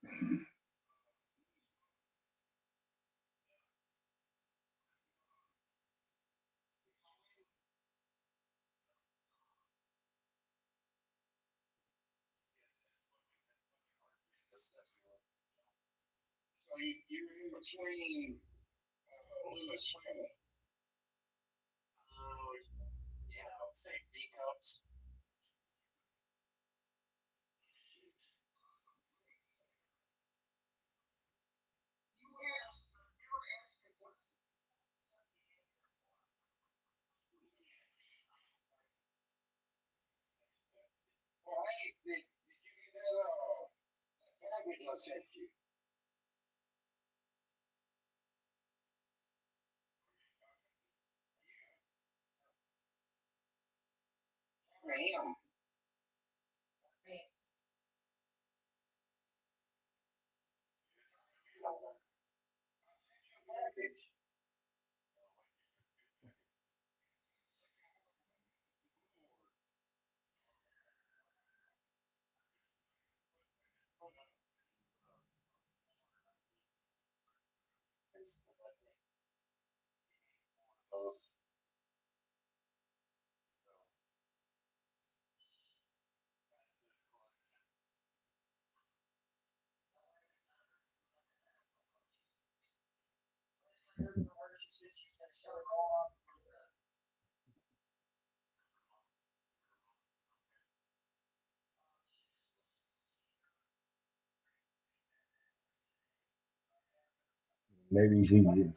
So you're in between Loomis family. Yeah, I would say D cups. Well, hey, did you get that package I sent you? Ma'am, package. Maybe he.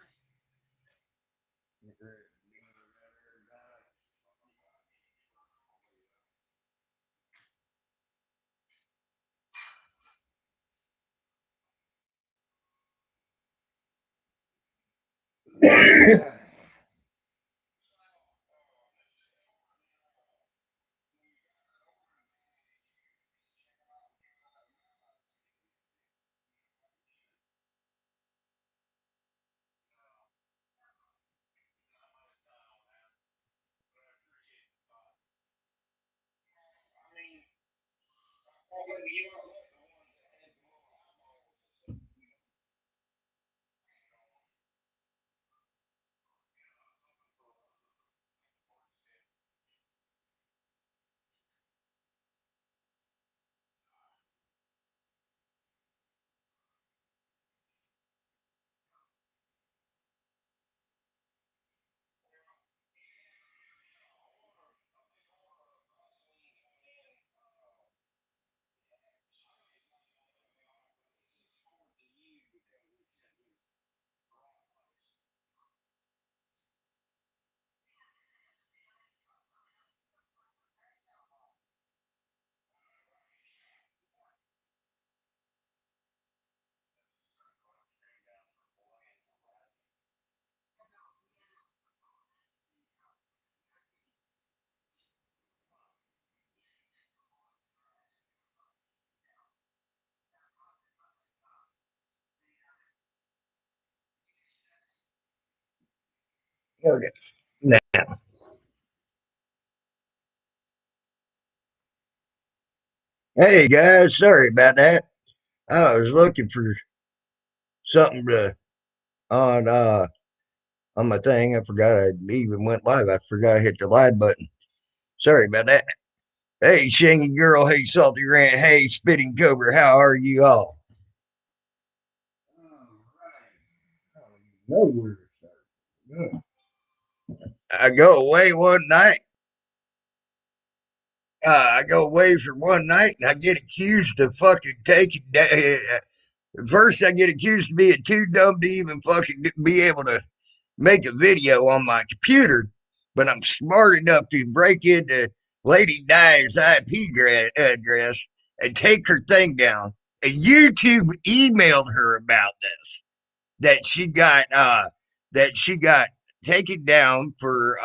Okay. Now, hey guys, sorry about that. I was looking for something to on on my thing. I forgot I even went live. I forgot I hit the live button. Sorry about that. Hey, Shangy Girl. Hey, Salty Rant. Hey, Spitting Cobra. How are you all? Nowhere. I go away one night. I go away for one night and I get accused of fucking taking. First, I get accused of being too dumb to even fucking be able to make a video on my computer, but I'm smart enough to break into Lady Di's IP address and take her thing down. And YouTube emailed her about this that she got taken down for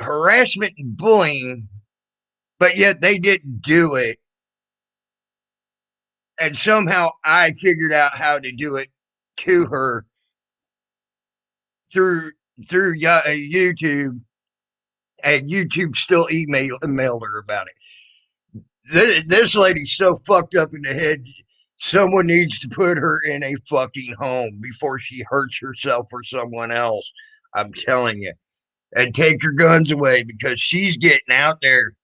harassment and bullying, but yet they didn't do it. And somehow I figured out how to do it to her through through YouTube, and YouTube still emailed her about it. This lady's so fucked up in the head. Someone needs to put her in a fucking home before she hurts herself or someone else. I'm telling you. And take her guns away because she's getting out there.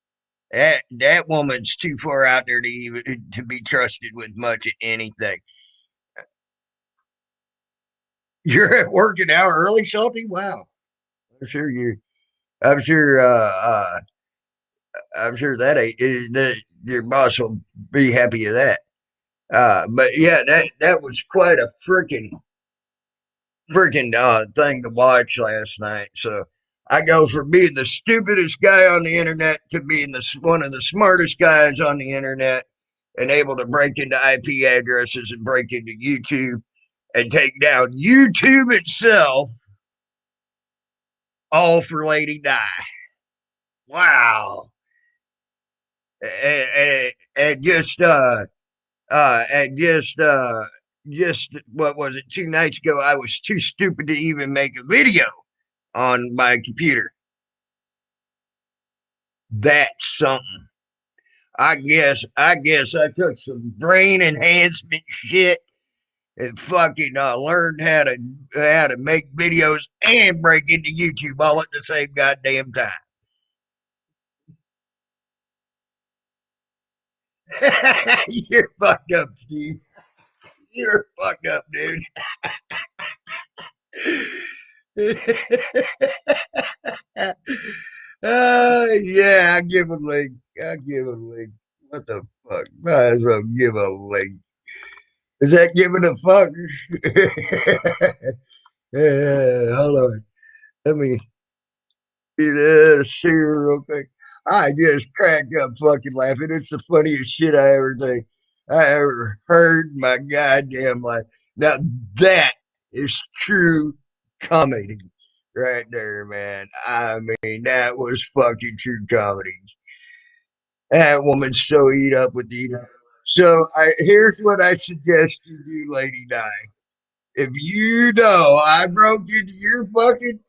That woman's too far out there to even to be trusted with much of anything. You're at work an hour early, Salty? Wow. I'm sure you. I'm sure. I'm sure that ain't that your boss will be happy of that. But yeah, that was quite a freaking thing to watch last night. So I go from being the stupidest guy on the internet to being one of the smartest guys on the internet, and able to break into IP addresses and break into YouTube and take down YouTube itself, all for Lady Di. Wow. And just what was it, 2 nights ago, I was too stupid to even make a video on my computer. That's something. I guess I took some brain enhancement shit and fucking learned how to make videos and break into YouTube all at the same goddamn time. You're fucked up, Steve. You're fucked up, dude. Yeah, I give a link. I give a link. What the fuck? Might as well give a link. Is that giving a fuck? Yeah, hold on. Let me see this here real quick. I just cracked up fucking laughing. It's the funniest shit I ever heard in my goddamn life. Now that is true comedy right there, man. I mean, that was fucking true comedy. That woman's so eat up with the. So here's what I suggest you do, Lady Di. If you know I broke into your fucking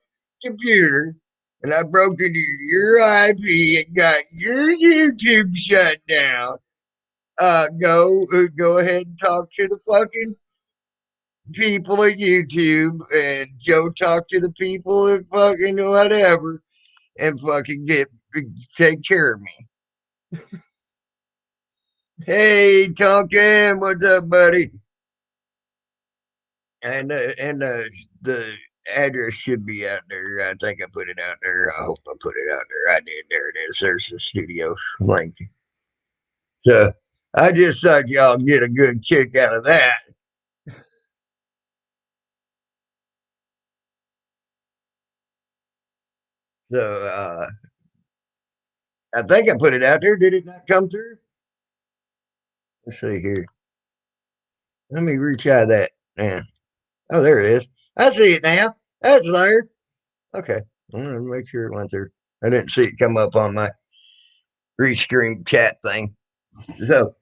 computer and I broke into your IP and got your YouTube shut down, go ahead and talk to the fucking people at YouTube and go talk to the people at fucking whatever and fucking take care of me. Hey, Tonkin, what's up, buddy? And the address should be out there. I think I put it out there. I hope I put it out there. I did. There it is. There's the studio link. So I just thought y'all get a good kick out of that. So I think I put it out there. Did it not come through? Let's see here. Let me retry that. Yeah. Oh, there it is. I see it now. That's there. Okay. I'm gonna make sure it went through. I didn't see it come up on my rescreen chat thing. So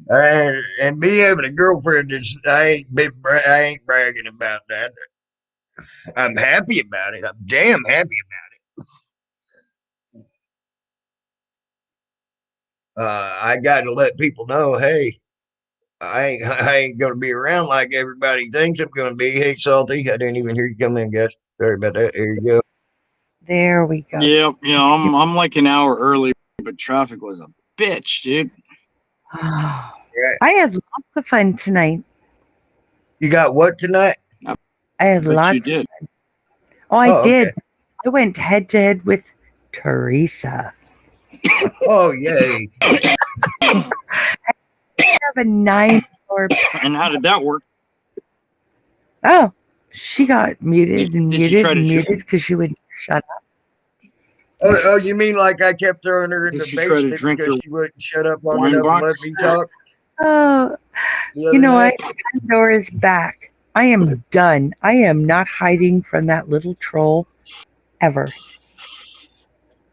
and me having a girlfriend is I ain't bragging about that. I'm happy about it. I'm damn happy about it. I got to let people know, hey, I ain't gonna be around like everybody thinks I'm gonna be. Hey, Salty, I didn't even hear you come in, guys. Sorry about that. There you go. There we go. Yep, I'm like an hour early, but traffic was a bitch, dude. Oh, I had lots of fun tonight. You got what tonight? I had But lots. you did. Oh, I did. Okay. I went head to head with Teresa. Oh, yay. I have a 9-hour. And how did that work? Oh, she got muted and Did she muted try to and shoot? muted because she wouldn't shut up. Oh, you mean like I kept throwing her in Did the she try to basement drink because her she wouldn't shut up long wine enough to let box? me talk? Oh, The other you know night? what? Pandora's back. I am done. I am not hiding from that little troll ever.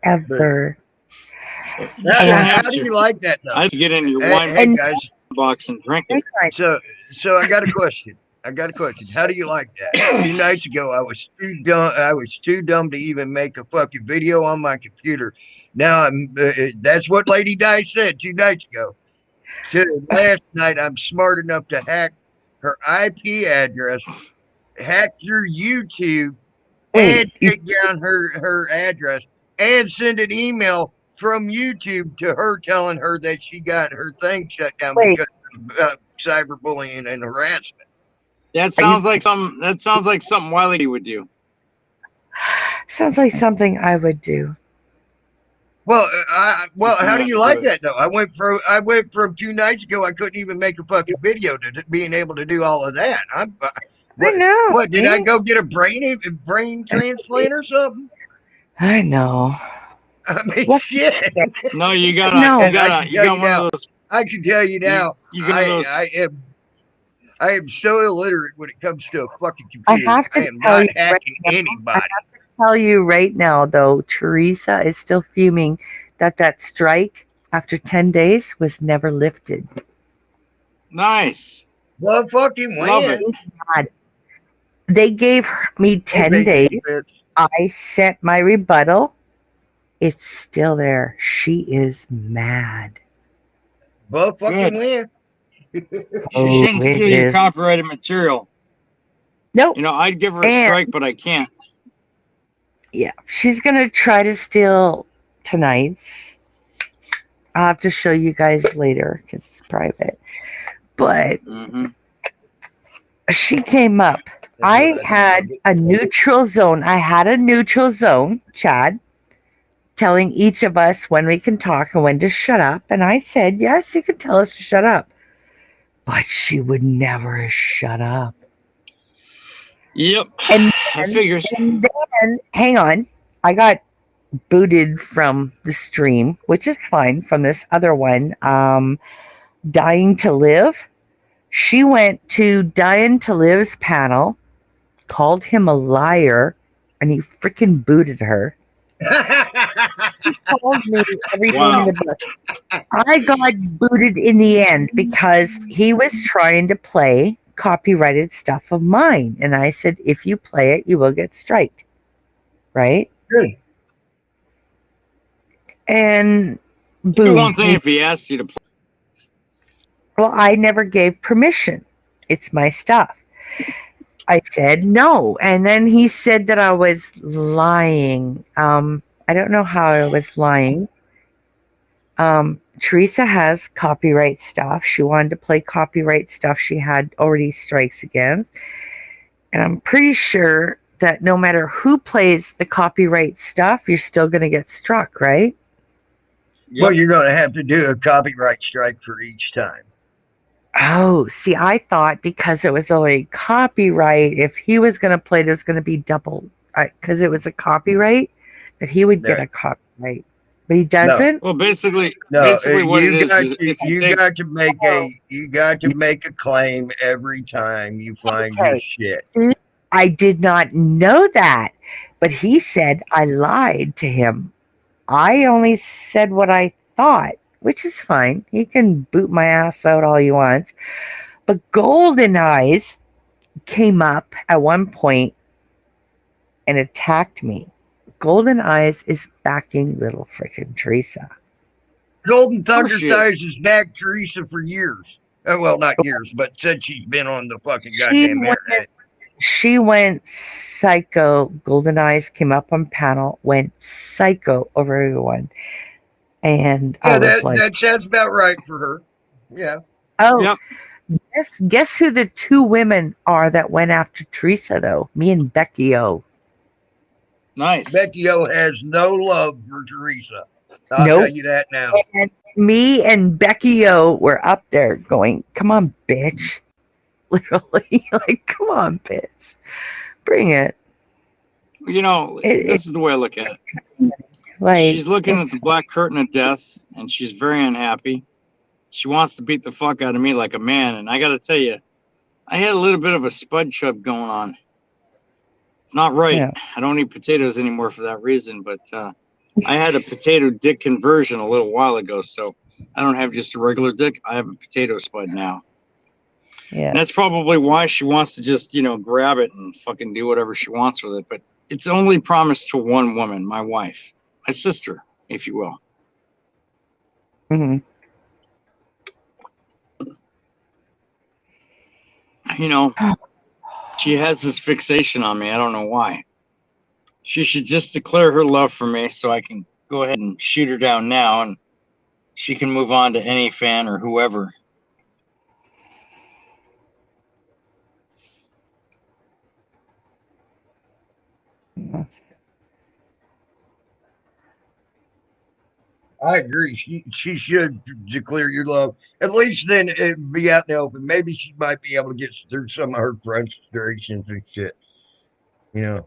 Ever. How do you like that though? I had to get in your Hey, wine hey guys. box and drink it. Hang on. So I got a question. I got a question. How do you like that? 2 nights ago, I was too dumb. I was too dumb to even make a fucking video on my computer. Now I'm. That's what Lady Di said 2 nights ago. So last night, I'm smart enough to hack her IP address, hack through YouTube, and Wait, take down her address and send an email from YouTube to her telling her that she got her thing shut down wait. because of cyberbullying and harassment. That sounds like something. That sounds like something Wiley would do. Sounds like something I would do. Well, how do you like do that though? I went from 2 nights ago. I couldn't even make a fucking video to being able to do all of that. I know. What did I go get a brain transplant or something? I know. I mean, What? shit. No, you gotta. No. You got one of those. I can tell you now. You got those. I am so illiterate when it comes to a fucking I computer. have to I am tell not you right hacking now, anybody. Tell you right now, though, Teresa is still fuming that strike after 10 days was never lifted. Nice. Well, fucking Love when? it. God. They gave me 10 days. I sent my rebuttal. It's still there. She is mad. Well, fucking when? She shouldn't it steal your is. copyrighted material. Nope. You know, I'd give her a strike, but I can't. Yeah, she's gonna try to steal tonight's. I'll have to show you guys later because it's private. But she came up. I had a neutral zone. I had a neutral zone, Chad, telling each of us when we can talk and when to shut up. And I said, yes, you can tell us to shut up. But she would never shut up. Yep. And I figures. And then, hang on, I got booted from the stream, which is fine, from this other one, Dying to Live. She went to Dying to Live's panel, called him a liar, and he freaking booted her. She told me everything in the book. I got booted in the end because he was trying to play copyrighted stuff of mine. And I said, if you play it, you will get striked. Right? Good. And boom. Do one thing if he asks you to play. Well, I never gave permission. It's my stuff. I said no. And then he said that I was lying. I don't know how I was lying. Teresa has copyright stuff. She wanted to play copyright stuff she had already strikes against. And I'm pretty sure that no matter who plays the copyright stuff, you're still going to get struck, right? Yep. Well, you're going to have to do a copyright strike for each time. Oh, see, I thought because it was only copyright, if he was going to play, there's going to be double, because it was a copyright, that he would get a copyright. But he doesn't. Well, basically, No, what it is you got to make a claim every time you find your shit. See, I did not know that, but he said I lied to him. I only said what I thought, which is fine. He can boot my ass out all he wants. But Golden Eyes came up at one point and attacked me. Golden Eyes is backing little freaking Teresa. Golden Thunder Thighs has backed Teresa for years. Well, not years, but since she's been on the fucking goddamn internet. She went psycho. Golden Eyes came up on panel, went psycho over everyone. And yeah, I was that sounds about right for her. Yeah. Oh, yep. Guess who the two women are that went after Teresa, though? Me and Becky O. Nice. Becky O has no love for Teresa. I'll tell you that now. And me and Becky O were up there going, come on, bitch. Literally, like, come on, bitch. Bring it. You know, this is the way I look at it. Like, she's looking at the black curtain of death, and she's very unhappy. She wants to beat the fuck out of me like a man, and I got to tell you, I had a little bit of a spud chub going on. It's not right. Yeah. I don't eat potatoes anymore for that reason, but I had a potato dick conversion a little while ago, so I don't have just a regular dick. I have a potato spud now. Yeah. And that's probably why she wants to just, grab it and fucking do whatever she wants with it. But it's only promised to one woman, my wife, my sister, if you will. Hmm. She has this fixation on me. I don't know why. She should just declare her love for me so I can go ahead and shoot her down now, and she can move on to any fan or whoever. I agree. She should declare your love. At least then it'd be out in the open. Maybe she might be able to get through some of her frustrations and shit. I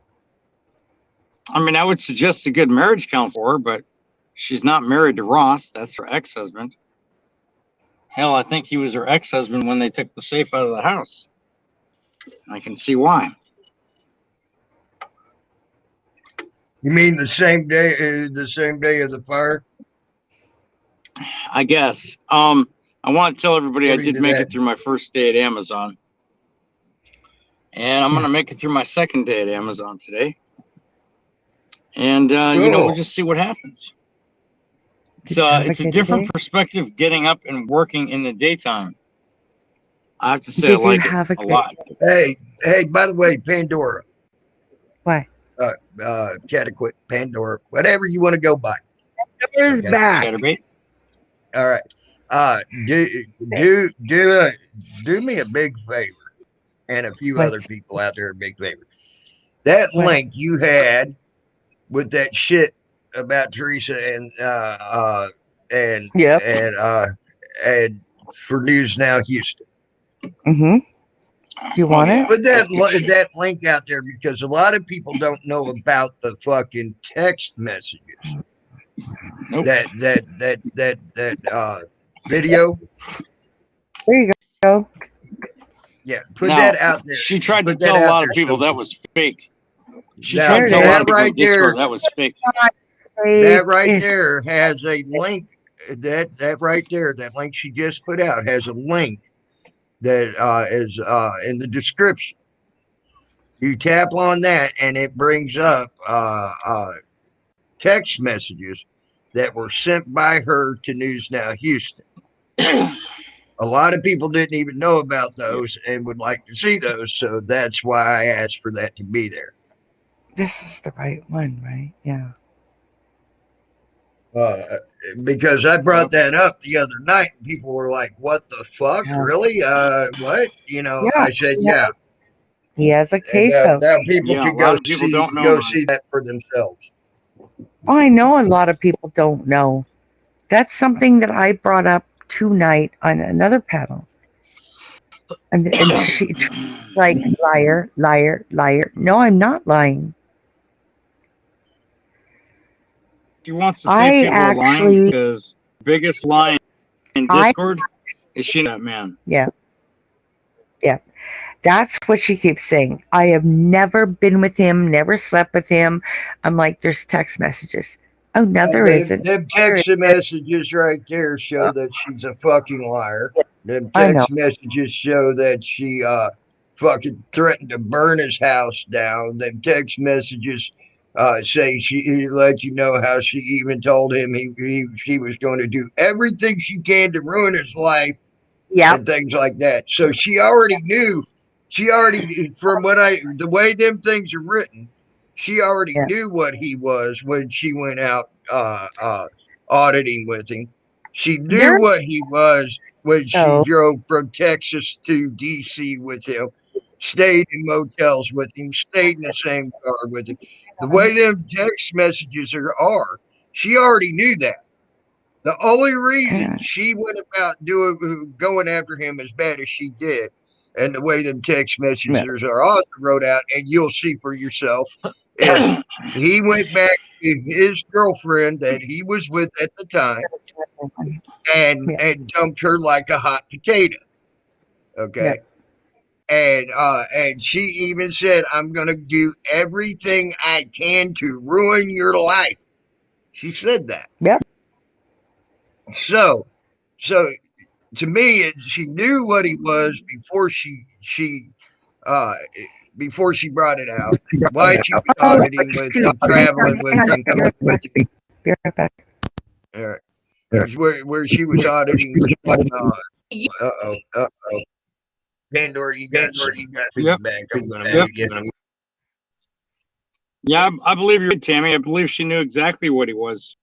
mean, I would suggest a good marriage counselor for her, but she's not married to Ross. That's her ex-husband. Hell, I think he was her ex-husband when they took the safe out of the house. I can see why. You mean the same day of the fire? I guess. I want to tell everybody I did make it through my first day at Amazon. And I'm going to make it through my second day at Amazon today. And, we'll just see what happens. It's a different perspective getting up and working in the daytime. I have to say I like it a lot. Hey, by the way, Pandora. What? Cataquit, Pandora, whatever you want to go by. Pandora's back. Chatterbait. All right. Do me a big favor, and a few other people out there a big favor. That link you had with that shit about Teresa and for News Now Houston. Mm-hmm. Do you want it? Put that link out there because a lot of people don't know about the fucking text messages. Nope. That video. There you go. Yeah, put that out there. She tried to tell a lot of people that was fake. She tried to tell a lot of people on Discord that was fake. That right there has a link. That right there, that link she just put out has a link that is in the description. You tap on that and it brings up text messages that were sent by her to News Now Houston. A lot of people didn't even know about those and would like to see those, so that's why I asked for that to be there. This is the right one, right? Yeah. Because I brought that up the other night. People were like, "What the fuck? Yeah. Really? What?" I said, "Yeah." He has a case of. Now people can go see that for themselves. Well, I know a lot of people don't know. That's something that I brought up tonight on another panel. And she like, liar, liar, liar. No, I'm not lying. She wants to say people are lying because the biggest lie in Discord is she that man. Yeah. Yeah. That's what she keeps saying. I have never been with him, never slept with him. I'm like, there's text messages. Oh, no, there isn't. Them text messages right there show that she's a fucking liar. Them text messages show that she fucking threatened to burn his house down. Them text messages say she let you know how she even told him she was going to do everything she can to ruin his life. Yeah, and things like that. So she already knew. From the way them things are written, she already knew what he was when she went out auditing with him. She knew what he was when she drove from Texas to DC with him, stayed in motels with him, stayed in the same car with him. The way them text messages are, she already knew that. The only reason she went about going after him as bad as she did, and the way them text messages are also wrote out, and you'll see for yourself, is he went back to his girlfriend that he was with at the time and dumped her like a hot potato. Okay. And she even said, "I'm going to do everything I can to ruin your life." She said that. Yep. So to me, she knew what he was uh, before she brought it out. Why she was auditing with him, traveling with him. Be right back. Where she was auditing. Pandora, you got feedback. Yeah, I believe you're right, Tammy. I believe she knew exactly what he was.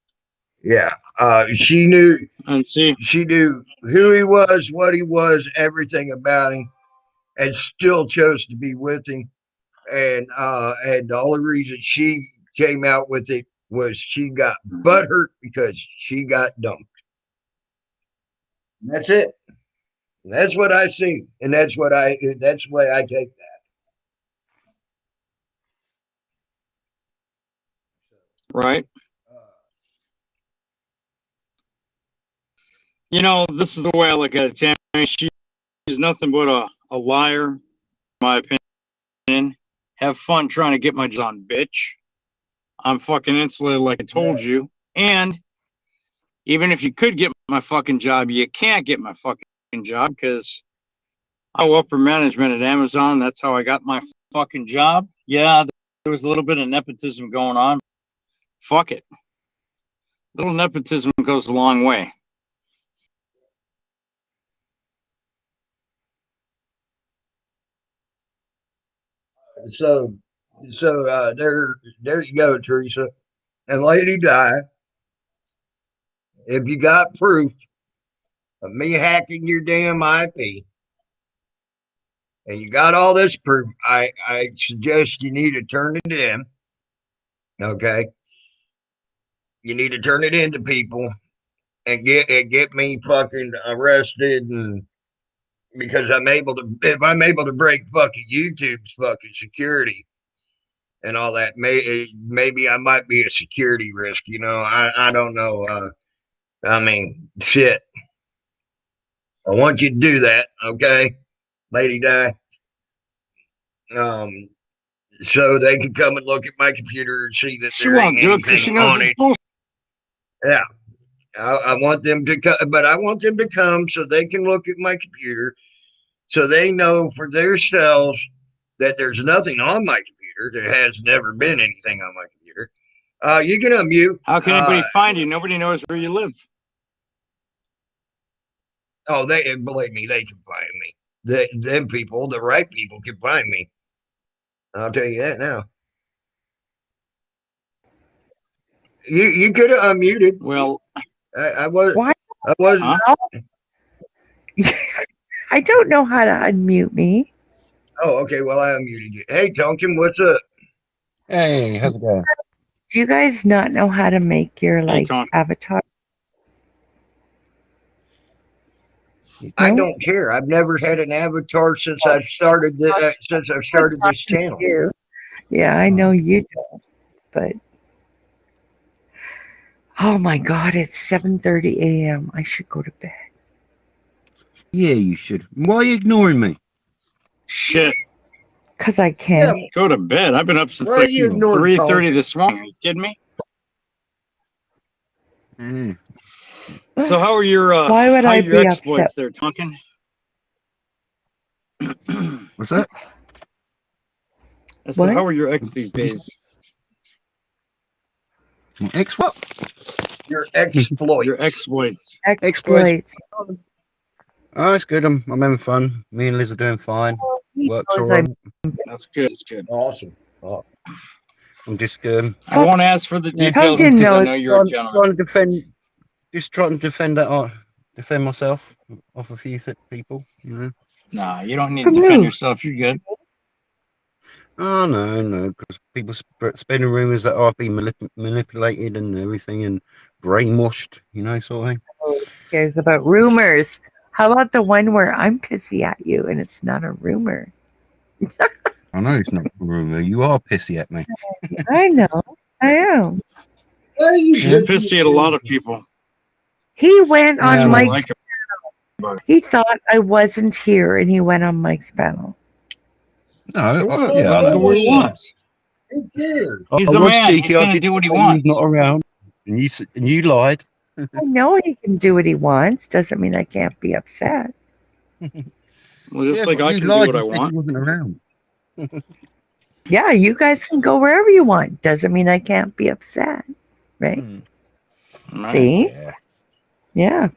Yeah, she knew. And see, she knew who he was, what he was, everything about him, and still chose to be with him. And the only reason she came out with it was she got butthurt because she got dumped. That's it. That's what I see, and that's the way I take that. right? You know, this is the way I look at it, Tammy. She's nothing but a liar, in my opinion. Have fun trying to get my job on, bitch. I'm fucking insulated like I told you. And even if you could get my fucking job, you can't get my fucking job because I was upper management at Amazon. That's how I got my fucking job. Yeah, there was a little bit of nepotism going on. Fuck it. Little nepotism goes a long way. So there you go, Teresa. And Lady Di, if you got proof of me hacking your damn IP, and you got all this proof, I suggest you need to turn it in. Okay, you need to turn it into people and get me fucking arrested, and because if I'm able to break fucking YouTube's fucking security and all that, maybe I might be a security risk. I don't know. I mean, shit. I want you to do that, okay, Lady Di. So they can come and look at my computer and see that there ain't anything on it. Yeah, I want them to come, but I want them to come so they can look at my computer, so they know for themselves that there's nothing on my computer. There has never been anything on my computer. You can unmute. How can anybody find you? Nobody knows where you live. Oh, believe me, they can find me. Them people, the right people, can find me. I'll tell you that now. You could have unmuted. Well, I wasn't. Why? I wasn't. Huh? I don't know how to unmute me. Oh, okay. Well, I unmuted you. Hey, Tonkin, what's up? Hey, how's it going? Do you guys not know how to make your avatar? I don't care. I've never had an avatar since I've started this channel. Yeah, I know you don't, but oh my God, it's 7:30 a.m. I should go to bed. Yeah, you should. Why are you ignoring me? Shit. Because I can't. Yeah, go to bed. I've been up since like 3:30 this morning. Are you kidding me? Mm. So how are your why would I be exploits upset there, Tonkin? What's that? I said, how are your ex these days? Ex what? Your exploits. Your exploits. Exploits. Oh, it's good. I'm having fun. Me and Liz are doing fine. Works all right. That's good. It's good. Awesome. I'm just I won't ask for the details because I know you're a gentleman. Trying to defend myself off a few people. You know. Nah, you don't need to defend yourself. You're good. Oh no, because people spreading rumors that I've been manipulated and everything and brainwashed, sort of thing. Who cares about rumors? How about the one where I'm pissy at you and it's not a rumor? I know it's not a rumor. You are pissy at me. I know. I am. She's pissy at a lot of people. He went on Mike's panel. He thought I wasn't here and he went on Mike's panel. No, yeah, what he wants. Who cares? He's a man. He's going to do what he wants. Not around, and you lied. I know he can do what he wants. Doesn't mean I can't be upset. Well, just Yeah, like but I you can do lied. what I You said want. he wasn't around. Yeah, you guys can go wherever you want. Doesn't mean I can't be upset. Right? Hmm. Right? See? Yeah. Yeah.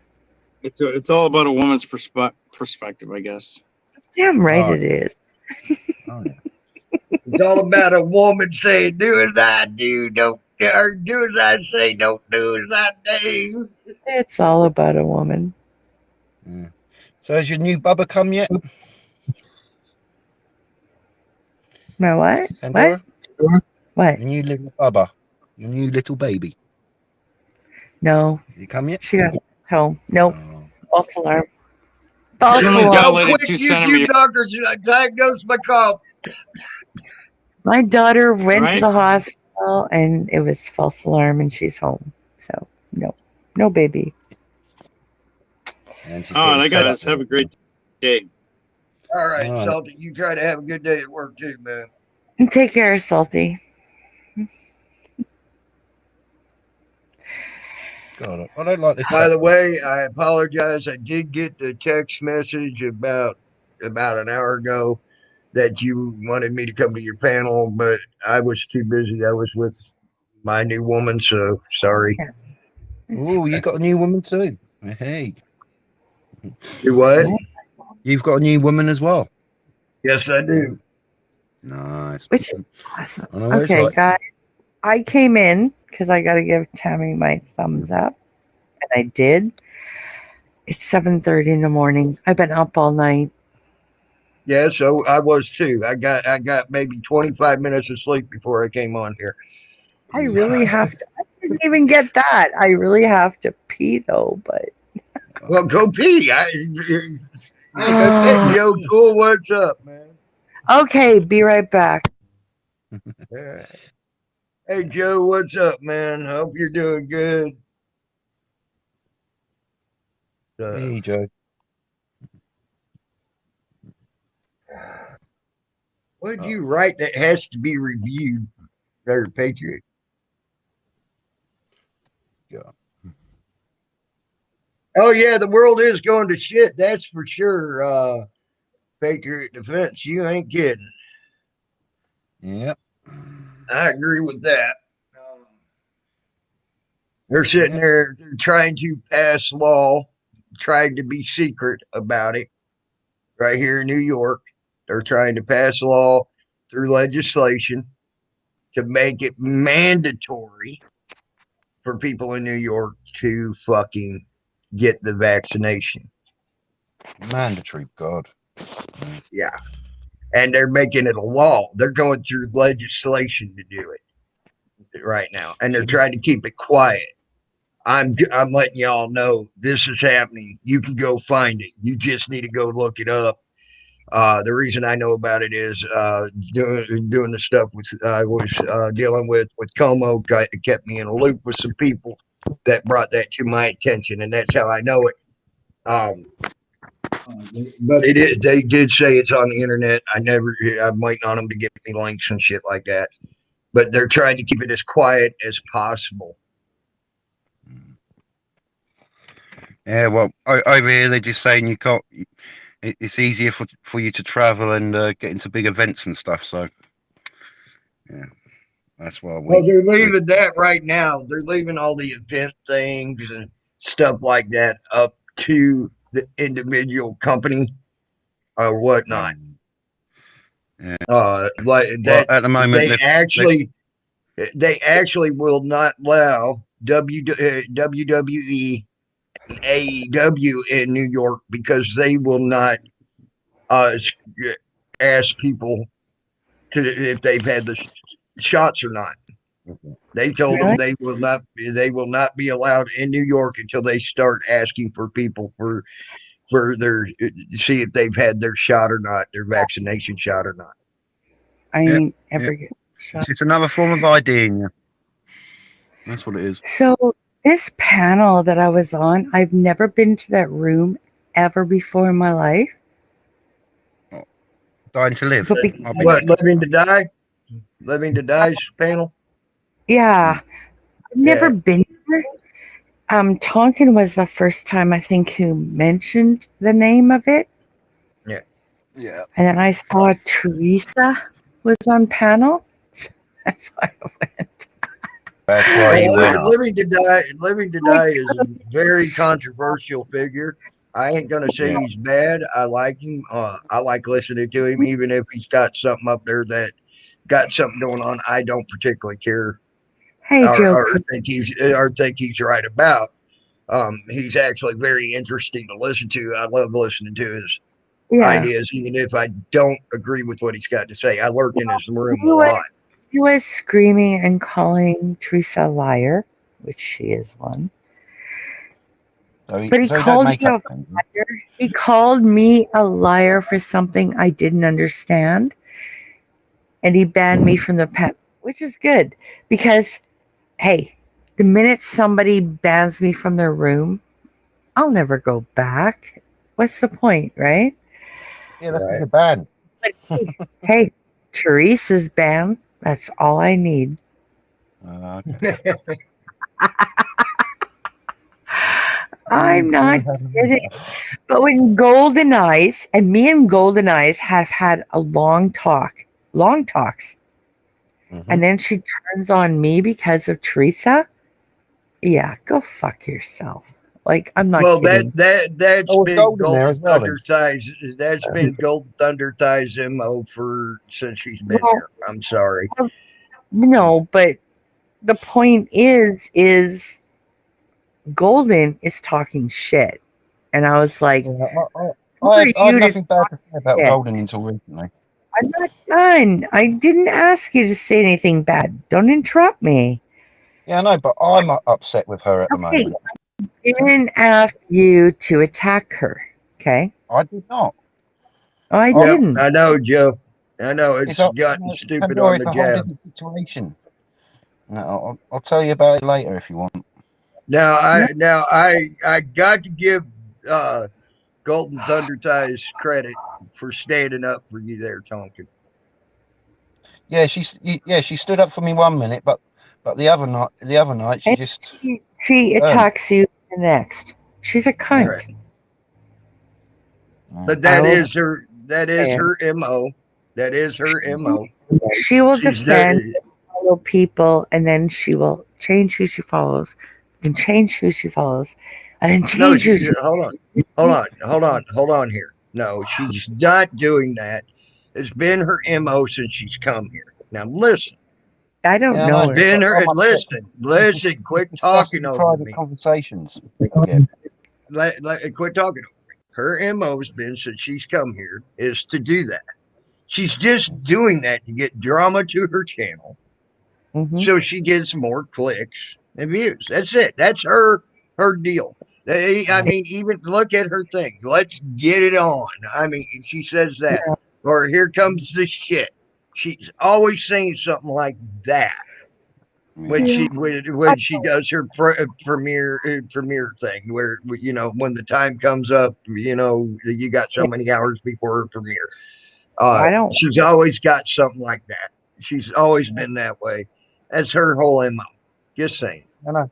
It's all about a woman's perspective, I guess. Damn right Oh, it is. oh yeah. It's all about a woman saying, "Do as I do, don't or do as I say, don't do as I do." It's all about a woman. Yeah. So has your new bubba come yet, My what? Pandora? What? Your new little bubba, your new little baby. No. Has he come yet? She got home. Nope. Oh. False alarm. False Shouldn't have alarm. Yo, dilated quick 2 YouTube centimeters, doctors diagnosed my cough. My daughter went to right? the hospital and it was false alarm and she's home. So no. No baby. And she's Oh, getting they fed guys up. have a great day. All right, All right. Salty, you try to have a good day at work too, man. And take care, Salty. God, I don't like this. By the way, I apologize. I did get the text message about an hour ago that you wanted me to come to your panel, but I was too busy. I was with my new woman, so sorry. Oh, you got a new woman too. Hey, You what? you've got a new woman as well. Yes, I do. Nice. Which is awesome. I know what it's Okay, like. guys. I came in because I got to give Tammy my thumbs up. And I did. It's 7:30 in the morning. I've been up all night. Yeah, so I was too. I got maybe 25 minutes of sleep before I came on here. I really have to. I didn't even get that. I really have to pee though, but Well, go pee. Hey, Joe, cool. What's up, man? okay, be right back. All right. Hey, Joe, what's up, man? Hope you're doing good. Hey, Joe. What did you write that has to be reviewed? There, Patriot. Yeah. Oh yeah, the world is going to shit. That's for sure. Patriot Defense, you ain't kidding. Yep. I agree with that. They're sitting there trying to pass law, trying to be secret about it. Right here in New York, they're trying to pass law through legislation to make it mandatory for people in New York to fucking get the vaccination. Mandatory, God. Yeah. And they're making it a law. They're going through legislation to do it right now. And they're trying to keep it quiet. I'm letting y'all know this is happening. You can go find it. You just need to go look it up. The reason I know about it is doing the stuff with I was dealing with Como kept me in a loop with some people that brought that to my attention, and that's how I know it. But it is. They did say it's on the internet. I'm waiting on them to give me links and shit like that. But they're trying to keep it as quiet as possible. Yeah, well, over here they're just saying you can't. It's easier for you to travel and get into big events and stuff. So, yeah, that's why Well, they're leaving that right now. They're leaving all the event things and stuff like that up to the individual company or whatnot. Yeah. Like that. Well, at the moment, They actually will not allow WWE and AEW in New York because they will not ask people if they've had the shots or not. They told them they will not be allowed in New York until they start asking for people for their see if they've had their shot or not, their vaccination shot or not. I ain't ever get shot. It's another form of ID in you. That's what it is. So this panel that I was on, I've never been to that room ever before in my life. Dying to live. But What, Living to Die? Living to Die's panel? Yeah. I've never been there. Tonkin was the first time I think who mentioned the name of it. Yeah. And then I saw Teresa was on panel. That's why I went. That's why you went up. Living to Die is a very controversial figure. I ain't gonna say he's bad. I like him. I like listening to him, even if he's got something up there that got something going on I don't particularly care Hey, Joe. or think he's right about. He's actually very interesting to listen to. I love listening to his ideas, even if I don't agree with what he's got to say. I lurk in his room a lot. He was screaming and calling Teresa a liar, which she is one. But he called me a liar. He called me a liar for something I didn't understand, and he banned me from the panel, which is good because, hey, the minute somebody bans me from their room, I'll never go back. What's the point, right? Yeah, that's right. Bad. Hey, Teresa's banned. That's all I need. Okay. I'm not kidding. But when Golden Eyes, and me and Golden Eyes have had a long talks, and then she turns on me because of Teresa. Yeah, go fuck yourself. Like, I'm not kidding. That's been Golden well, Thunder Thighs. That's been Golden Thunder Thighs MO since she's been here. I'm sorry. No, but the point is Golden is talking shit. And I was like, I have nothing bad to say about Golden until recently. I'm not done. I didn't ask you to say anything bad. Don't interrupt me. Yeah, I know, but I'm upset with her at the moment. I didn't ask you to attack her, okay? I did not. Oh, I didn't. I know, Joe. I know it's gotten stupid on the jab. Situation. No, I'll tell you about it later if you want. Now I got to give Golden Thunder Ties credit for standing up for you there, Tonkin. Yeah, she stood up for me 1 minute, but the other night she just she attacks you the next. She's a cunt. Right. But that is her MO. That is her MO. She will defend follow people, and then she will change who she follows, then change who she follows, and then change who she Hold on here. No, she's not doing that. It's been her MO since she's come here. Now listen. I don't know. It's been her. Listen. Quit talking over me. Conversations. Quit talking over me. Her MO has been since she's come here is to do that. She's just doing that to get drama to her channel, so she gets more clicks and views. That's it. That's her deal. I mean, even look at her thing. Let's get it on. I mean, she says that, or here comes the shit. She's always saying something like that when she does her premiere thing, where when the time comes up, you got so many hours before her premiere. She's always got something like that. She's always been that way. That's her whole MO. Just saying. I know.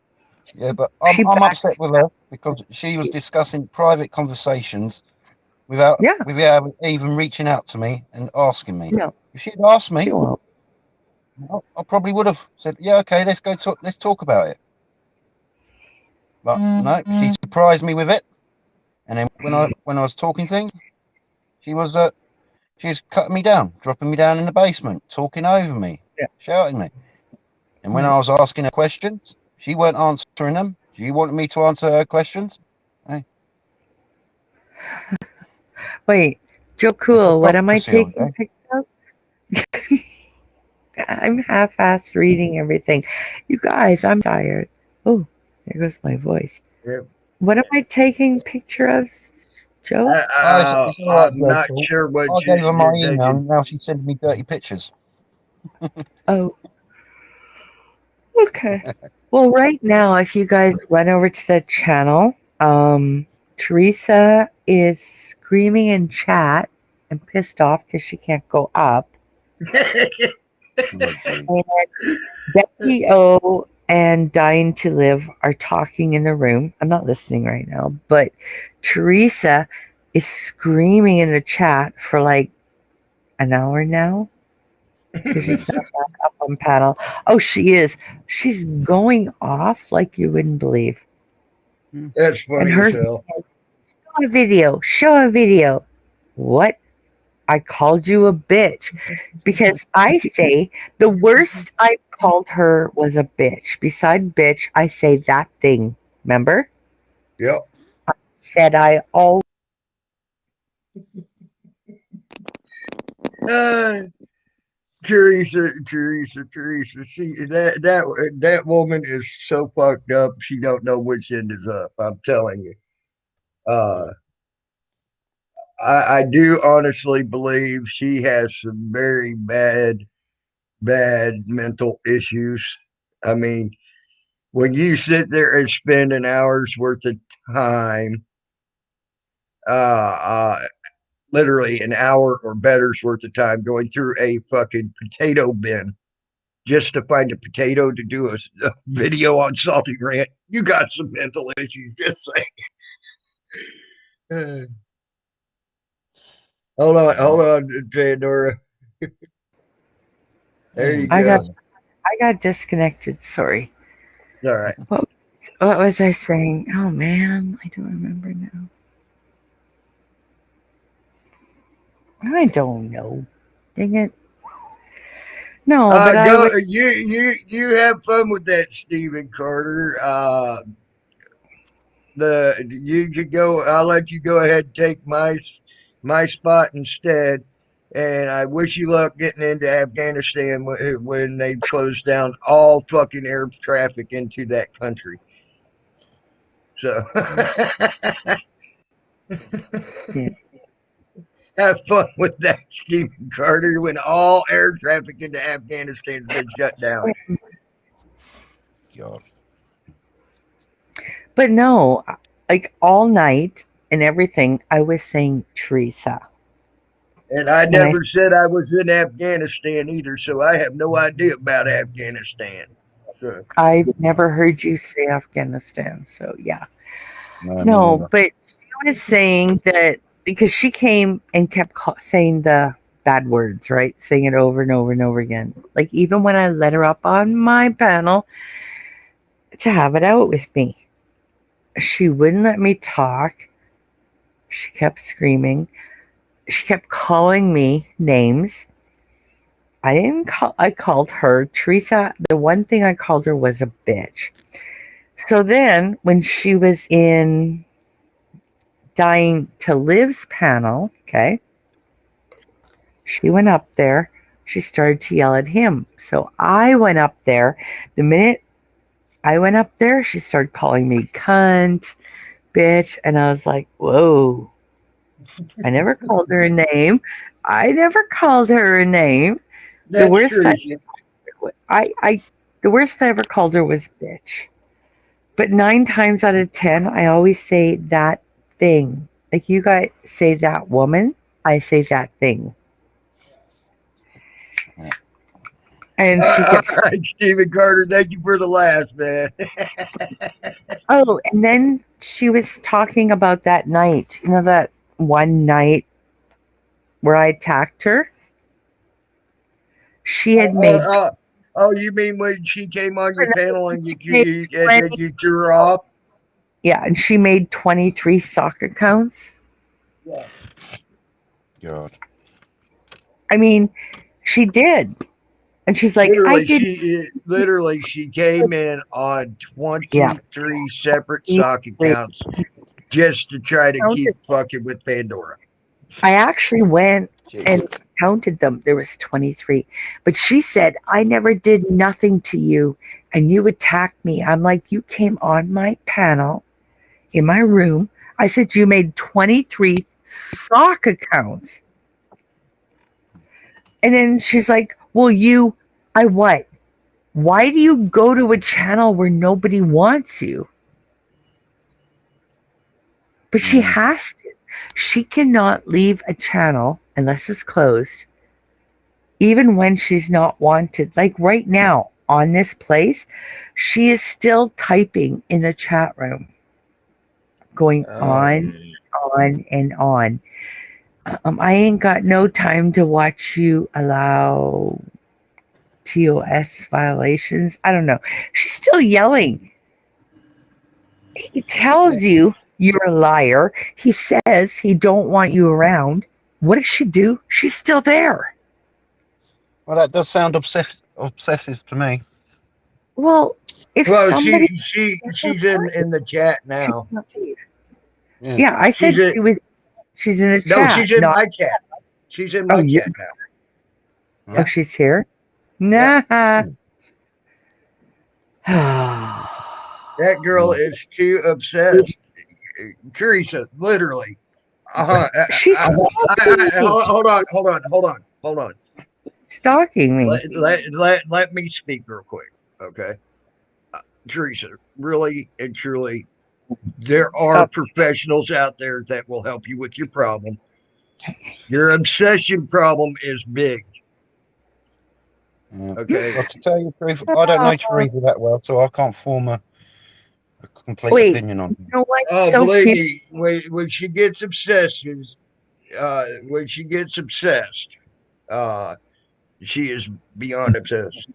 Yeah, but I'm upset with her because she was discussing private conversations without even reaching out to me and asking me. No. If she'd asked me, I probably would have said, "Yeah, okay, let's talk about it." But no, she surprised me with it, and then when I was talking things, she was cutting me down, dropping me down in the basement, talking over me, shouting me. And when I was asking her questions, she weren't answering them. She wanted me to answer her questions. Hey. Wait, Joe Cool, what am I taking pictures of? I'm half-assed reading everything. You guys, I'm tired. Oh, there goes my voice. Yep. What am I taking picture of, Joe? I'm not sure what I gave her my email, and now she's sending me dirty pictures. Oh. Okay. Well, right now, if you guys went over to the channel, Teresa is screaming in chat and pissed off because she can't go up. And Becky O and Dying to Live are talking in the room. I'm not listening right now, but Teresa is screaming in the chat for like an hour now because she's not back up on panel. Oh, she is. She's going off like you wouldn't believe. That's And funny her as hell. show a video. Show a video. What? I called you a bitch because I say the worst I called her was a bitch. Beside bitch, I say that thing. Remember? Yep. Said I all. Teresa. She that woman is so fucked up. She don't know which end is up. I'm telling you. I do honestly believe she has some very bad mental issues. I mean, when you sit there and spend an hour's worth of time, uh, uh, literally an hour or better's worth of time going through a fucking potato bin just to find a potato to do a video on Salty Rant, you got some mental issues. Just saying. Hold on, Pandora. There you go. I got disconnected. Sorry. All right. What was I saying? Oh man, I don't remember now. I don't know. Dang it. No, but you have fun with that, Stephen Carter. You could go. I'll let you go ahead and take my spot instead. And I wish you luck getting into Afghanistan when they close down all fucking air traffic into that country. So yeah. Have fun with that, Stephen Carter, when all air traffic into Afghanistan's been shut down. God. But no, like all night and everything, I was saying Teresa. And I never said I was in Afghanistan either, so I have no idea about Afghanistan. So. I've never heard you say Afghanistan, so yeah. No, but she was saying that because she came and kept saying the bad words, right? Saying it over and over and over again. Like even when I let her up on my panel to have it out with me, she wouldn't let me talk. She kept screaming. She kept calling me names. I called her Teresa. The one thing I called her was a bitch. So then when she was in Dying to Live's panel, okay, she went up there. She started to yell at him. So I went up there. The minute I went up there, she started calling me cunt, bitch. And I was like, whoa. I never called her a name. That's The worst true. the worst I ever called her was bitch. But 9 times out of 10, I always say that thing. Like you guys say that woman, I say that thing. And she kept all right, Stephen Carter, thank you for the last, man. Oh, and then she was talking about that night. You know that one night where I attacked her? She had made you mean when she came on your panel and you threw her off? Yeah, and she made 23 sock accounts. Yeah. God. I mean, she did. And she's like, literally, she came in on 23 separate sock accounts just to try to keep fucking with Pandora. I actually went and counted them. There was 23. But she said, I never did nothing to you and you attacked me. I'm like, you came on my panel in my room. I said, you made 23 sock accounts. And then she's like, well, what? Why do you go to a channel where nobody wants you? But she has to. She cannot leave a channel unless it's closed, even when she's not wanted. Like right now, on this place, she is still typing in the chat room, going on and on. I ain't got no time to watch you allow TOS violations. I don't know. She's still yelling. He tells you you're a liar. He says he don't want you around. What does she do? She's still there. Well, that does sound obsessive to me. Well, if Well, somebody she's in the chat now. Yeah, I said She's she's in the No, chat. she's in my chat. She's in my chat now. Oh, she's here? Nah. That girl is too obsessed. Teresa, literally. She's hold on. stalking me. Let me speak real quick, okay? Teresa, really and truly, there are professionals out there that will help you with your problem. Your obsession problem is big. Okay. Well, to tell you the truth, I don't know Teresa that well, so I can't form a complete opinion on her. You know what? Oh, So believe cute. me, when she gets obsessed, she is beyond obsessed.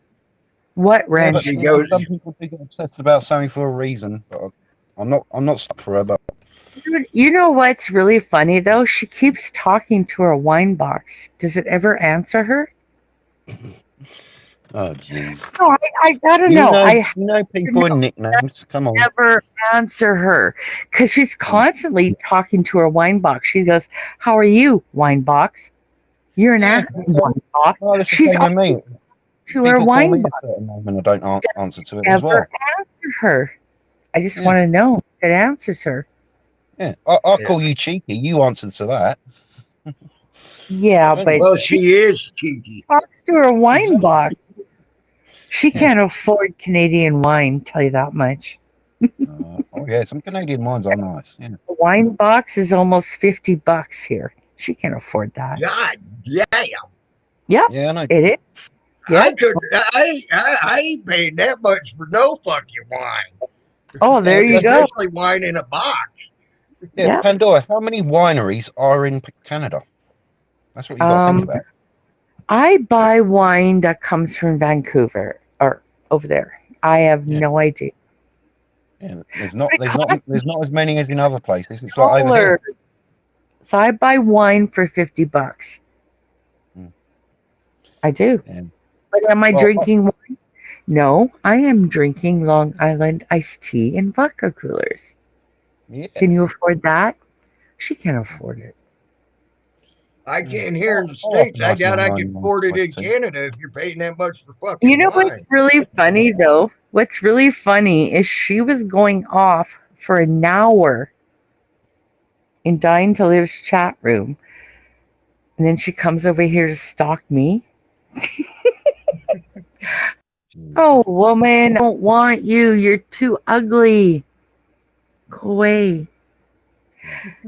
What, Yeah, Ren? but She goes. some people do get obsessed about something for a reason, but I'm not stuck for her. But You know what's really funny though? She keeps talking to her wine box. Does it ever answer her? oh jeez. No, I gotta know. I You know people and nicknames. Come on. never answer her because she's constantly talking to her wine box. She goes, "How are you, wine box? You're an wine box." Well, that's the She's thing with me. to her People call wine me a box. certain name and I don't answer to it as well. Never answer her. I just want to know if it answers her. Yeah, I'll call you cheeky. You answered to that. Yeah, but Well, she is cheeky. talks to her wine box. She can't afford Canadian wine, tell you that much. Oh yeah, some Canadian wines are nice. Yeah. The wine box is almost $50 here. She can't afford that. God damn. Yep, Yeah, I know. it is. Yeah. I ain't paying that much for no fucking wine. Oh, there you go. Especially wine in a box. Yeah, Pandora, how many wineries are in Canada? That's what you got to think about. I buy wine that comes from Vancouver or over there. I have no idea. Yeah, there's not as many as in other places. It's like over here. So I buy wine for $50. I do. Yeah. But am I drinking wine? No, I am drinking Long Island iced tea in vodka coolers. Yeah. Can you afford that? She can't afford it. I can't here in the States. I doubt I can afford it in Canada if you're paying that much for fucking You know wine. what's really funny though? What's really funny is she was going off for an hour in Dying to Live's chat room. And then she comes over here to stalk me. Oh, woman, I don't want you. You're too ugly. Go away.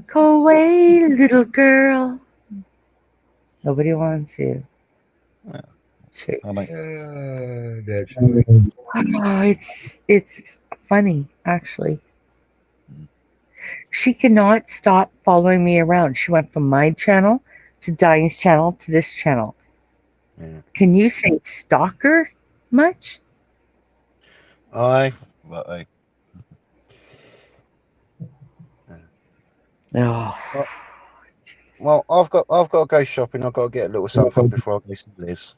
Go away, little girl. Nobody wants you. That's Oh, it's funny, actually. She cannot stop following me around. She went from my channel to Dying's channel to this channel. Yeah. Can you say stalker much? Oh. Well, I've got to go shopping. I've got to get a little something before I go to Liz.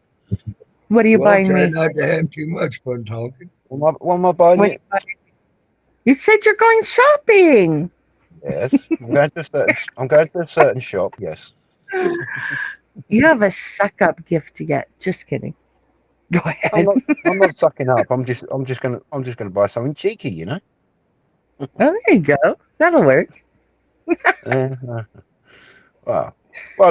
What are you buying try me? not to have too much fun talking. What am I buying you? You said you're going shopping. Yes, I'm going to a certain shop. Yes. You have a suck up gift to get. Just kidding. Go ahead. I'm not sucking up. I'm just gonna buy something cheeky, you know. Oh, there you go. That'll work. Well,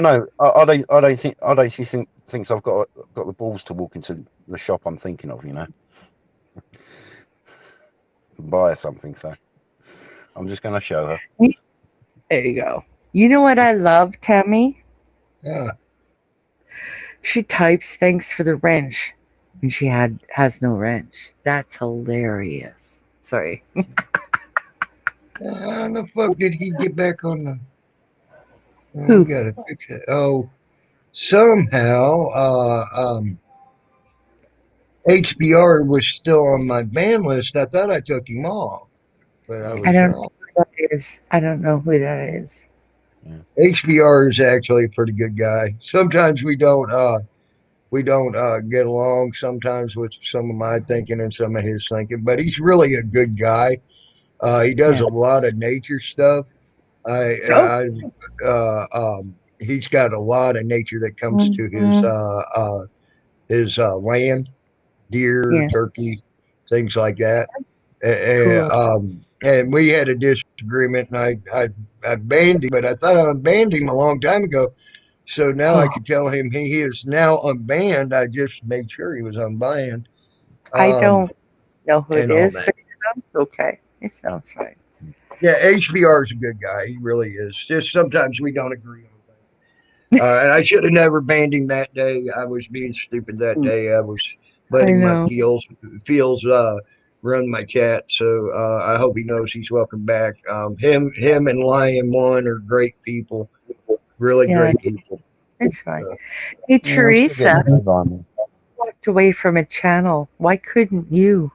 no, I don't think she thinks I've got the balls to walk into the shop I'm thinking of, you know, buy her something. So I'm just gonna show her. There you go. You know what I love, Tammy? Yeah. She types, "Thanks for the wrench." and she has no wrench. That's hilarious. Sorry. How the fuck did he get back on the? Who? We gotta fix it. Oh, somehow, HBR was still on my ban list. I thought I took him off, but I I was don't know wrong. who that is. I don't know who that is. HBR is actually a pretty good guy. Sometimes we don't get along sometimes with some of my thinking and some of his thinking, but he's really a good guy. He does Yeah. a lot of nature stuff. Oh. He's got a lot of nature that comes to his land, deer, Yeah. turkey, things like that. Cool. And we had a disagreement, and I banned him, but I thought I unbanned him a long time ago. So now I Oh, could tell him he is now unbanned. I just made sure he was unbanned, I don't know who it and all is, that. but it sounds okay. It sounds right. Yeah, HBR is a good guy. He really is. Just sometimes we don't agree on things. And I should have never banned him that day. I was being stupid that day. I was I letting my know. feels run my chat. So I hope he knows he's welcome back. Him and Lion One are great people. Really Yeah, great people. it's fine. Uh, Hey, Yeah, I'm still Teresa getting over on it. walked away from a channel. Why couldn't you?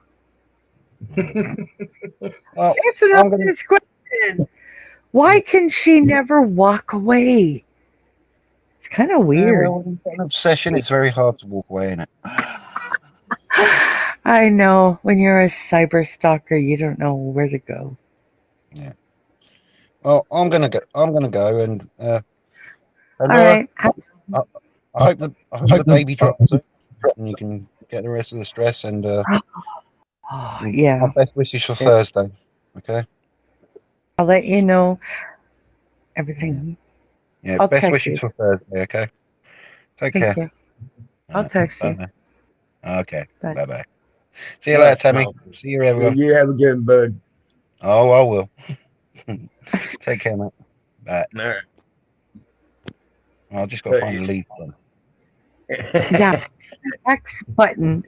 Well, Answer I'm gonna. this question. Why can she never walk away? It's kind of weird. Well, when you've got an obsession, it's very hard to walk away in it. I know. When you're a cyber stalker, you don't know where to go. Well, I'm gonna go. And All Laura, right. I hope the baby drops soon, and you can get the rest of the stress. And Oh, my yeah. best wishes for Thursday. Okay. I'll let you know everything. Yeah. I'll Best text wishes you. for Thursday. Okay. Take Thank care. you. I'll text you. Bye-bye. Okay. Bye. Bye. See you later, Tammy. See you, everyone. You have a good bud. Oh, I will. Take care, mate. Bye. All right. I just got to find the lead button. Yeah. X button.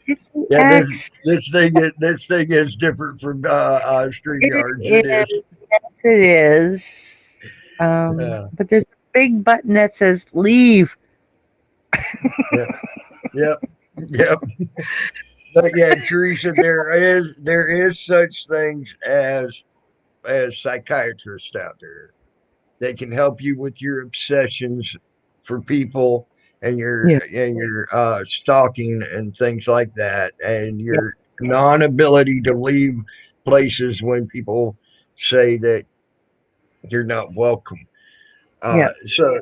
Hit the Yeah, X. this thing is different from StreamYards. It is. Yes, it is. Yeah. But there's a big button that says leave. Yep. But yeah, Teresa, there is such things as psychiatrists out there. They can help you with your obsessions for people and Yeah. your stalking and things like that, and your non-ability to leave places when people say that you're not welcome. Yeah. So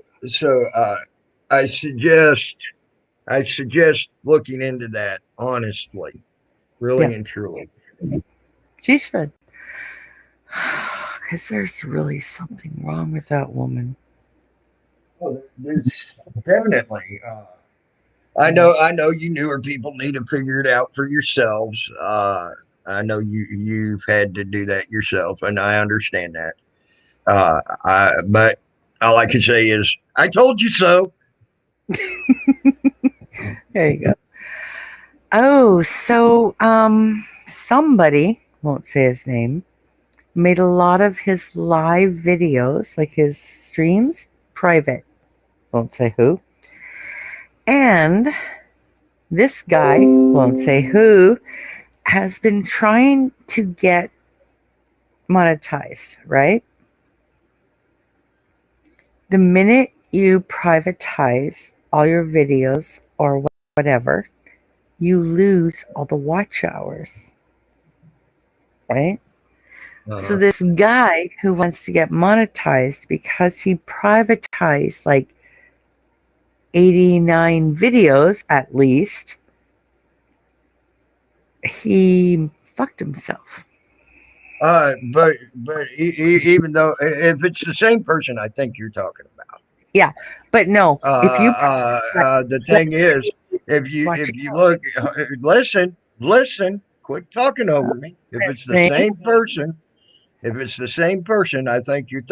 I suggest looking into that honestly, really Yeah. and truly. She should. Because there's really something wrong with that woman. Oh, there's definitely. I know you newer people need to figure it out for yourselves. I know you've had to do that yourself, and I understand that. But all I can say is, I told you so. There you go. Oh, so somebody, won't say his name, made a lot of his live videos, like his streams, private. Won't say who. And this guy, won't say who, has been trying to get monetized, right? The minute you privatize all your videos or whatever, you lose all the watch hours, right? So this guy who wants to get monetized because he privatized like 89 videos at least, he fucked himself. But even though if it's the same person, I think you're talking about. Yeah, but no. If you The thing is, if you look, listen, quit talking over me. If it's the same person, I think you're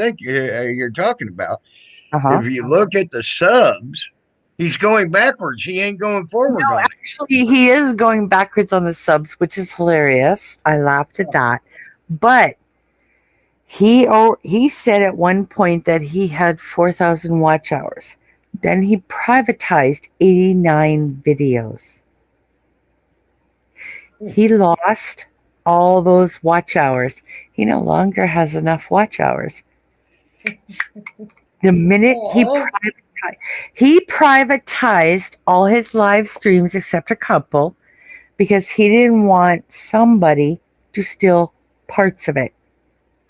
talking about. uh-huh. If you look at the subs, He's going backwards. He ain't going forward No, on it. actually, he is going backwards on the subs, which is hilarious. I laughed at that. But he said at one point that he had 4,000 watch hours. Then he privatized 89 videos. He lost all those watch hours. He no longer has enough watch hours. The minute he privatized all his live streams except a couple because he didn't want somebody to steal parts of it.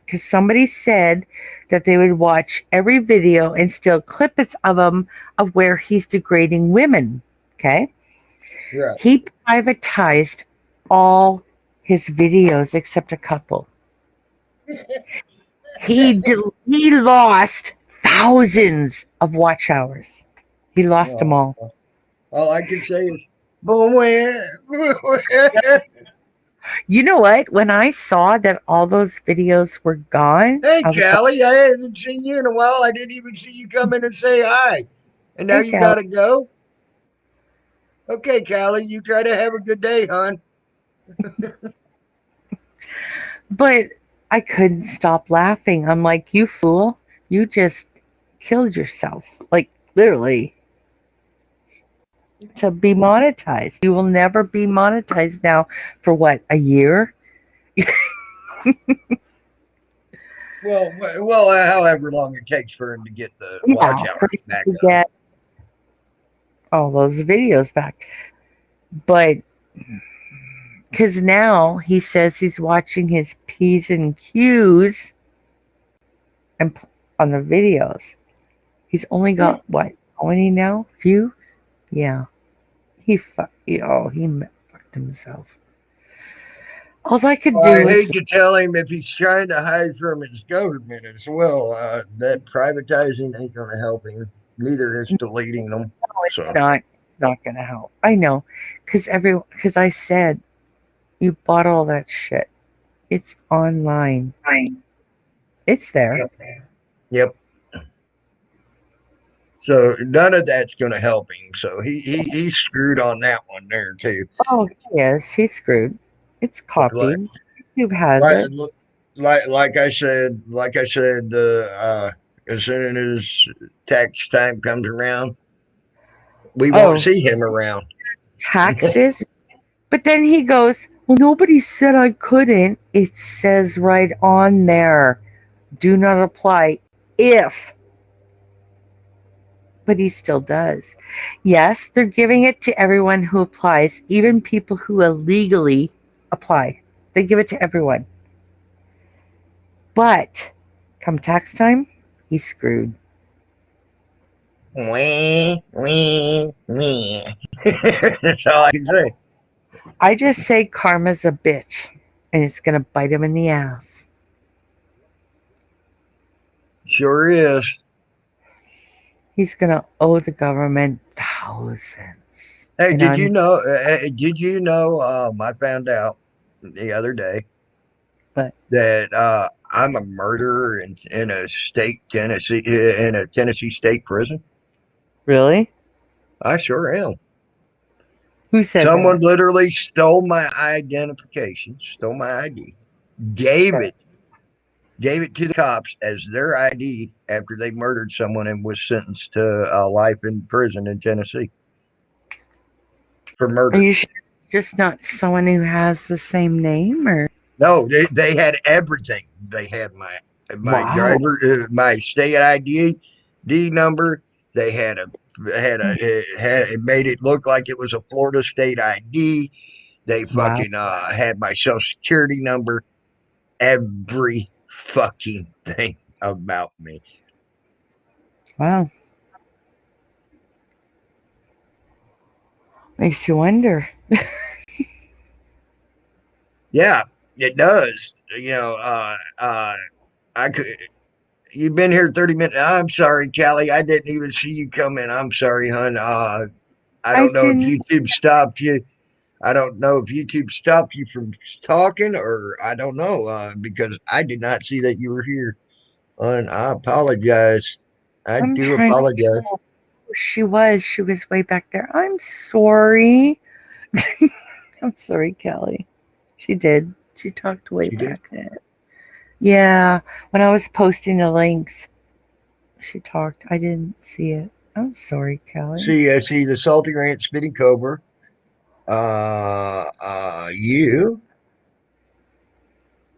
Because somebody said that they would watch every video and steal clips of them of where he's degrading women. Okay? Yeah. He privatized all his videos except a couple. He lost thousands of watch hours. He lost them all. All I can say is, boom. You know what? When I saw that all those videos were gone, Hey, I was like, Callie, I haven't seen you in a while. I didn't even see you come in and say hi. And now Hey, you Callie. got to go? Okay, Callie, you try to have a good day, hon. But I couldn't stop laughing. I'm like, you fool. You just killed yourself. Like, literally. To be monetized. You will never be monetized now for what, a year? Well, however long it takes for him to get the watch Yeah, hours for back to up. get all those videos back. But because now he says he's watching his P's and Q's and on the videos. He's only got what? How many now? Few? Yeah. He fucked himself. All I could do I was hate to tell him if he's trying to hide from his government as well. That privatizing ain't going to help him. Neither is deleting them. no, it's not. It's not going to help. I know, because I said you bought all that shit. It's online. It's there. Yep. So none of that's going to help him. So he's screwed on that one there too. Oh, yes, he's screwed. It's copied. YouTube has it. Like I said, as soon as tax time comes around, we won't see him around. Taxes. But then he goes, well, nobody said I couldn't. It says right on there, do not apply if. But he still does. Yes, they're giving it to everyone who applies, even people who illegally apply. They give it to everyone. But come tax time, he's screwed. Wee. That's all I can say. I just say karma's a bitch, and it's going to bite him in the ass. Sure is. He's going to owe the government thousands. Hey, And did I'm- you know? Did you know? I found out the other day What? that I'm a murderer in a Tennessee state prison. Really? I sure am. Who said Someone that? literally stole my identification, stole my ID, gave it to the cops as their ID after they murdered someone and was sentenced to life in prison in Tennessee for murder. Are you sure it's just not someone who has the same name? Or No, they had everything. They had my Wow. driver, my state ID number. They had it made it look like it was a Florida state ID. They Wow. fucking had my social security number. Every fucking thing about me. Wow. Makes you wonder. Yeah, it does. You know, I could. You've been here 30 minutes. I'm sorry, Callie. I didn't even see you come in. I'm sorry, hon. I don't know if YouTube stopped you. I don't know if YouTube stopped you from talking, or I don't know, because I did not see that you were here. And I apologize. I do apologize. she was. She was way back there. I'm sorry. I'm sorry, Kelly. She did. She talked way She did? back there. Yeah. When I was posting the links, she talked. I didn't see it. I'm sorry, Kelly. See the Salty Ranch Spitting Cobra. You,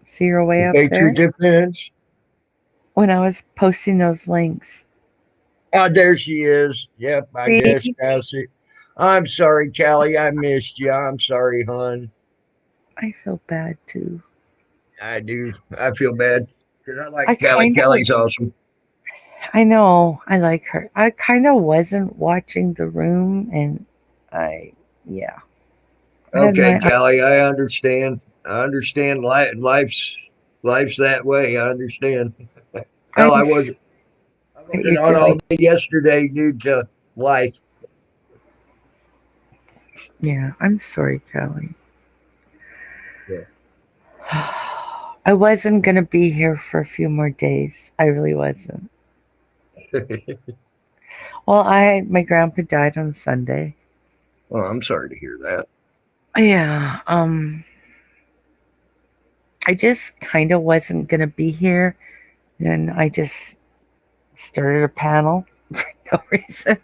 See her way the up Patriot there? Defense. When I was posting those links. There she is. Yep, I See? guess now see. I'm sorry, Callie. I missed you. I'm sorry, hon. I feel bad too. I do. I feel bad because I like I Callie. kind of, Callie's awesome. I know, I like her. I kind of wasn't watching the room, and yeah. I had Okay, my, Callie, I understand. I understand. Life's that way. I understand. Hell, I'm I sorry wasn't. I that wasn't you're on all doing. day yesterday due to life. Yeah, I'm sorry, Kelly. Yeah. I wasn't gonna be here for a few more days. I really wasn't. Well, my grandpa died on Sunday. Well, I'm sorry to hear that. Yeah, I just kind of wasn't gonna be here, and I just started a panel for no reason.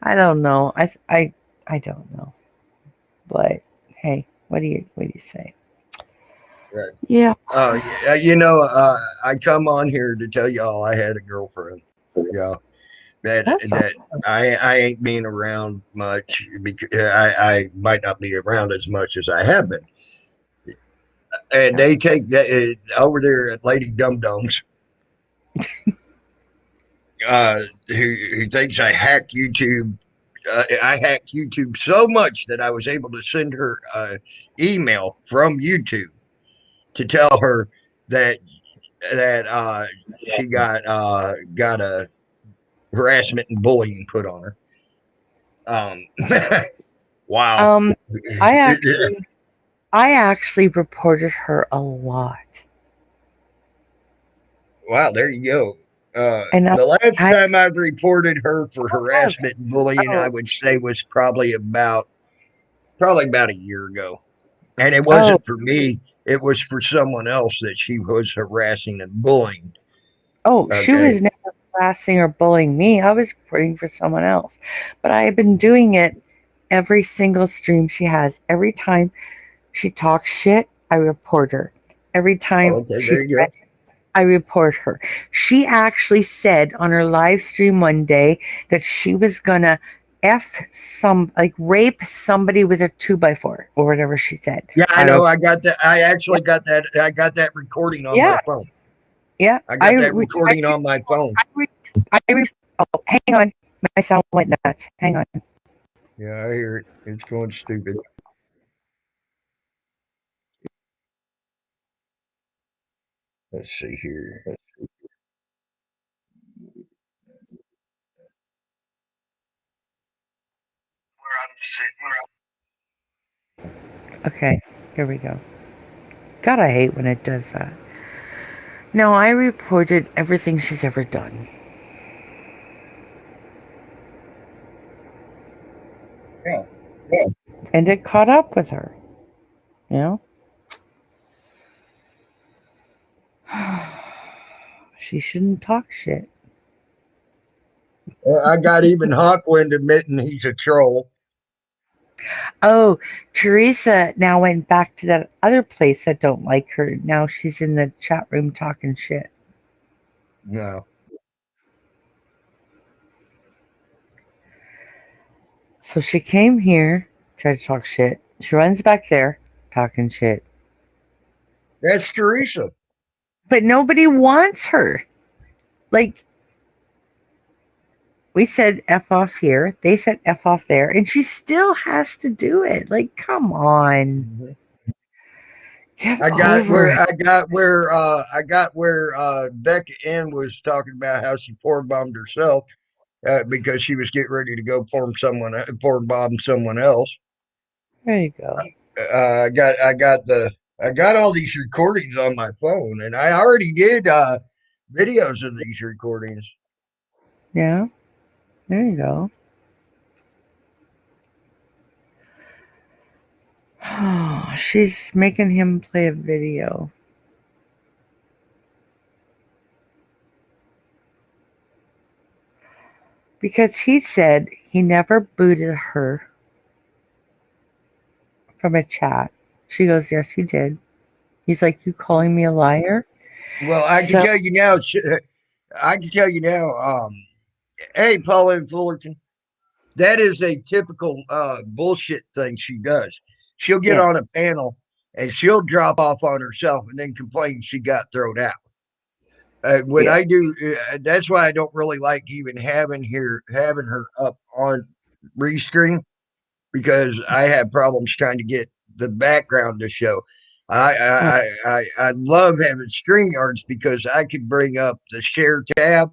I don't know. I don't know. But hey, what do you say? Right. Yeah. Oh, yeah. I come on here to tell y'all I had a girlfriend. Yeah. That's That I ain't been around much because I might not be around as much as I have been. And they take that over there at Lady Dum Dums, who thinks I hacked YouTube. I hacked YouTube so much that I was able to send her email from YouTube to tell her that she got a harassment and bullying put on her. Wow. um I actually I actually reported her a lot. Wow, there you go. And The last I time I've reported her for have harassment and bullying, I oh would say was probably about a year ago. And it oh wasn't for me, it was for someone else that she was harassing and bullying. she Okay. was never harassing or bullying me. I was reporting for someone else. But I've been doing it every single stream she has. Every time she talks shit, I report her. Every Oh, time okay, she there you go. I report her. She actually said on her live stream one day that she was gonna rape somebody with a 2x4 or whatever she said. Yeah, I I know. wrote, I got that. I yeah, actually got that. I got that recording on my yeah, phone. yeah. I got that recording on my phone. Oh, hang on. My sound went nuts. Hang on. Yeah, I hear it. It's going stupid. Let's see here. Okay, here we go. God, I hate when it does that. No, I reported everything she's ever done. Yeah, yeah. And it caught up with her. You know? She shouldn't talk shit. I got even Hawkwind admitting he's a troll. Oh, Teresa now went back to that other place that don't like her. Now she's in the chat room talking shit. No. So she came here, tried to talk shit. She runs back there, talking shit. That's Teresa. But nobody wants her. Like, we said F off here, they said F off there, and she still has to do it. Like, come on. Mhm. Get I got over where it. Becca Ann was talking about how she poor bombed herself because she was getting ready to go poor bomb someone else. There you go. I got all these recordings on my phone, and I already did videos of these recordings. Yeah, there you go. She's making him play a video. Because he said he never booted her from a chat. She goes, yes, he did. He's like, you calling me a liar? Well, I can So, tell you now. I can tell you now. Hey, Pauline Fullerton, that is a typical bullshit thing she does. She'll get yeah, on a panel and she'll drop off on herself and then complain she got thrown out. When yeah, I do, that's why I don't really like even having her up on Restream, because I have problems trying to get the background to show. oh, I love having StreamYards because I can bring up the share tab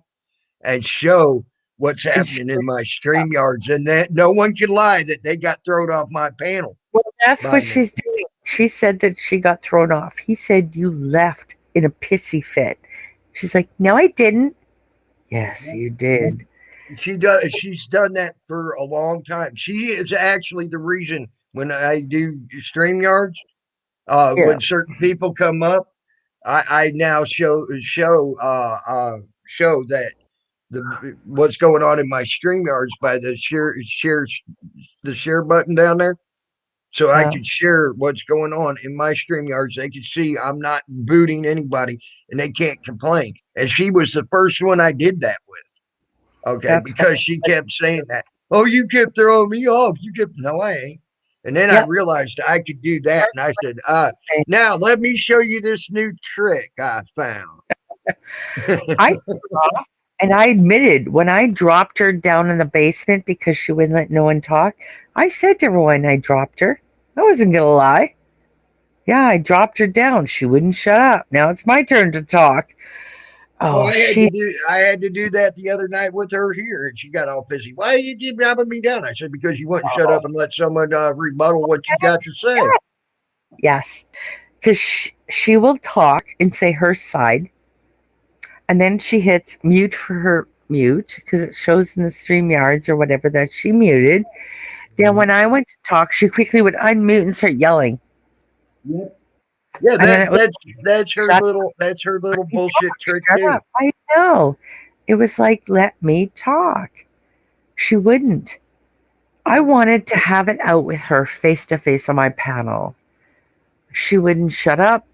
and show what's and she, happening in my StreamYards, and that no one can lie that they got thrown off my panel well, that's by what me. she's doing. She said that she got thrown off. He said you left in a pissy fit. She's like, no, I didn't. Yes, you did. She's done that for a long time. She is actually the reason when I do StreamYards, Yeah, when certain people come up, I now show that the what's going on in my StreamYards by the share button down there. So I yeah, could share what's going on in my StreamYards. They could see I'm not booting anybody and they can't complain. And she was the first one I did that with. Okay, that's because she kept saying that. Oh, you kept throwing me off. You kept no, I ain't. And then I yep. realized I could do that. And I said, now let me show you this new trick I found. I and I admitted when I dropped her down in the basement because she wouldn't let no one talk. I said to everyone I dropped her. I wasn't gonna lie. Yeah, I dropped her down. She wouldn't shut up. Now it's my turn to talk. Well, Oh, she I had to do that the other night with her here, and she got all pissy. Why you keep dropping me down? I said, because you wouldn't shut up and let someone rebuttal what you got to say. yes, because she will talk and say her side, and then she hits mute for her mute because it shows in the stream yards or whatever that she muted. Then when I went to talk, she quickly would unmute and start yelling, Yeah, yeah, and then it was shut that's her little bullshit trick shut too. up. I know. It was like, let me talk. She wouldn't. I wanted to have it out with her face to face on my panel. She wouldn't shut up.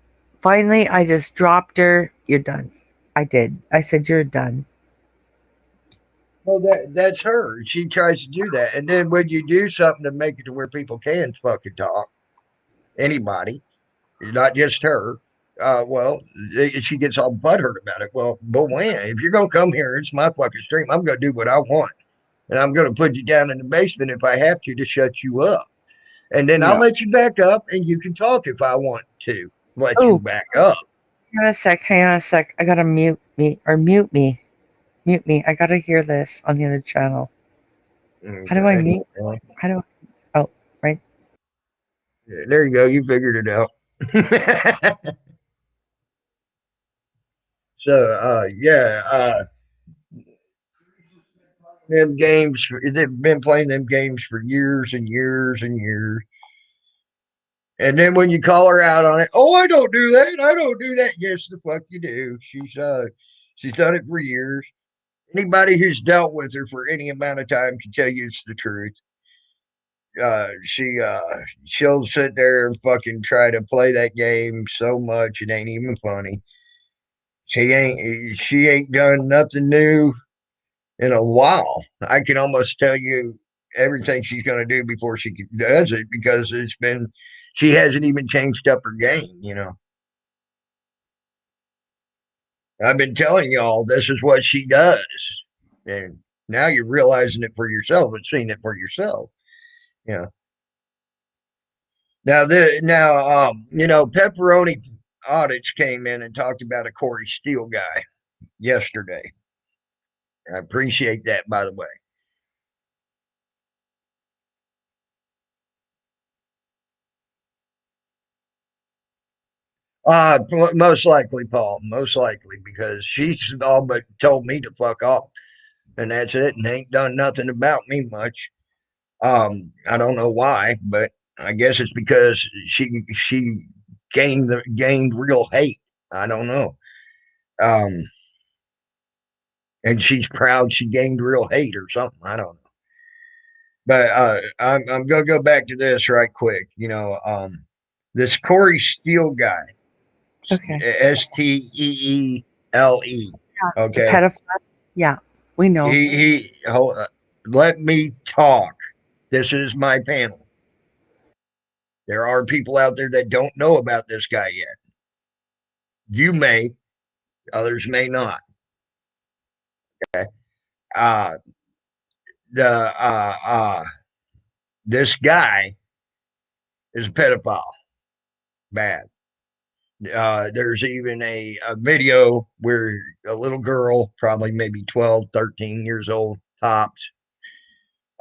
Finally, I just dropped her. You're done. I did. I said, you're done. Well, that's her. She tries to do that, and then when you do something to make it to where people can fucking talk, anybody, not just her. Well, she gets all butthurt about it. Well, but when if you're gonna come here, it's my fucking stream. I'm gonna do what I want, and I'm gonna put you down in the basement if I have to shut you up, and then I'll Yeah. let you back up, and you can talk if I want to let you Oh, back up. hang on a sec. Hang on a sec. I gotta mute me or mute me. Mute me. I gotta hear this on the other channel. How do I Okay, mute? well, How do I? Oh, right. there you go. You figured it out. So, yeah, them games. They've been playing them games for years and years and years. And then when you call her out on it, oh, I don't do that. I don't do that. Yes, the fuck you do. She's done it for years. Anybody who's dealt with her for any amount of time can tell you it's the truth. She'll sit there and fucking try to play that game so much it ain't even funny. She ain't done nothing new in a while. I can almost tell you everything she's going to do before she does it, because she hasn't even changed up her game. I've been telling y'all this is what she does, and now you're realizing it for yourself and seeing it for yourself. Yeah. Pepperoni Audits came in and talked about a Corey Steele guy yesterday. I appreciate that, by the way. Most likely, Paul. Most likely, because she's all but told me to fuck off, and that's it, and ain't done nothing about me much. I don't know why, but I guess it's because she gained real hate. I don't know. Um, and she's proud she gained real hate or something. I don't know. But I'm gonna go back to this right quick. This Corey Steele guy, Okay. Steele. The Okay, pedophile. Yeah, we know. let me talk. This is my panel. There are people out there that don't know about this guy yet. You may, others may not. Okay. Uh, the This guy is a pedophile. Bad. There's even a video where a little girl, probably maybe 12, 13 years old, tops,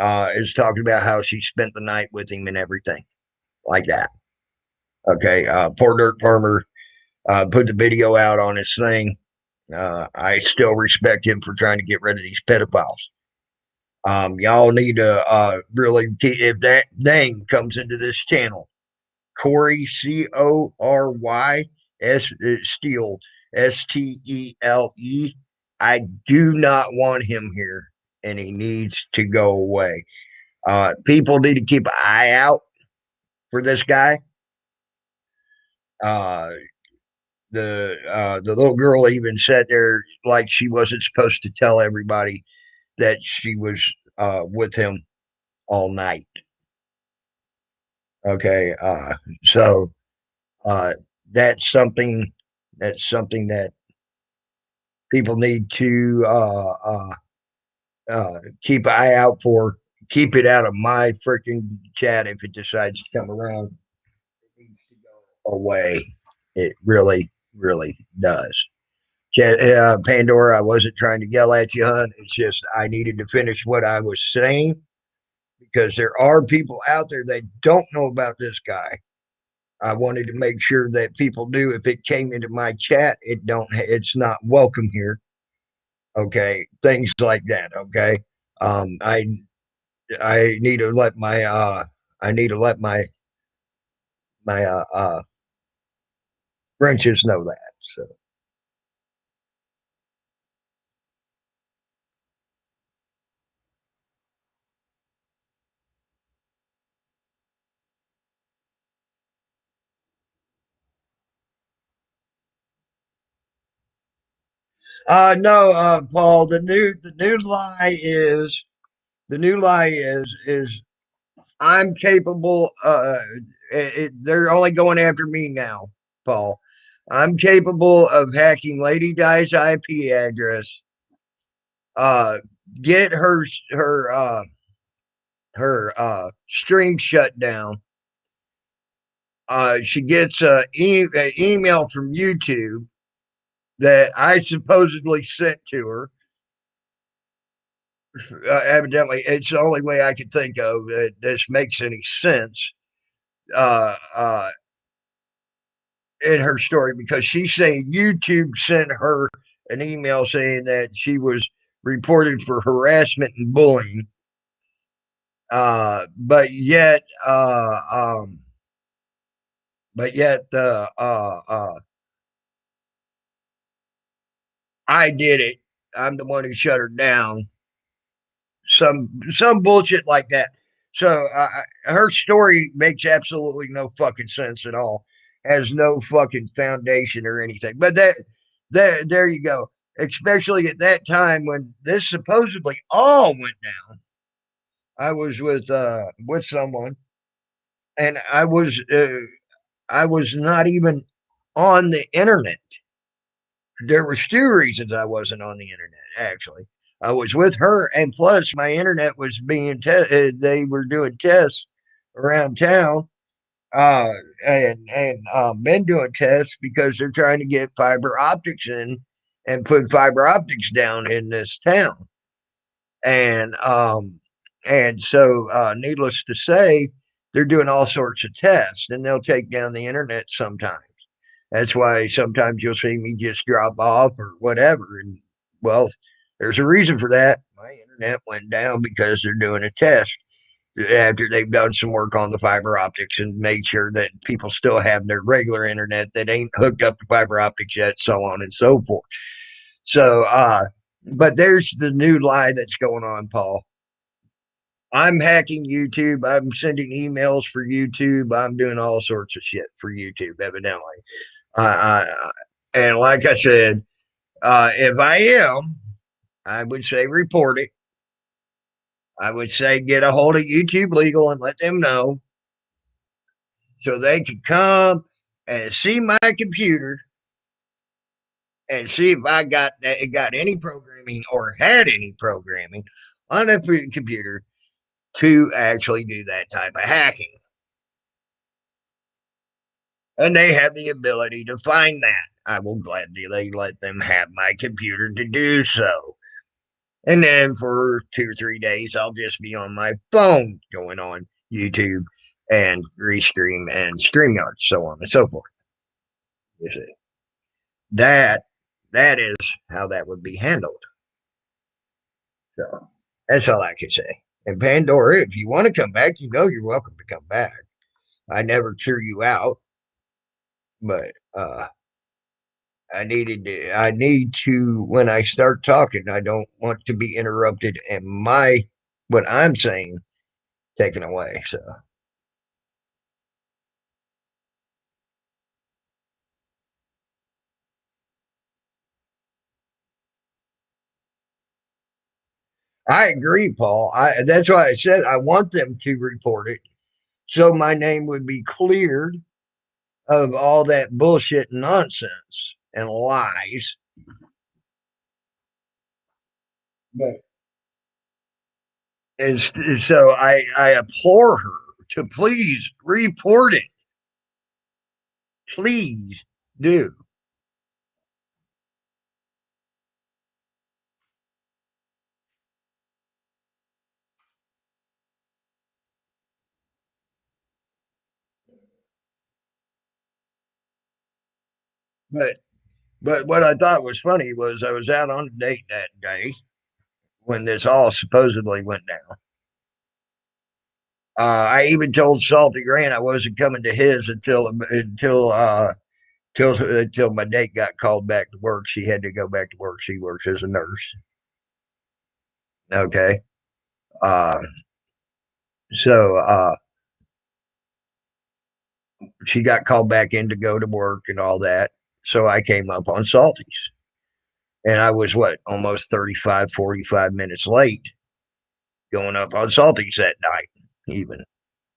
is talking about how she spent the night with him and everything like that. Okay. Poor Dirt Farmer put the video out on his thing. I still respect him for trying to get rid of these pedophiles. Y'all need to really, if that name comes into this channel, Corey, Cory Steele, Stele. I do not want him here, and he needs to go away. People need to keep an eye out for this guy. The little girl even sat there like she wasn't supposed to tell everybody that she was with him all night. Okay, so that's something that people need to keep an eye out for. Keep it out of my freaking chat if it decides to come around. It needs to go away. It really, really does. Pandora, I wasn't trying to yell at you, hon. It's just I needed to finish what I was saying because there are people out there that don't know about this guy. I wanted to make sure that people knew if it came into my chat, it's not welcome here. Okay, things like that. Okay, I need to let my branches know that. So. No, Paul. The new lie is I'm capable. They're only going after me now, Paul. I'm capable of hacking Lady Di's IP address. Uh, get her stream shut down. She gets an email from YouTube that I supposedly sent to her. Evidently, it's the only way I could think of that this makes any sense uh, uh, in her story because she's saying YouTube sent her an email saying that she was reported for harassment and bullying. But yet, I did it. I'm the one who shut her down. Some bullshit like that. So her story makes absolutely no fucking sense at all. Has no fucking foundation or anything. But there you go. Especially at that time when this supposedly all went down. I was with someone, and I was not even on the internet. There was two reasons I wasn't on the internet. Actually, I was with her, and plus my internet was being they were doing tests around town, uh, and been doing tests because they're trying to get fiber optics in and put fiber optics down in this town, and so needless to say, they're doing all sorts of tests, and they'll take down the internet sometimes. That's why sometimes you'll see me just drop off or whatever. And well, there's a reason for that. My internet went down because they're doing a test. after they've done some work on the fiber optics and made sure that people still have their regular internet that ain't hooked up to fiber optics yet, so on and so forth. So, but there's the new lie that's going on, Paul. I'm hacking YouTube. I'm sending emails for YouTube. I'm doing all sorts of shit for YouTube, evidently. And like I said, if I am, I would say report it. I would say get a hold of YouTube Legal and let them know so they could come and see my computer and see if I got any programming or had any programming on a computer to actually do that type of hacking. And they have the ability to find that. I will gladly let them have my computer to do so. And then for 2 or 3 days, I'll just be on my phone going on YouTube and Restream and StreamYard, so on and so forth. You see, that is how that would be handled. So that's all I can say. And Pandora, if you want to come back, you know you're welcome to come back. I never threw you out, but I need to when I start talking, I don't want to be interrupted and what I'm saying taken away. So I agree, Paul. That's why I said I want them to report it so my name would be cleared of all that bullshit nonsense and lies. But and so I implore her to please report it. Please do. But what I thought was funny was I was out on a date that day when this all supposedly went down. I even told Salty Grant I wasn't coming to his until my date got called back to work. She had to go back to work. She works as a nurse. Okay. Uh, so she got called back in to go to work and all that. So I came up on Salty's. And I was almost 35, 45 minutes late going up on Salty's that night, even.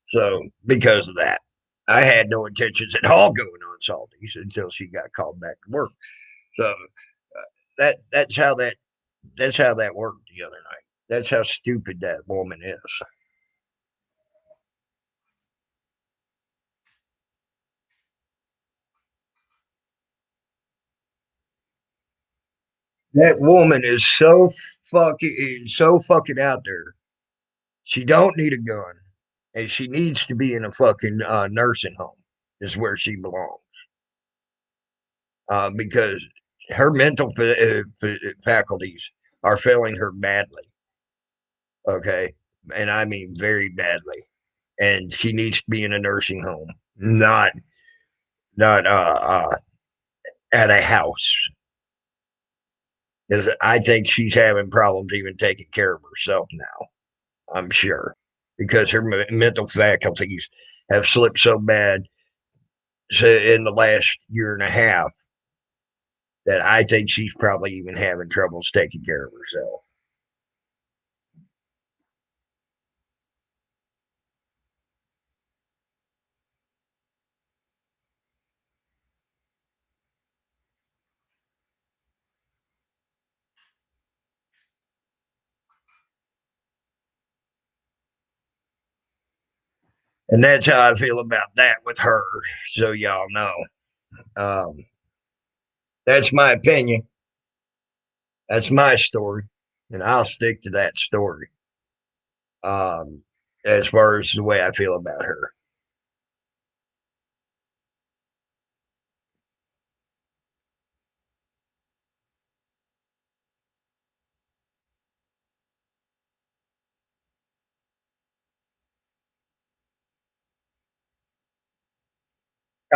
So because of that, I had no intentions at all going on Salty's until she got called back to work. So that's how that worked the other night. That's how stupid that woman is. That woman is so fucking out there. She don't need a gun, and she needs to be in a fucking nursing home. Is where she belongs. Because her mental faculties are failing her badly. Okay, and I mean very badly, and she needs to be in a nursing home, not at a house. Because I think she's having problems even taking care of herself now. I'm sure because her mental faculties have slipped so bad in the last year and a half that I think she's probably even having troubles taking care of herself. And that's how I feel about that with her. So y'all know. Um, that's my opinion. That's my story. And I'll stick to that story. Um, as far as the way I feel about her.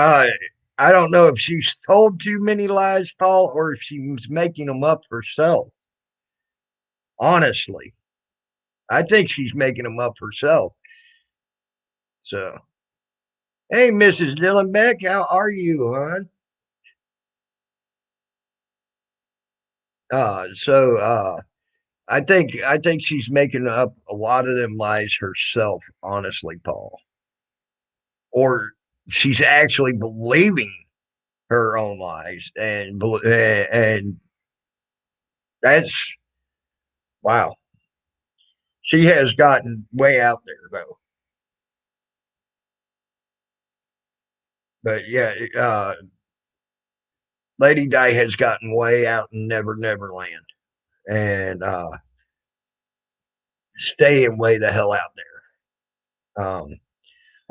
I don't know if she's told too many lies, Paul, or if she's making them up herself. Honestly, I think she's making them up herself. So, hey, Mrs. Dillenbeck, how are you, hon? I think she's making up a lot of them lies herself, honestly, Paul. Or she's actually believing her own lies, and that's wow. She has gotten way out there though. But yeah, Lady Di has gotten way out in Never Never Land, and staying way the hell out there.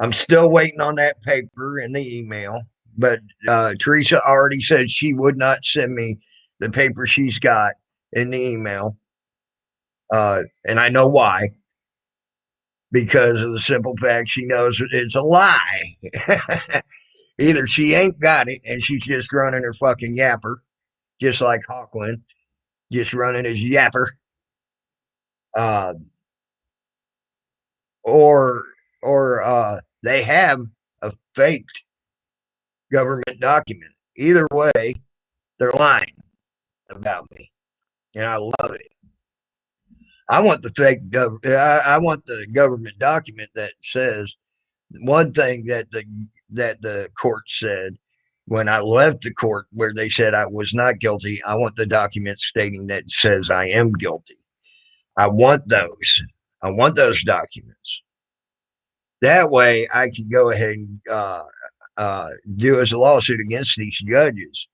I'm still waiting on that paper and the email, but Teresa already said she would not send me the paper she's got in the email, and I know why. Because of the simple fact she knows it's a lie. Either she ain't got it and she's just running her fucking yapper, just like Hawkwind, just running his yapper, uh, or they have a faked government document. Either way, they're lying about me, and I love it. I want the fake. I want the government document that says one thing that the court said when I left the court, where they said I was not guilty. I want the document stating that says I am guilty. I want those. I want those documents. That way, I can go ahead and do as a lawsuit against these judges.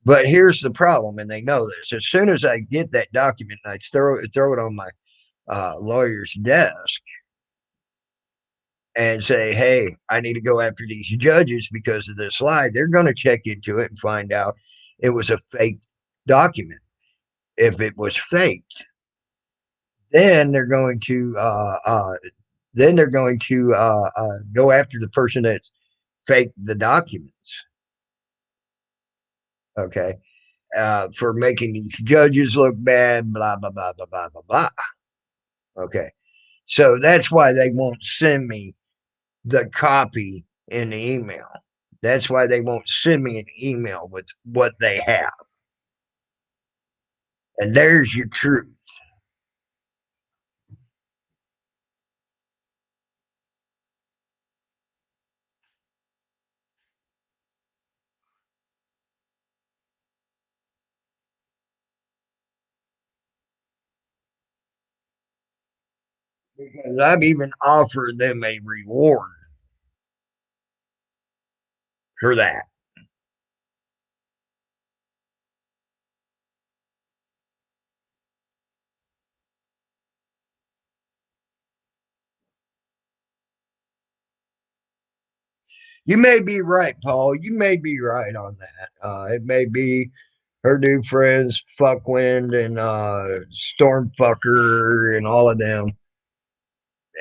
But here's the problem, and they know this. As soon as I get that document and I throw it on my lawyer's desk and say, hey, I need to go after these judges because of this lie, they're going to check into it and find out it was a fake document. If it was faked, then they're going to go after the person that faked the documents. Okay, for making these judges look bad, blah blah blah blah blah blah blah. Okay, so that's why they won't send me the copy in the email. That's why they won't send me an email with what they have. And there's your truth. Because I've even offered them a reward for that. You may be right, Paul. You may be right on that. It may be her new friends, Fuckwind and Stormfucker and all of them.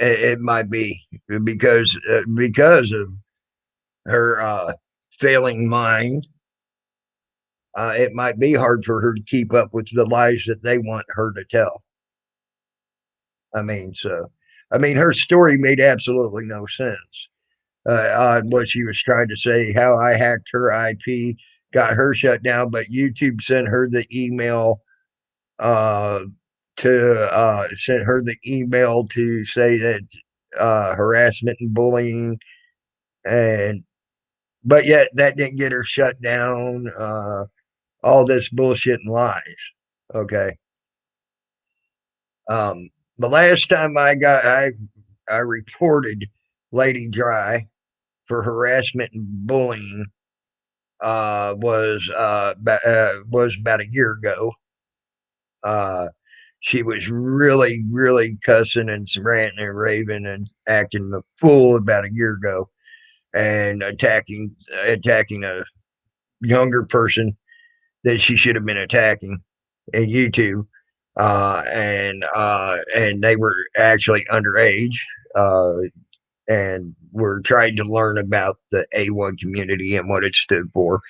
It might be because of her failing mind. It might be hard for her to keep up with the lies that they want her to tell. Her story made absolutely no sense on what she was trying to say, how I hacked her IP, got her shut down, but YouTube sent her the email to say that harassment and bullying, but yet that didn't get her shut down. All this bullshit and lies. Okay. The last time I reported Lady Dry for harassment and bullying was about a year ago. She was really, really cussing and ranting and raving and acting the fool about a year ago, and attacking a younger person that she should have been attacking in YouTube, and they were actually underage. were trying to learn about the A1 community and what it stood for,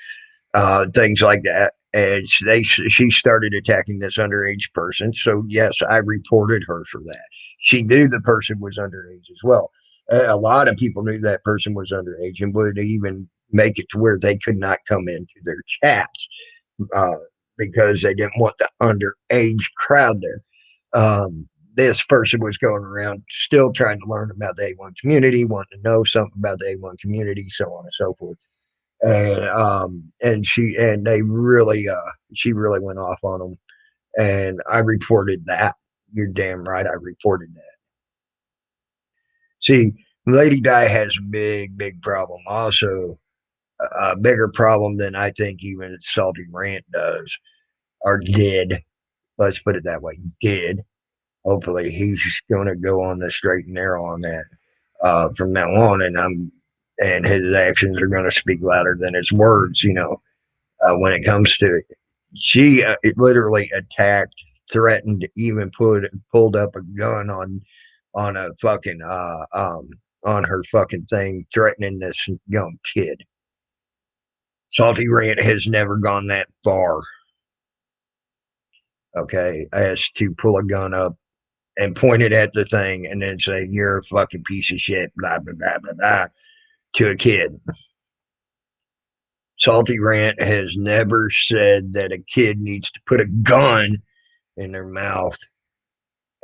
things like that. And she started attacking this underage person. So yes, I reported her for that. She knew the person was underage as well. A lot of people knew that person was underage and would even make it to where they could not come into their chats, uh, because they didn't want the underage crowd there. This person was going around still trying to learn about the A1 community, wanting to know something about the A1 community, so on and so forth. And they really she really went off on them, and I reported that. You're damn right, I reported that. See, Lady Di has a big problem. Also, a bigger problem than I think even Salty Rant does, or did. Let's put it that way. Did. Hopefully, he's going to go on the straight and narrow on that from now on, and his actions are going to speak louder than his words. When it comes to it. She it literally attacked, threatened, even pulled up a gun on a fucking on her fucking thing, threatening this young kid. Salty Rant has never gone that far. Okay, as to pull a gun up and point it at the thing and then say, "You're a fucking piece of shit," blah blah blah blah blah, to a kid. Salty Rant has never said that a kid needs to put a gun in their mouth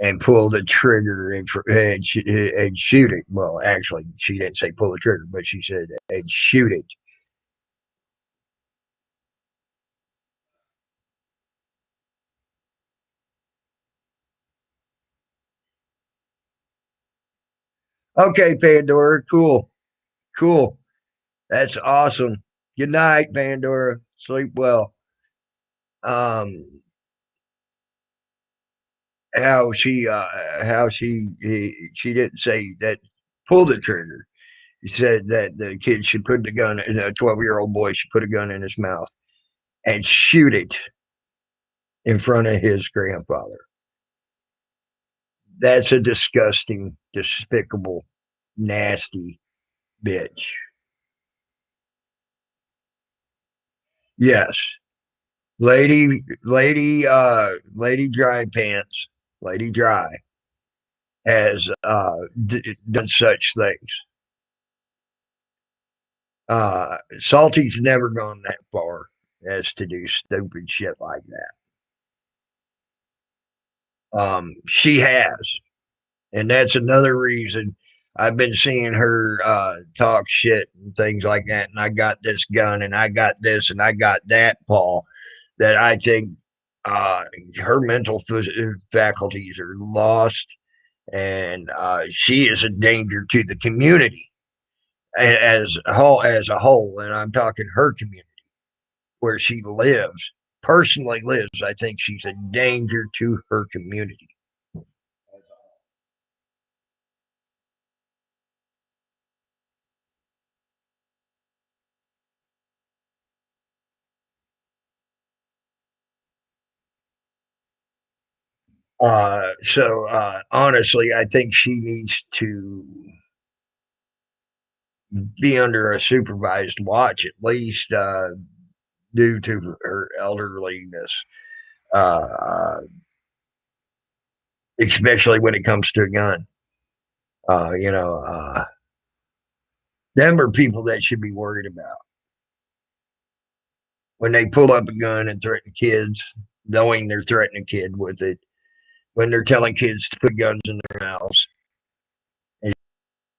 and pull the trigger and shoot it. Well, actually, she didn't say pull the trigger, but she said and shoot it. Okay, Pandora, cool, cool. That's awesome. Good night, Pandora. Sleep well. Um, she didn't say that pull the trigger. She said that the kid should put the gun. A 12-year-old boy should put a gun in his mouth and shoot it in front of his grandfather. That's a disgusting, despicable, nasty bitch. Yes, lady dry pants, lady dry has done such things. Salty's never gone that far as to do stupid shit like that. She has, and that's another reason I've been seeing her talk shit and things like that. And I got this gun, and I got this, and I got that, Paul. That I think her mental faculties are lost, and she is a danger to the community as a whole. And I'm talking her community where she lives, personally lives. I think she's a danger to her community. So honestly, I think she needs to be under a supervised watch, at least due to her elderliness, uh, especially when it comes to a gun. Uh, you know, uh, them are people that should be worried about when they pull up a gun and threaten kids, knowing they're threatening a kid with it. When they're telling kids to put guns in their mouths and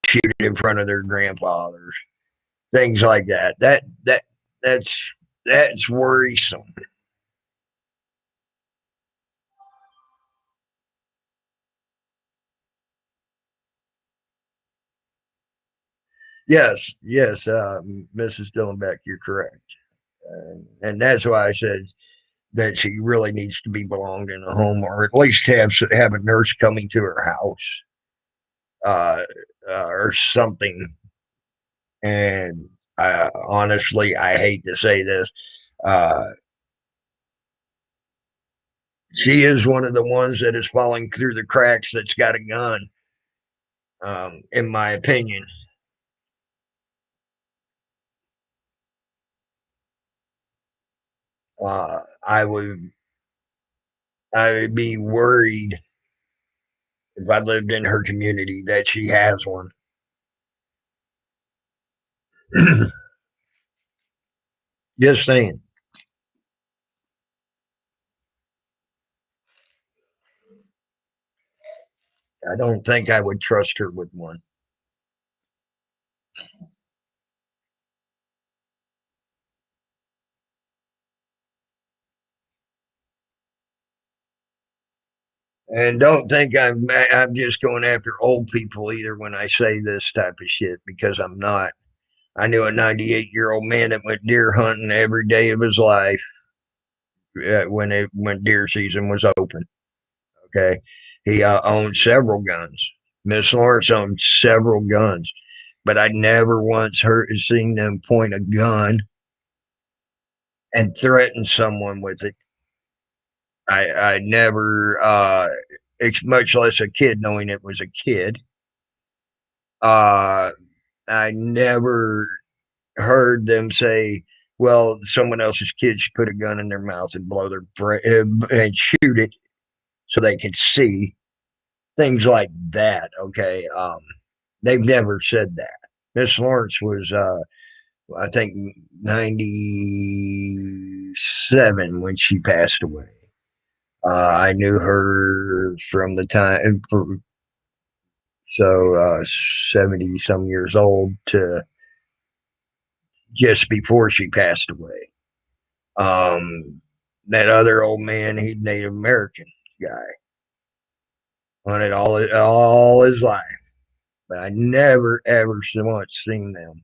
shoot it in front of their grandfathers, things like that. That's worrisome. Yes, Mrs. Dillenbeck, you're correct, and that's why I said that she really needs to be belonged in a home, or at least have a nurse coming to her house, uh, or something. And honestly, I hate to say this, uh, she is one of the ones that is falling through the cracks. That's got a gun. in my opinion. Uh, I would I would be worried if I lived in her community that she has one. Just saying. I don't think I would trust her with one. And don't think I'm just going after old people either when I say this type of shit, because I'm not. I knew a 98-year-old man that went deer hunting every day of his life when deer season was open. Okay, he owned several guns. Miss Lawrence owned several guns, but I never once seen them point a gun and threaten someone with it. I never, much less a kid, knowing it was a kid. Uh, I never heard them say, "Well, someone else's kid should put a gun in their mouth and blow their brain and shoot it so they can see." Things like that. Okay, they've never said that. Miss Lawrence was, I think, 97 when she passed away. I knew her from the time, so 70 some years old to just before she passed away. That other old man, he's Native American guy, hunted all his life, but I never ever once seen them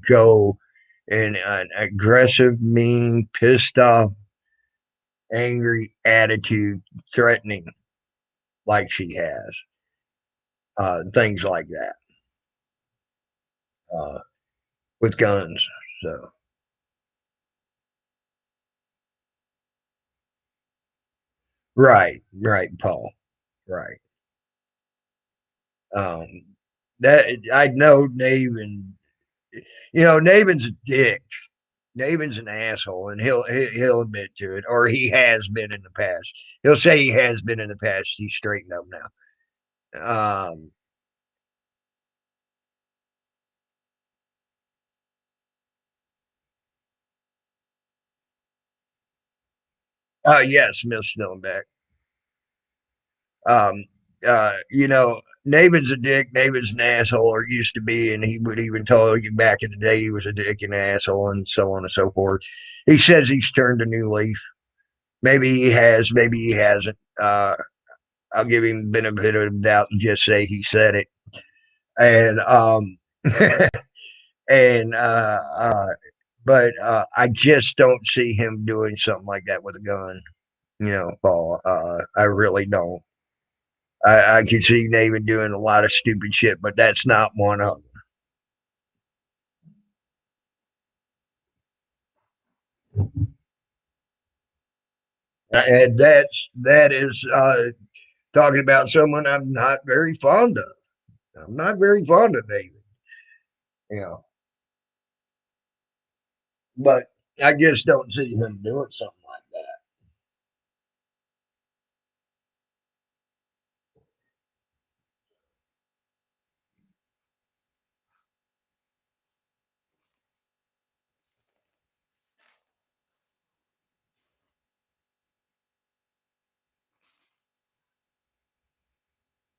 go in an aggressive, mean, pissed off, angry attitude, threatening like she has. Things like that uh, with guns. So right, Paul, right. Um, that I know Navin. Navin's a dick. Navin's an asshole, and he'll admit to it, or he has been in the past. He'll say he has been in the past. He's straightened up now. Yes, Miss Snowback. Um, Navin's a dick. Navin's an asshole, or used to be, and he would even tell you back in the day he was a dick and asshole, and so on and so forth. He says he's turned a new leaf. Maybe he has, maybe he hasn't. I'll give him the benefit of the doubt and just say he said it. And and but I just don't see him doing something like that with a gun. Paul. I really don't. I can see Navin doing a lot of stupid shit, but that's not one of them. And that is talking about someone I'm not very fond of. I'm not very fond of Navin, you know, but I just don't see him doing something like that.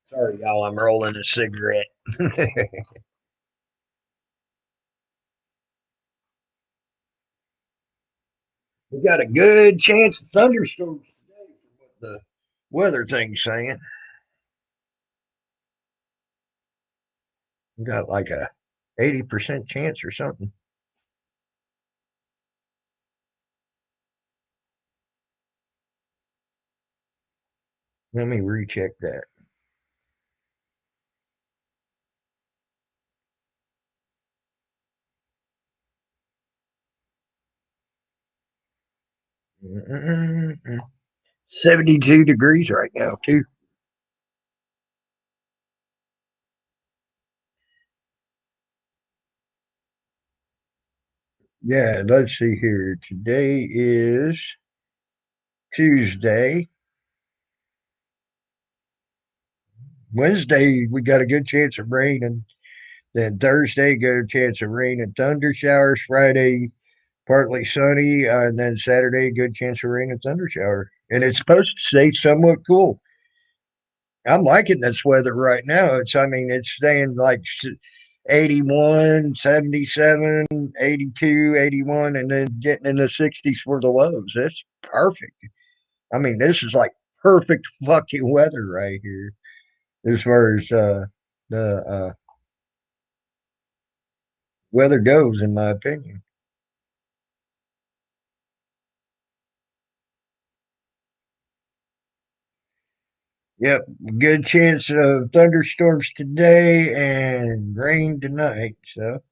Sorry, y'all. I'm rolling a cigarette. We got a good chance of thunderstorms today, from what the weather thing's saying. We got like a 80% chance or something. Let me recheck that. Mm-mm-mm. 72 degrees right now, too. Yeah, let's see here. Today is Tuesday. Wednesday, we got a good chance of rain, and then Thursday, good chance of rain and thunder showers. Friday, partly sunny, and then Saturday, good chance of rain and thunder shower. And it's supposed to stay somewhat cool. I'm liking this weather right now. I mean, it's staying like 81, 77, 82, 81, and then getting in the 60s for the lows. That's perfect. I mean, this is like perfect fucking weather right here as far as the weather goes, in my opinion. Yep, good chance of thunderstorms today and rain tonight. So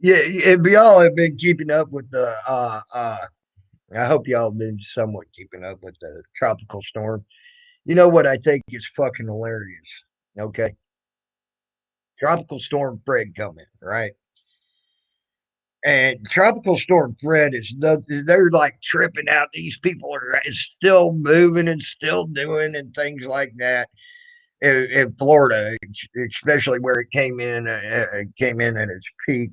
yeah, if y'all have been keeping up with the I hope y'all have been somewhat keeping up with the tropical storm. You know what I think is fucking hilarious? Okay, tropical storm Fred coming, right? And tropical storm Fred is they're like tripping out. These people are still moving and still doing and things like that in Florida, especially where it came in at its peak.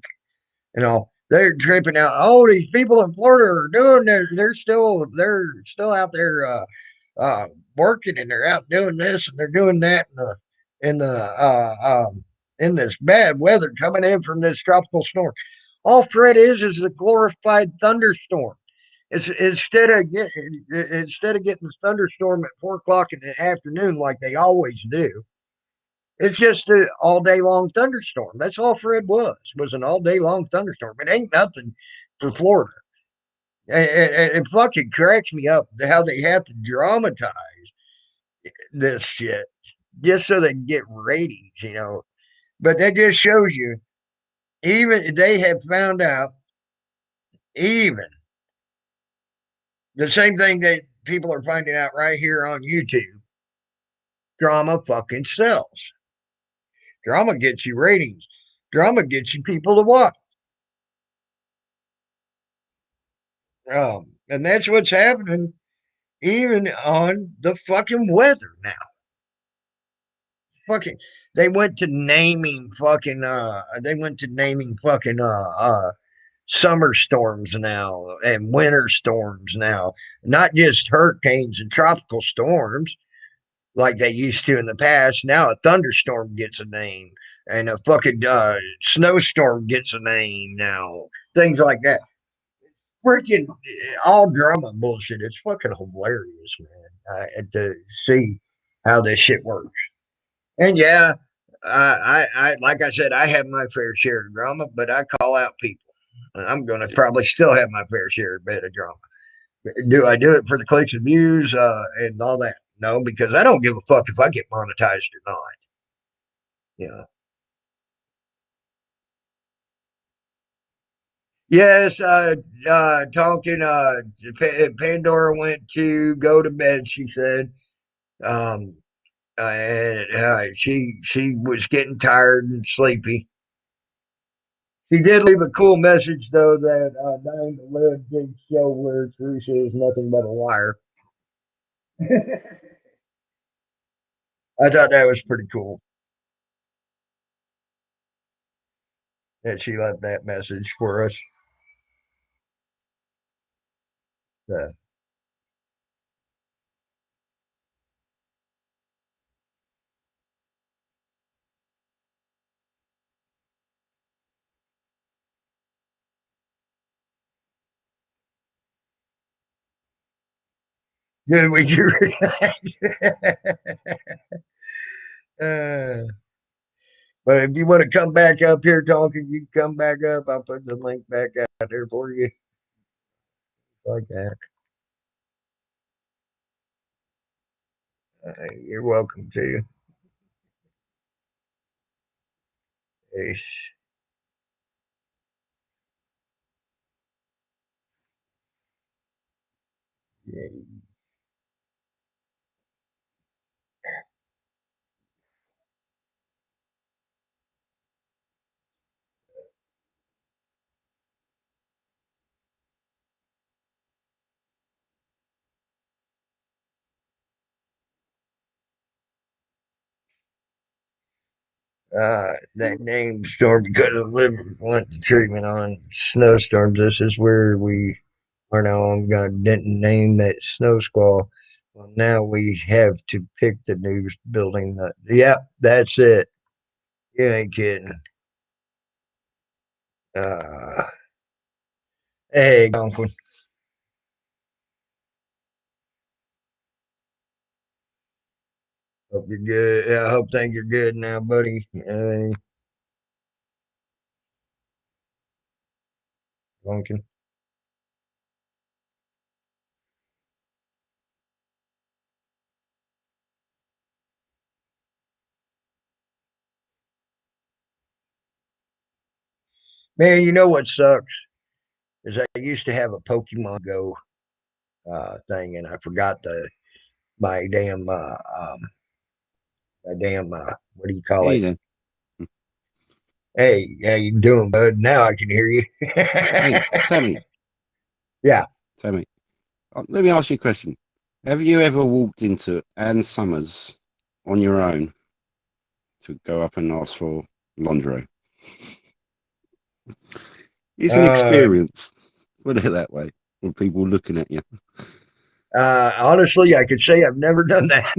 You know, they're tripping out. Oh, these people in Florida are doing this. They're still out there working, and they're out doing this and they're doing that in the in this bad weather coming in from this tropical storm. All Fred is a glorified thunderstorm. It's instead of getting the thunderstorm at 4 o'clock in the afternoon like they always do. It's just an all day long thunderstorm. That's all Fred was an all day long thunderstorm. It ain't nothing for Florida. It fucking cracks me up how they have to dramatize this shit just so they can get ratings, you know. But that just shows you, even they have found out, even the same thing that people are finding out right here on YouTube. Drama fucking sells. Drama gets you ratings. Drama gets you people to watch. And that's what's happening even on the fucking weather now. Fucking, they went to naming fucking summer storms now and winter storms now, not just hurricanes and tropical storms like they used to in the past. Now a thunderstorm gets a name, and a fucking snowstorm gets a name now. Things like that. Freaking all drama bullshit. It's fucking hilarious, man. To see how this shit works. And yeah, like I said, I have my fair share of drama, but I call out people. I'm going to probably still have my fair share of bit of drama. Do I do it for the clicks and views and all that? No, because I don't give a fuck if I get monetized or not. You know. Yes, talking. Pandora went to go to bed. She said, um, and she was getting tired and sleepy. She did leave a cool message though that Dying to Live did show where Teresa is nothing but a liar. I thought that was pretty cool that she left that message for us. Uh, Did we get uh, but if you want to come back up here talking, you can come back up. I'll put the link back out there for you like that. You're welcome to. Yes. Yeah. That name storm because of liver went to treatment on snowstorms. This is where we are now. I'm gonna didn't name that snow squall. Well, now we have to pick the new building. Yep, that's it. You ain't kidding. Uh, hey, Conklin. Hope you're good. I hope things are good now, buddy. Conklin. Man, you know what sucks is I used to have a Pokemon Go thing, and I forgot my damn what do you call Hey it? then. Hey, how you doing, bud? Now I can hear you. Hey, Tammy. Yeah. Tammy. Let me ask you a question. Have you ever walked into Ann Summers on your own to go up and ask for lingerie? It's an Uh, experience. Put it that way. With people looking at you. Honestly, I could say I've never done that.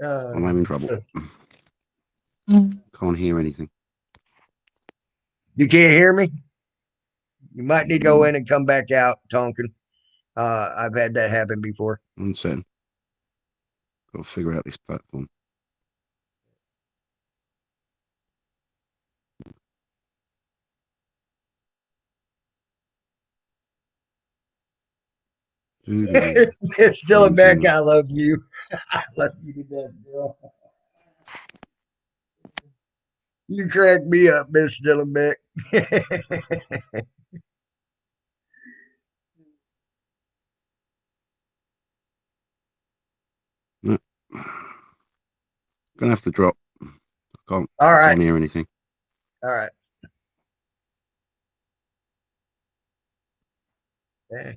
I'm having trouble. So Can't hear anything. you can't hear me? You might need to go in and come back out, Tonkin. I've had that happen before. I'm saying. Got to figure out this platform. It's still back. I love you. I love you to death, girl. You crack me up, Miss Dillonbeck. No. Gonna have to drop. All right. Can't hear anything. All right. Yeah.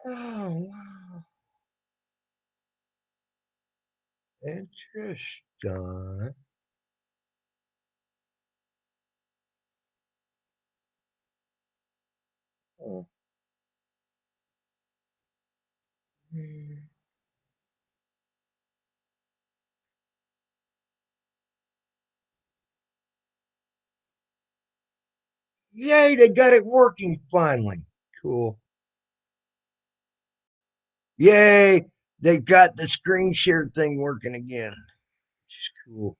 Oh, wow. Interesting. Oh. Hmm. Yay, they got it working finally. Cool. Yay, they got the screen share thing working again. Which is cool.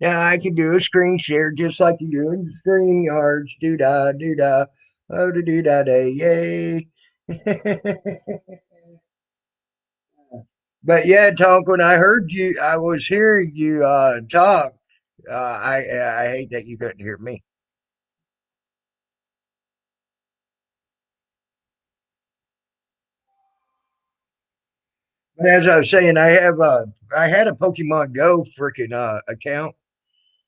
Now I can do a screen share just like you do in StreamYards. Doo da doo da. Oh da doo da day. Yay. But yeah, Tonk, when I heard you, I was hearing you talk. I hate that you couldn't hear me. But as I was saying, I had a Pokemon Go freaking account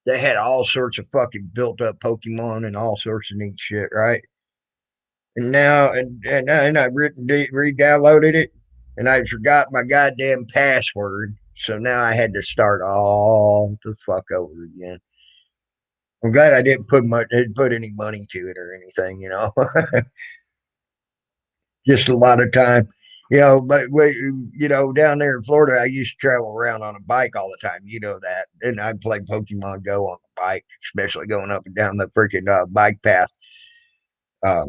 that had all sorts of fucking built up Pokemon and all sorts of neat shit, right? And now and I re-downloaded it, and I forgot my goddamn password. So now I had to start all the fuck over again. I'm glad I didn't put any money to it or anything, you know. Just a lot of time, you know. But down there in Florida, I used to travel around on a bike all the time. You know that, and I'd play Pokemon Go on the bike, especially going up and down the freaking bike path. Um,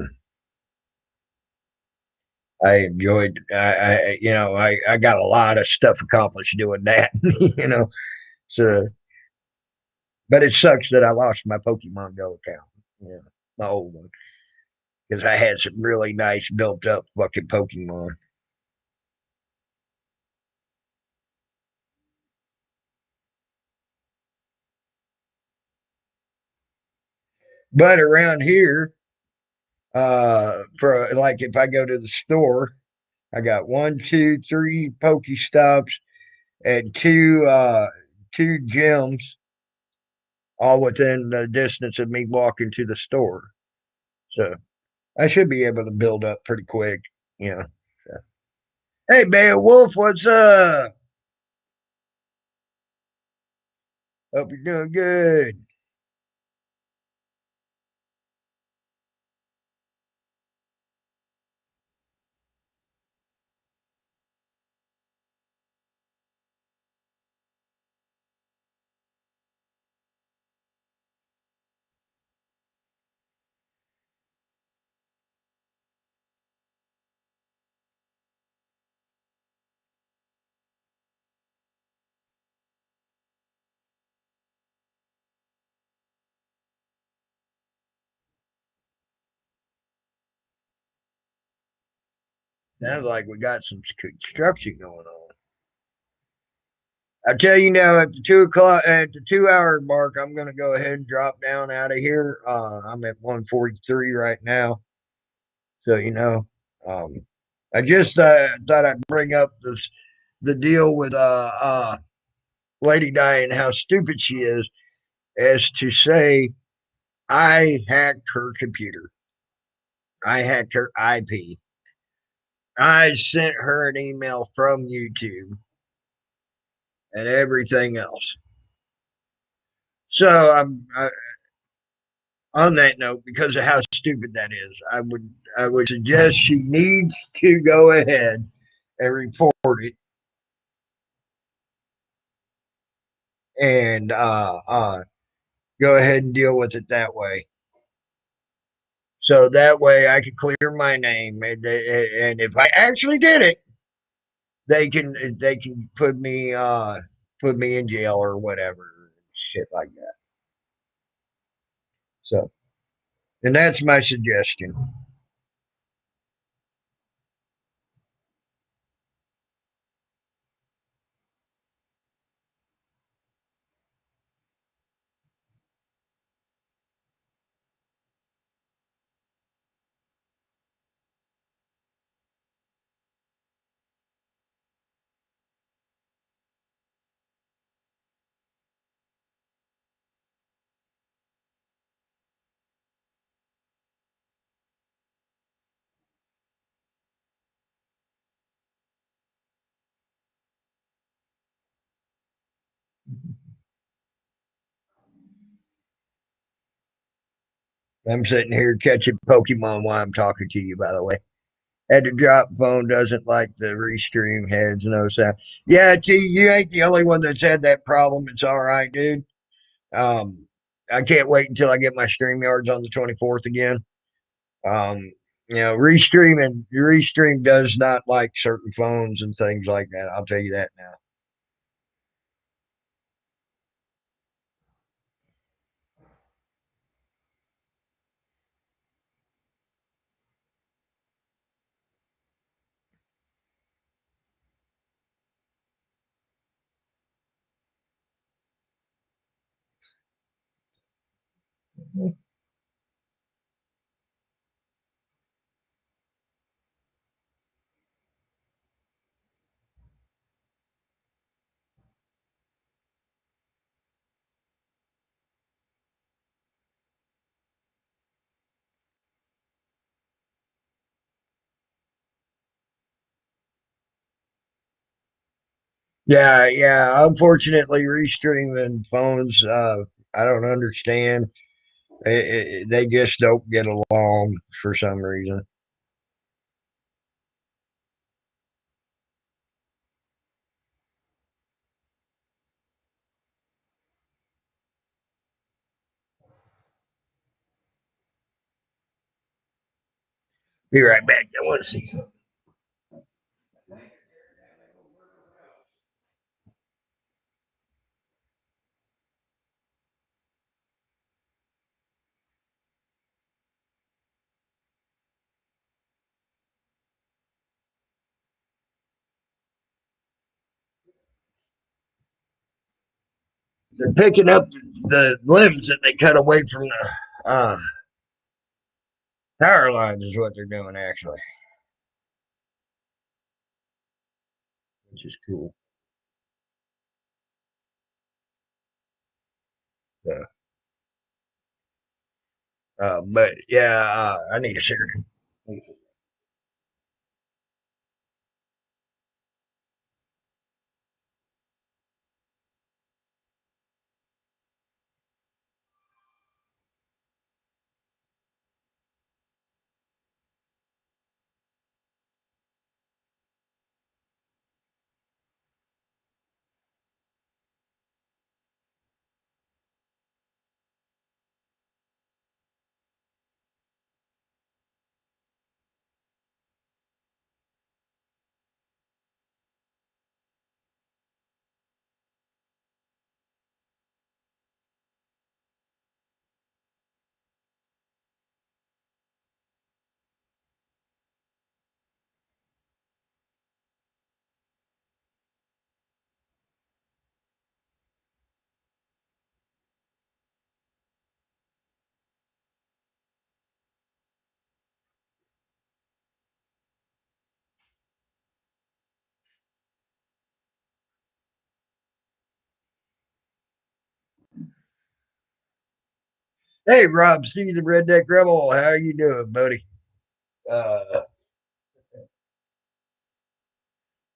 I enjoyed. I got a lot of stuff accomplished doing that. you know, so but it sucks that I lost my Pokemon Go account. Yeah, my old one because I had some really nice built up fucking Pokemon. But around here, For like if I go to the store, I got 1, 2, 3 Pokestops and two gyms all within the distance of me walking to the store. So I should be able to build up pretty quick, you know. So. Hey, Beowulf, what's up? Hope you're doing good. Sounds like we got some construction going on. I tell you now, at the 2 o'clock, at the 2 hour mark, I'm going to go ahead and drop down out of here. I'm at 143 right now, so you know. Um, I just thought I'd bring up the deal with Lady Di and how stupid she is, as to say I hacked her computer, I hacked her IP, I sent her an email from YouTube and everything else. So on that note, because of how stupid that is, I would suggest she needs to go ahead and report it, and go ahead and deal with it that way. So that way I can clear my name, and if I actually did it, they can put me in jail or whatever, shit like that. So, and that's my suggestion. I'm sitting here catching Pokemon while I'm talking to you. By the way, had to drop phone. Doesn't like the restream heads no sound. Yeah, T, you ain't the only one that's had that problem. It's all right, dude. Um, I can't wait until I get my StreamYards on the 24th again. Um, restream does not like certain phones and things like that. I'll tell you that now. Yeah, yeah. Unfortunately, restreaming phones, I don't understand. They just don't get along for some reason. Be right back. I want to see something. They're picking up the limbs that they cut away from the Power lines is what they're doing actually, which is cool. So, but yeah, I need a cigarette. Hey, Rob, see the Redneck Rebel. How you doing, buddy? Uh,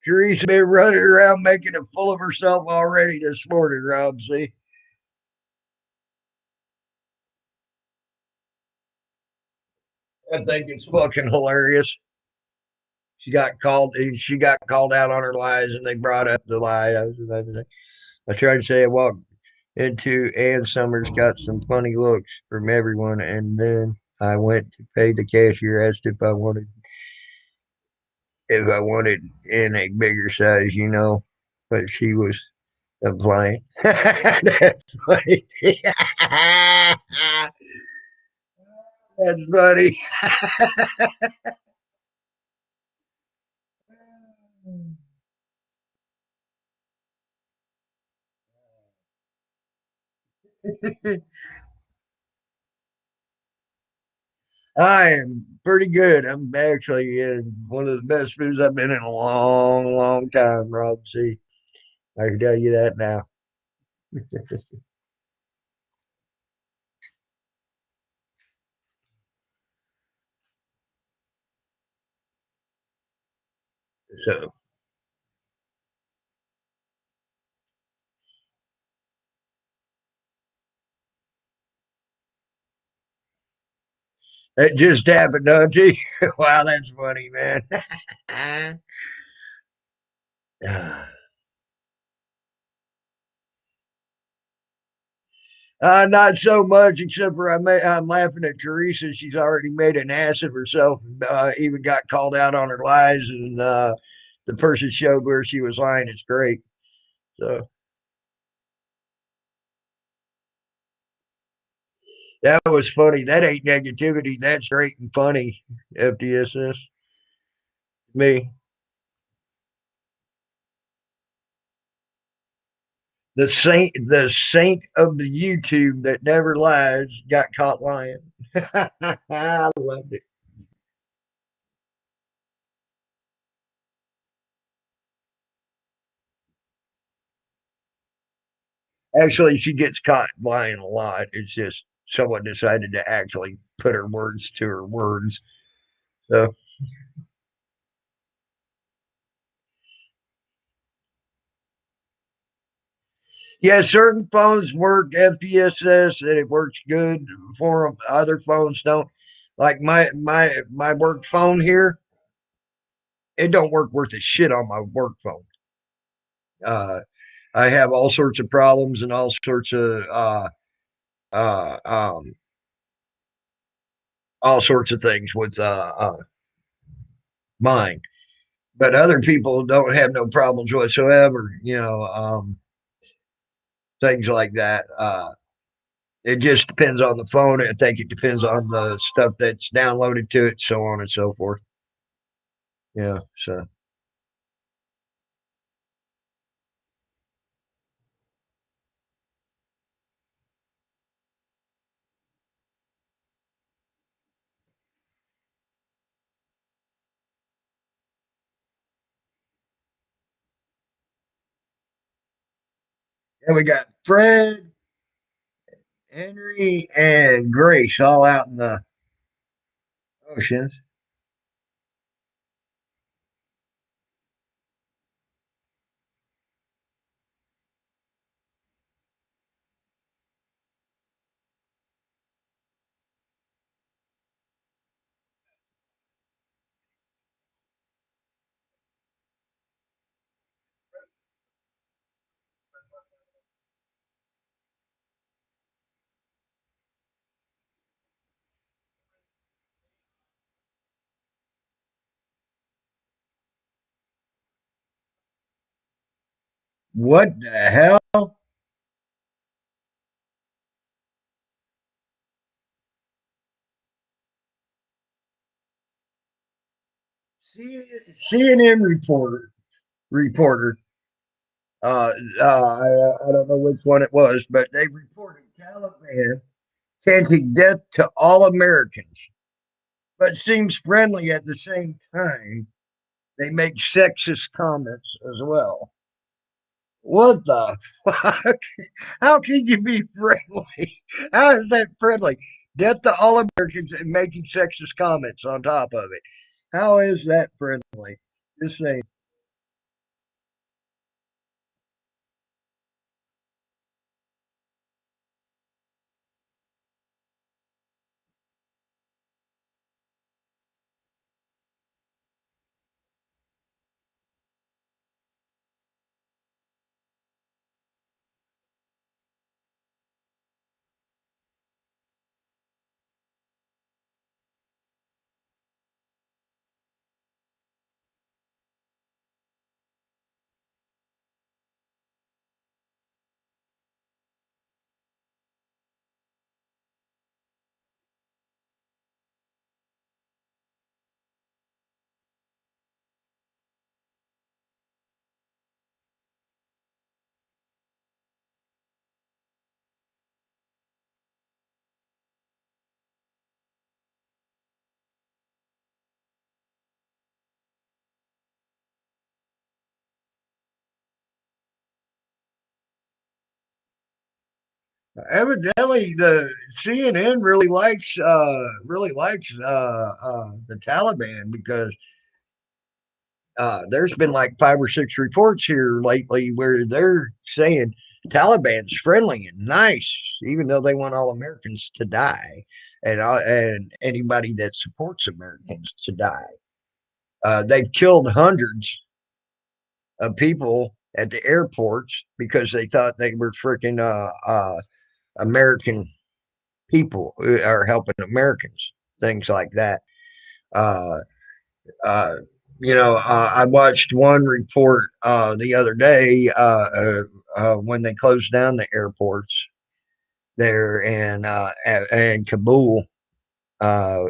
Teresa been running around making a fool of herself already this morning, Rob. See, I think it's fucking hilarious. She got called out on her lies, and they brought up the lie. I tried to say I walked into Ann Summers, got some funny looks from everyone, and then I went to pay the cashier, asked if I wanted in a bigger size, but she was applying. That's funny. That's funny. I am pretty good. I'm actually in one of the best moods I've been in a long, long time, Rob. See, I can tell you that now. So it just happened, don't you? Wow, that's funny, man. Not so much, except for I'm laughing at Teresa. She's already made an ass of herself. Even got called out on her lies, and the person showed where she was lying. It's great. So that was funny. That ain't negativity. That's great and funny. FDSS. Me, the saint of the YouTube that never lies, got caught lying. I loved it. Actually, she gets caught lying a lot. It's just someone decided to actually put her words to her words. So, yeah, certain phones work FDSS and it works good for them. Other phones don't. Like my work phone here, it don't work worth a shit on my work phone. Uh, I have all sorts of problems and uh, um, all sorts of things with mine. But other people don't have no problems whatsoever. Things like that. It just depends on the phone. I think it depends on the stuff that's downloaded to it, so on and so forth. Yeah. So And we got Fred, Henry, and Grace all out in the oceans. What the hell? CNN reporter. I don't know which one it was, but they reported Taliban chanting death to all Americans, but seems friendly at the same time. They make sexist comments as well. What the fuck? How can you be friendly? How is that friendly? Death to all Americans and making sexist comments on top of it. How is that friendly? Just saying. Evidently, the CNN really likes the Taliban because there's been like 5 or 6 reports here lately where they're saying Taliban's friendly and nice, even though they want all Americans to die and anybody that supports Americans to die. They've killed hundreds of people at the airports because they thought they were freaking American people are helping Americans, things like that. Uh, uh, I watched one report the other day when they closed down the airports there in Kabul, uh,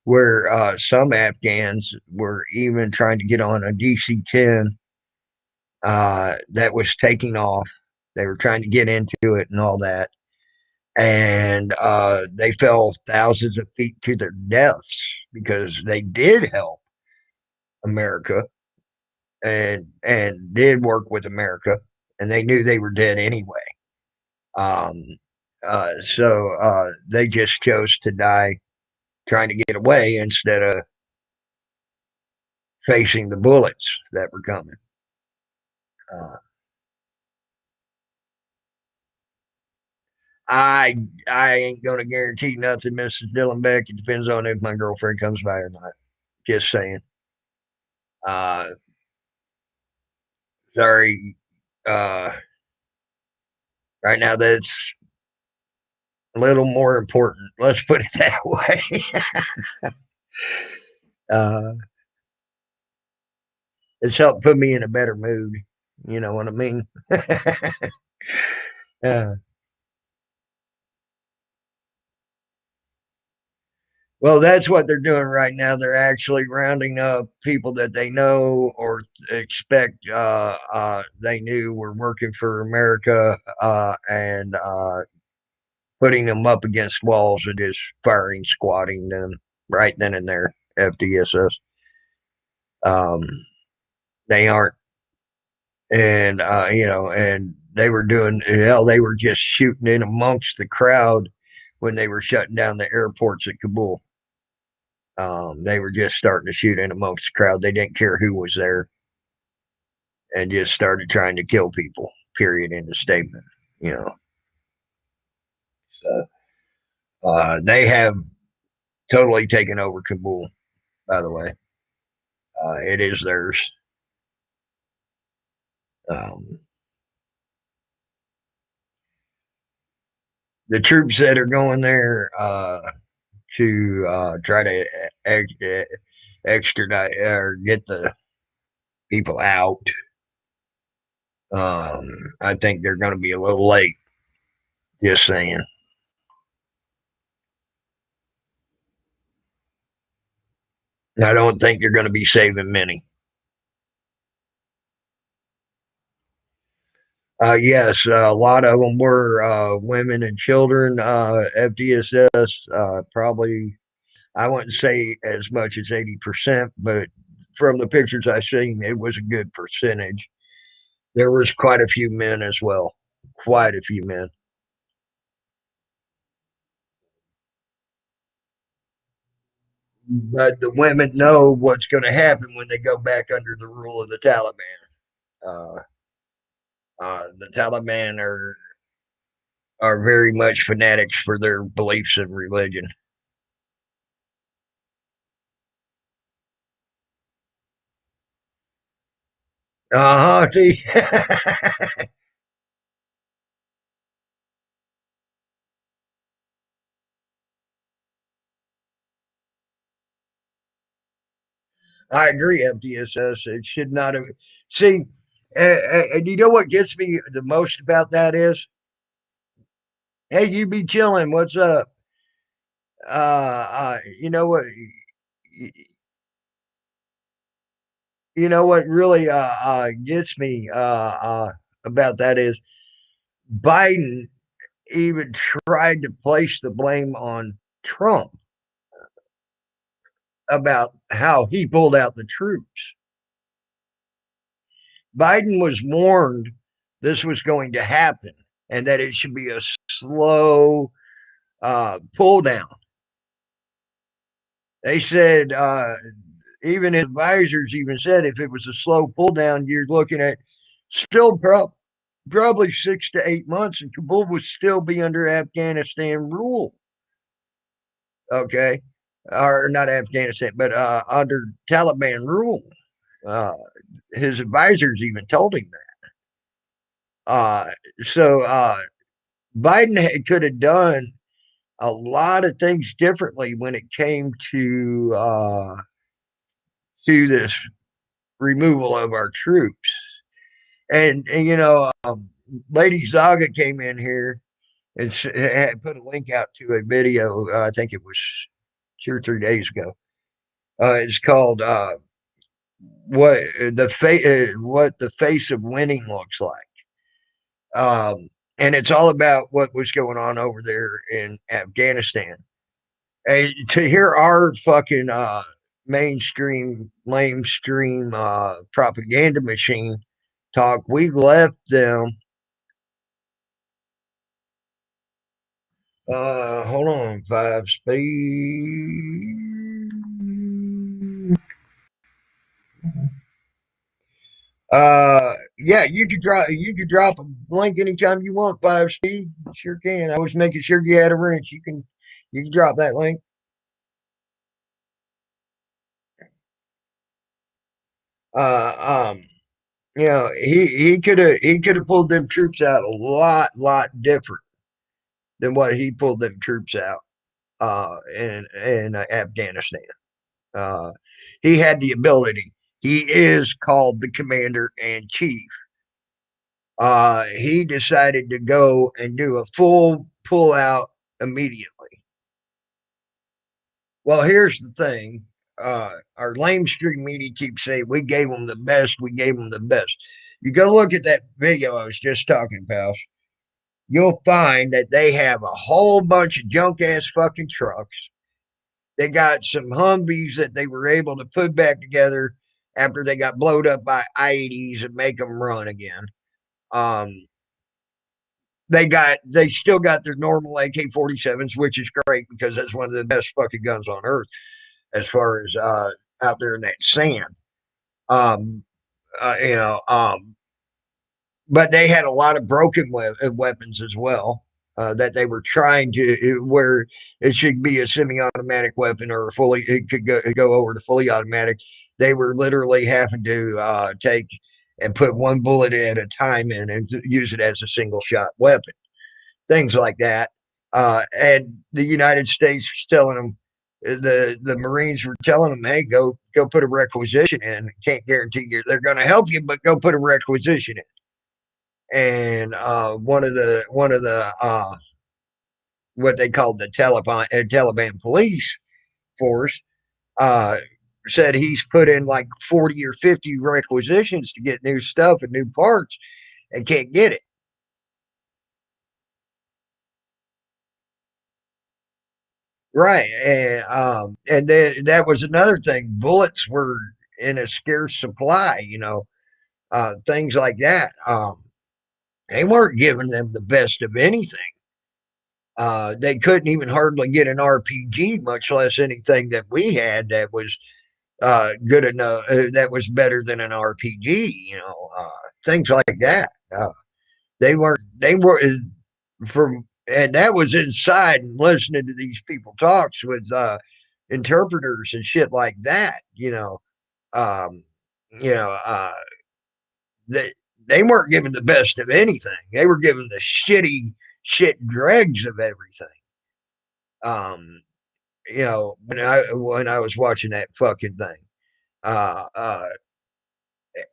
where some Afghans were even trying to get on a DC-10 that was taking off. They were trying to get into it and all that, and they fell thousands of feet to their deaths because they did help America and did work with America, and they knew they were dead anyway. Um, so they just chose to die trying to get away instead of facing the bullets that were coming. Uh, I I ain't gonna guarantee nothing, Mrs. Dylan Beck. It depends on if my girlfriend comes by or not. Just saying. Uh, sorry. Uh, right now, that's a little more important. Let's put it that way. uh, it's helped put me in a better mood. You know what I mean? uh, well, that's what they're doing right now. They're actually rounding up people that they know or expect they knew were working for America and putting them up against walls and just firing, squatting them right then and there. FDSS. Um, they aren't, and they were doing hell. They were just shooting in amongst the crowd when they were shutting down the airports at Kabul. They were just starting to shoot in amongst the crowd. They didn't care who was there, and just started trying to kill people. Period. In the statement, you know. So they have totally taken over Kabul. By the way, it is theirs. The troops that are going there to try to extradite or get the people out. I think they're going to be a little late. Just saying. I don't think you're going to be saving many. Yes, a lot of them were women and children. FDSS probably, I wouldn't say as much as 80%, but from the pictures I've seen, it was a good percentage. There was quite a few men as well. Quite a few men. But the women know what's going to happen when they go back under the rule of the Taliban. The Taliban are very much fanatics for their beliefs and religion. Uh huh. I agree, FDSS. It should not have. See, and you know what gets me the most about that is, hey, you be chilling. What's up? You know what? You know what really gets me about that is Biden even tried to place the blame on Trump about how he pulled out the troops. Biden was warned this was going to happen and that it should be a slow pull down. They said, even his advisors even said if it was a slow pull down, you're looking at still probably 6 to 8 months and Kabul would still be under Afghanistan rule. Okay. Or not Afghanistan, but under Taliban rule. His advisors even told him that. So Biden could have done a lot of things differently when it came to this removal of our troops. And you know, Lady Zaga came in here and put a link out to a video. I think it was 2 or 3 days ago. It's called "What the Face of Winning Looks Like," and it's all about what was going on over there in Afghanistan. And to hear our fucking mainstream, lamestream propaganda machine talk, we left them. Hold on, 5 speed. Yeah, you could drop a link anytime you want, 5 speed. Sure can. I was making sure you had a wrench. You can drop that link. Uh, um, you know, he could have pulled them troops out a lot different than what he pulled them troops out in Afghanistan. He had the ability. He is called the commander in chief. He decided to go and do a full pull out immediately. Well, here's the thing. Our lamestream media keeps saying we gave them the best. We gave them the best. You go look at that video I was just talking about. You'll find that they have a whole bunch of junk ass fucking trucks. They got some Humvees that they were able to put back together after they got blowed up by IEDs and make them run again. they still got their normal AK-47s, which is great because that's one of the best fucking guns on earth as far as out there in that sand. Um, you know, but they had a lot of broken weapons as well. That they were trying to where it should be a semi-automatic weapon or it could go over to fully automatic. They were literally having to take and put one bullet at a time in and use it as a single shot weapon. Things like that. And the United States was telling them, the Marines were telling them, hey, go put a requisition in. Can't guarantee you they're going to help you, but go put a requisition in. And one of the what they called the Taliban police force said he's put in like 40 or 50 requisitions to get new stuff and new parts and can't get it. Right. And then that was another thing. Bullets were in a scarce supply, things like that. They weren't giving them the best of anything. They couldn't even hardly get an RPG, much less anything that we had that was good enough, that was better than an RPG, things like that. They were from, and that was inside and listening to these people talks with interpreters and shit like that, um, you know, uh, they, they weren't given the best of anything. They were given the shit dregs of everything. Um, when I was watching that fucking thing. Uh, uh,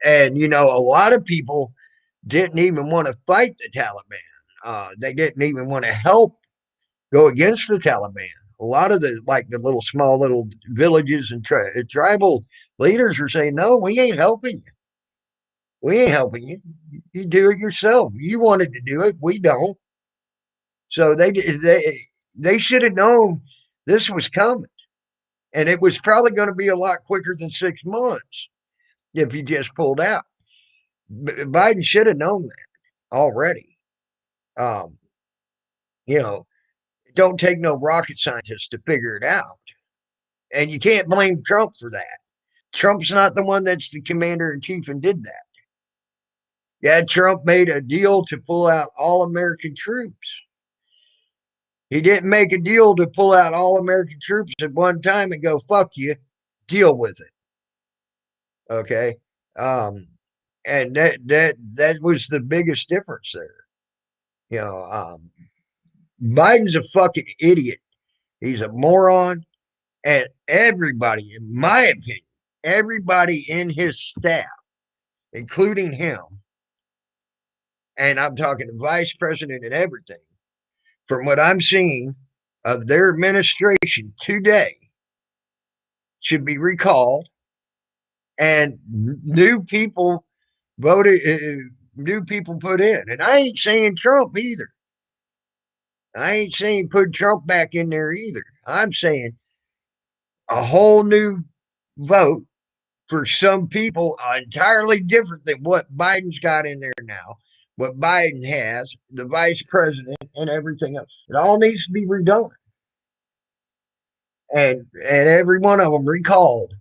and a lot of people didn't even want to fight the Taliban. They didn't even want to help go against the Taliban. A lot of the little small little villages and tribal leaders were saying, "No, we ain't helping you. We ain't helping you. You do it yourself. You wanted to do it. We don't." So they should have known this was coming, and it was probably going to be a lot quicker than 6 months if you just pulled out. Biden should have known that already. Um, you know, don't take no rocket scientist to figure it out. And you can't blame Trump for that. Trump's not the one that's the commander in chief and did that. Yeah, Trump made a deal to pull out all American troops. He didn't make a deal to pull out all American troops at one time and go, fuck you, deal with it. Okay. And that was the biggest difference there. Biden's a fucking idiot. He's a moron. And everybody, in my opinion, everybody in his staff, including him, and I'm talking the vice president and everything, from what I'm seeing of their administration today, should be recalled and new people voted, new people put in. And I ain't saying Trump either. I ain't saying put Trump back in there either. I'm saying a whole new vote for some people entirely different than what Biden's got in there now, what Biden has, the vice president, and everything else. It all needs to be redone. And every one of them recalled.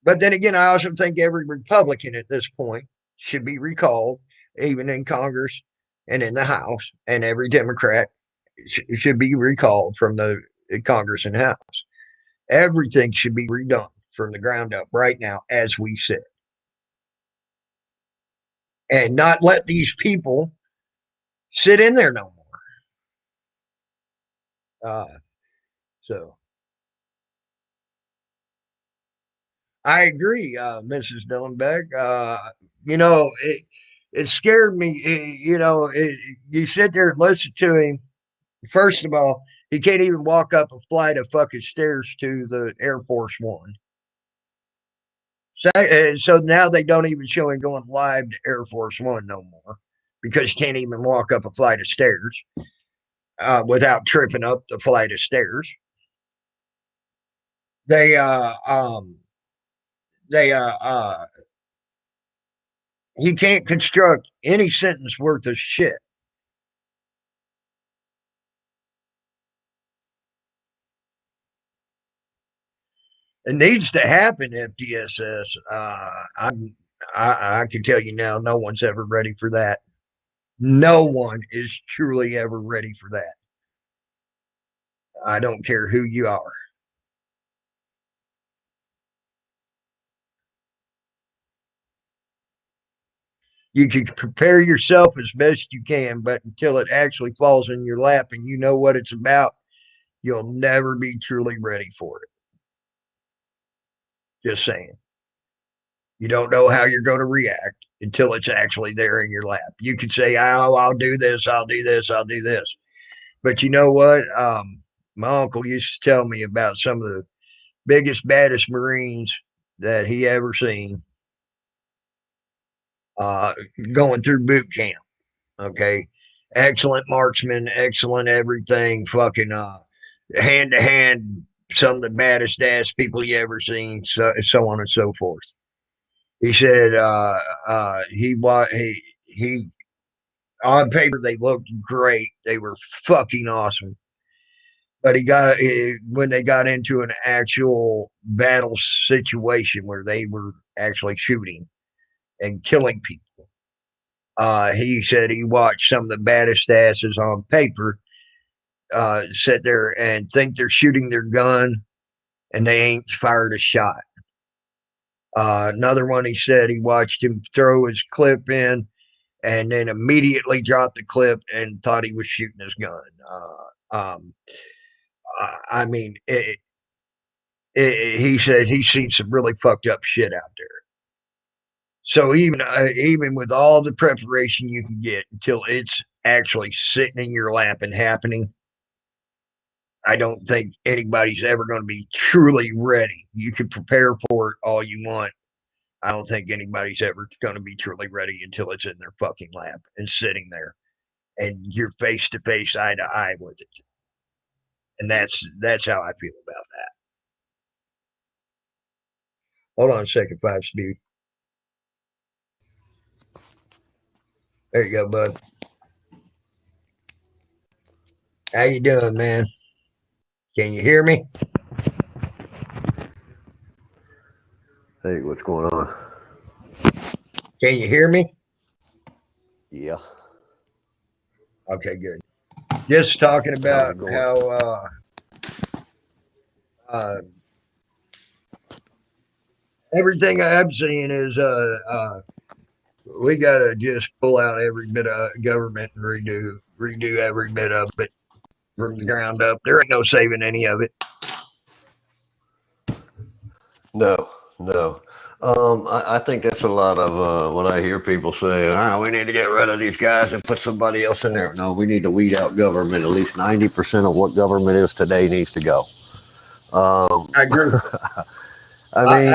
But then again, I also think every Republican at this point should be recalled, even in Congress and in the House, and every Democrat should be recalled from the Congress and House. Everything should be redone from the ground up right now as we sit. And not let these people sit in there no more. So I agree, Mrs. Dillenbeck. It scared me. You sit there and listen to him. First of all, he can't even walk up a flight of fucking stairs to the Air Force One. So now they don't even show him going live to Air Force One no more because he can't even walk up a flight of stairs without tripping up the flight of stairs. He can't construct any sentence worth of shit. It needs to happen, FDSS. I can tell you now, no one's ever ready for that. No one is truly ever ready for that. I don't care who you are. You can prepare yourself as best you can, but until it actually falls in your lap and you know what it's about, you'll never be truly ready for it. Just saying. You don't know how you're going to react until it's actually there in your lap. You could say, "Oh, I'll do this, I'll do this, I'll do this," but you know what? My uncle used to tell me about some of the biggest, baddest Marines that he ever seen going through boot camp. Okay, excellent marksman, excellent everything, fucking hand to hand, some of the baddest ass people you ever seen, so on and so forth. He said he on paper they looked great, they were fucking awesome, but when they got into an actual battle situation where they were actually shooting and killing people. He said he watched some of the baddest asses on paper sit there and think they're shooting their gun and they ain't fired a shot. Another one, he said he watched him throw his clip in and then immediately dropped the clip and thought he was shooting his gun. I mean, he said he's seen some really fucked up shit out there. So even with all the preparation you can get until it's actually sitting in your lap and happening, I don't think anybody's ever going to be truly ready. You can prepare for it all you want. I don't think anybody's ever going to be truly ready until it's in their fucking lap and sitting there, and you're face to face, eye to eye with it. And that's how I feel about that. Hold on a second, 5-Speed. There you go, bud. How you doing, man? Can you hear me? Hey, what's going on? Can you hear me? Yeah. Okay, good. Just talking about how everything I'm seeing is we gotta just pull out every bit of government and redo every bit of it from the ground up. There ain't no saving any of it. No. I think that's a lot of when I hear people say, we need to get rid of these guys and put somebody else in there. No, we need to weed out government. At least 90% of what government is today needs to go. I agree. I mean,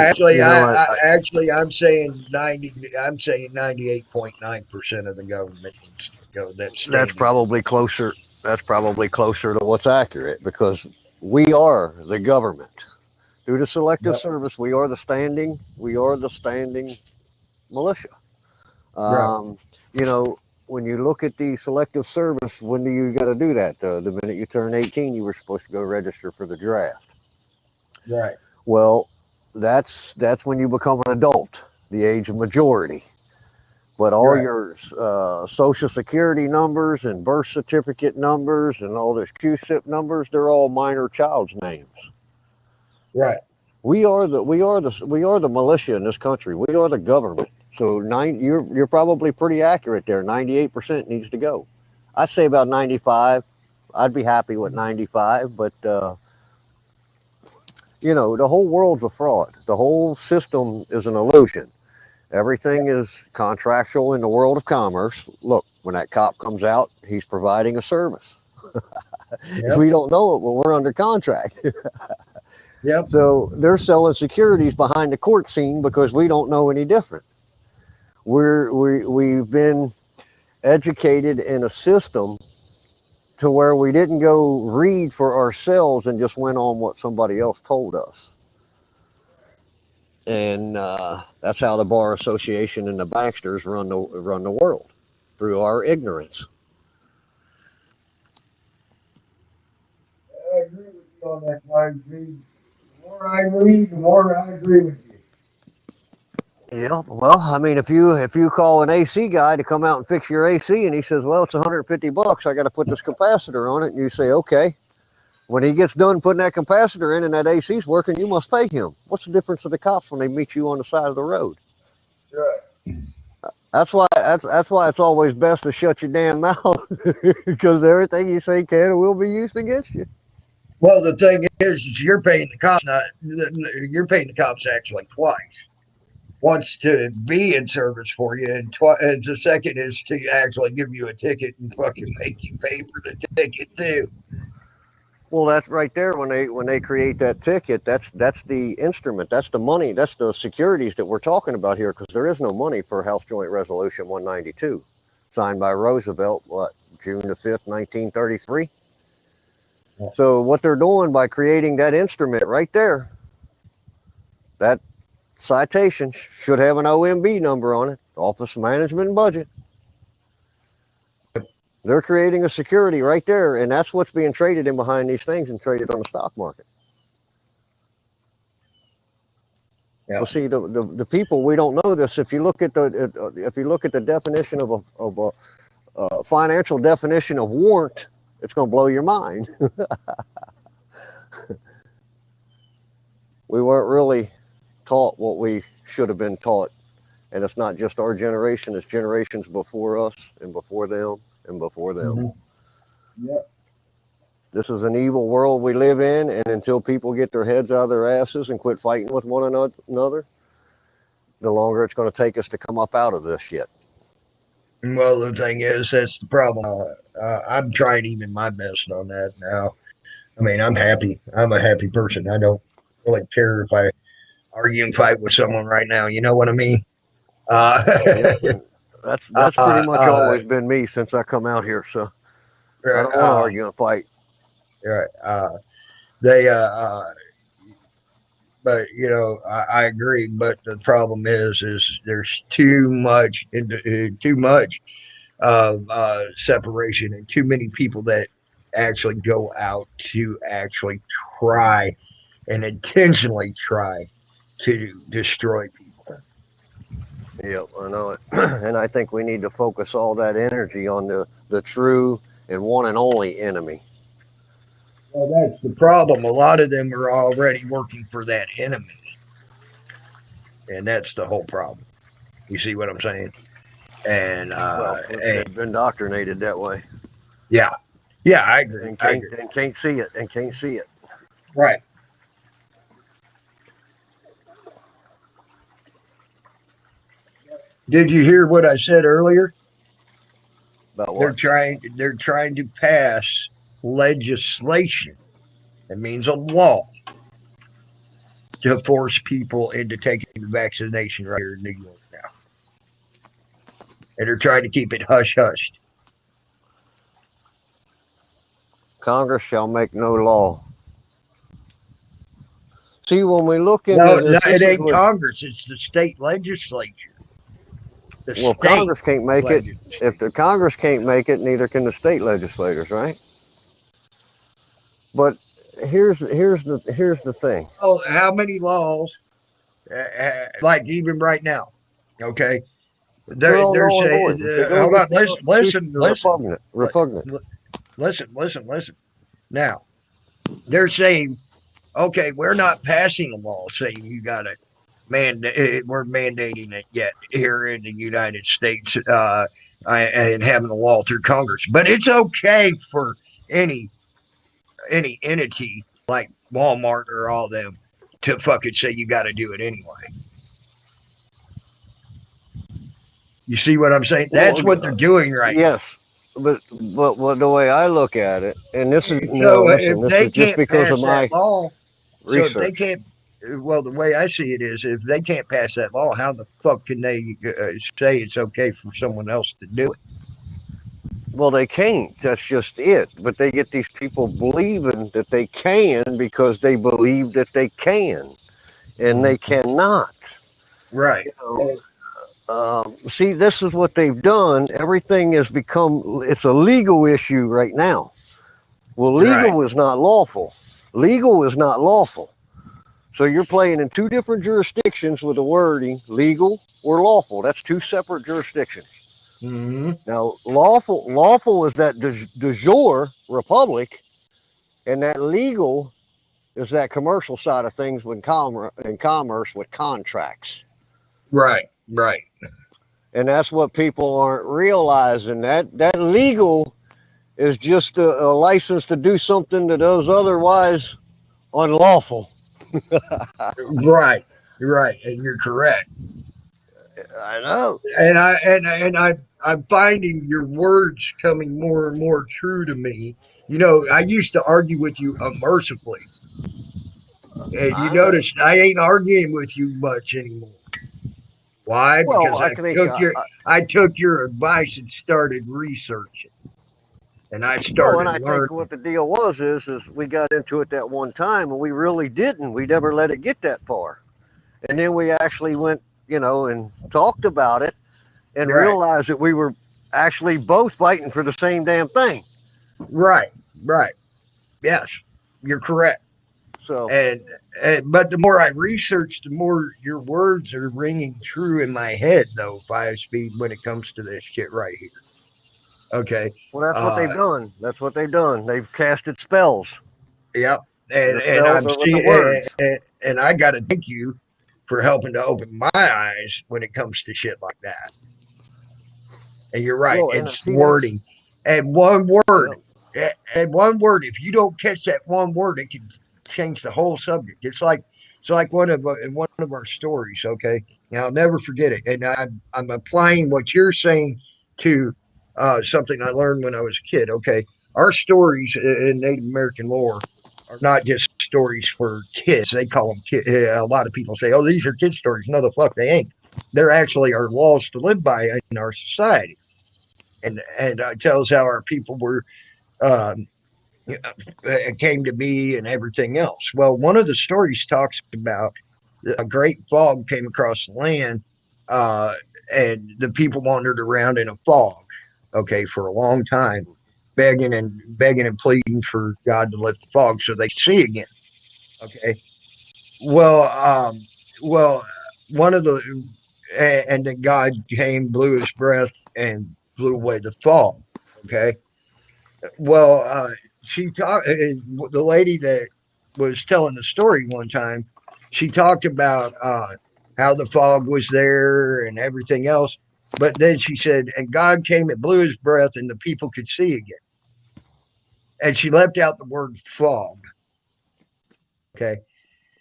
I'm saying 90. I'm saying 98.9% of the government needs to go. that's probably closer. That's probably closer to what's accurate because we are the government. Through the selective service, we are the standing militia. Right. You know, when you look at the selective service, when do you got to do that? The minute you turn 18, you were supposed to go register for the draft. Right. Well, that's when you become an adult, the age of majority. But all your social security numbers and birth certificate numbers and all this QSIP numbers, they're all minor child's names. Right. We are the militia in this country. We are the government. So you're probably pretty accurate there. 98% needs to go. I'd say about 95. I'd be happy with 95, but you know, the whole world's a fraud. The whole system is an illusion. Everything is contractual in the world of commerce. Look, when that cop comes out, he's providing a service. If we don't know it, well, we're under contract. Yep. So they're selling securities behind the court scene because we don't know any different. We've been educated in a system to where we didn't go read for ourselves and just went on what somebody else told us. And that's how the Bar Association and the banksters run the world, through our ignorance. I agree with you on that, 5G. more I read, the more I agree with you. Yeah, well, I mean, if you call an AC guy to come out and fix your AC, and he says, "Well, it's $150, I got to put this capacitor on it," and you say, "Okay." When he gets done putting that capacitor in and that AC's working, you must pay him. What's the difference of the cops when they meet you on the side of the road? Right. That's why it's always best to shut your damn mouth, because everything you say can and will be used against you. Well, the thing is you're paying the cops you're paying the cops actually twice. Once to be in service for you, and the second is to actually give you a ticket and fucking make you pay for the ticket too. Well, that's right there. When they create that ticket, that's the instrument, that's the money, that's the securities that we're talking about here. Because there is no money for House Joint Resolution 192, signed by Roosevelt, June the 5th, 1933. Yeah. So what they're doing by creating that instrument right there, that citation should have an OMB number on it, Office of Management and Budget. They're creating a security right there, and that's what's being traded in behind these things and traded on the stock market. Yeah. Well, see, the people, we don't know this. If you look at the definition of a financial definition of warrant, it's going to blow your mind. We weren't really taught what we should have been taught, and it's not just our generation; it's generations before us and before them and before them. Mm-hmm. Yep. This is an evil world we live in, and until people get their heads out of their asses and quit fighting with one another, the longer it's going to take us to come up out of this shit. Well, the thing is, that's the problem. I'm trying even my best on that now. I mean, I'm happy. I'm a happy person. I don't really care if I argue and fight with someone right now. You know what I mean? Yeah, that's pretty much always been me since I come out here. So I don't want to argue and fight. Right. But you know, I agree. But the problem is there's too much separation and too many people that actually go out to actually try and intentionally try to destroy people. Yep, I know it. And I think we need to focus all that energy on the true and one and only enemy. Well, that's the problem. A lot of them are already working for that enemy. And that's the whole problem. You see what I'm saying? And they've been indoctrinated that way. Yeah, I agree. And can't see it. Right. Did you hear what I said earlier? About what? They're trying to pass legislation. That means a law to force people into taking the vaccination right here in New York now. And they're trying to keep it hush-hushed. Congress shall make no law. See, when we look into No, it ain't Congress. It's the state legislature. Well, Congress can't make it. If the Congress can't make it, neither can the state legislators, right? But here's the thing. Oh, how many laws? Like even right now, okay? They're saying, hold on, listen. Repugnant. Listen. Now, they're saying, okay, we're not passing a law saying you got to we're mandating it yet here in the United States and having a law through Congress. But it's okay for any entity like Walmart or all them to fucking say you got to do it anyway. You see what I'm saying? That's what they're doing right now. Yes, but the way I look at it, and this is if they is just because of my law, research. So if they can't. Well, the way I see it is, if they can't pass that law, how the fuck can they say it's okay for someone else to do it? Well, they can't. That's just it. But they get these people believing that they can because they believe that they can, and they cannot. Right. You know, see, this is what they've done. Everything has become, it's a legal issue right now. Well, legal is not lawful. Legal is not lawful. So you're playing in two different jurisdictions with the wording legal or lawful. That's two separate jurisdictions. Mm-hmm. Now, lawful is that de jure republic, and that legal is that commercial side of things with commerce with contracts. Right, right. And that's what people aren't realizing. That legal is just a license to do something that is otherwise unlawful. Right, right, and you're correct. I know. And I'm finding your words coming more and more true to me. You know, I used to argue with you unmercifully, and you notice I ain't arguing with you much anymore. Why? Well, Because I took your advice and started researching, and I Well, started and I learning. think what the deal was is we got into it that one time, and we really didn't. We never let it get that far, and then we actually went, and talked about it, and Right. realized that we were actually both fighting for the same damn thing. Right, right. Yes, you're correct. So And but the more I research, the more your words are ringing true in my head, though. 5 speed when it comes to this shit right here. Okay. well, that's what they've done. That's what they've done. They've casted spells. Yep. The And spells I'm are with the seeing, words. and I got to thank you for helping to open my eyes when it comes to shit like that. And you're right. Well, and It's see, wording. And one word. Yep. And one word. If you don't catch that one word, it can change the whole subject. It's like one of our stories. Okay, now I'll never forget it. And I'm applying what you're saying to something I learned when I was a kid. Okay, our stories in Native American lore are not just stories for kids. They call them kid. A lot of people say, "Oh, these are kid stories." No, the fuck they ain't. They're actually our laws to live by in our society, and it tells how our people were. Um, came to be and everything else. Well, one of the stories talks about a great fog came across the land, uh, and the people wandered around in a fog, okay, for a long time, begging and pleading for God to lift the fog so they see again. Okay. Well, well, one of the and then God came, blew his breath, and blew away the fog. Okay. Well, she talked. The lady that was telling the story one time, she talked about how the fog was there and everything else. But then she said, and God came and blew his breath, and the people could see again. And she left out the word fog. Okay,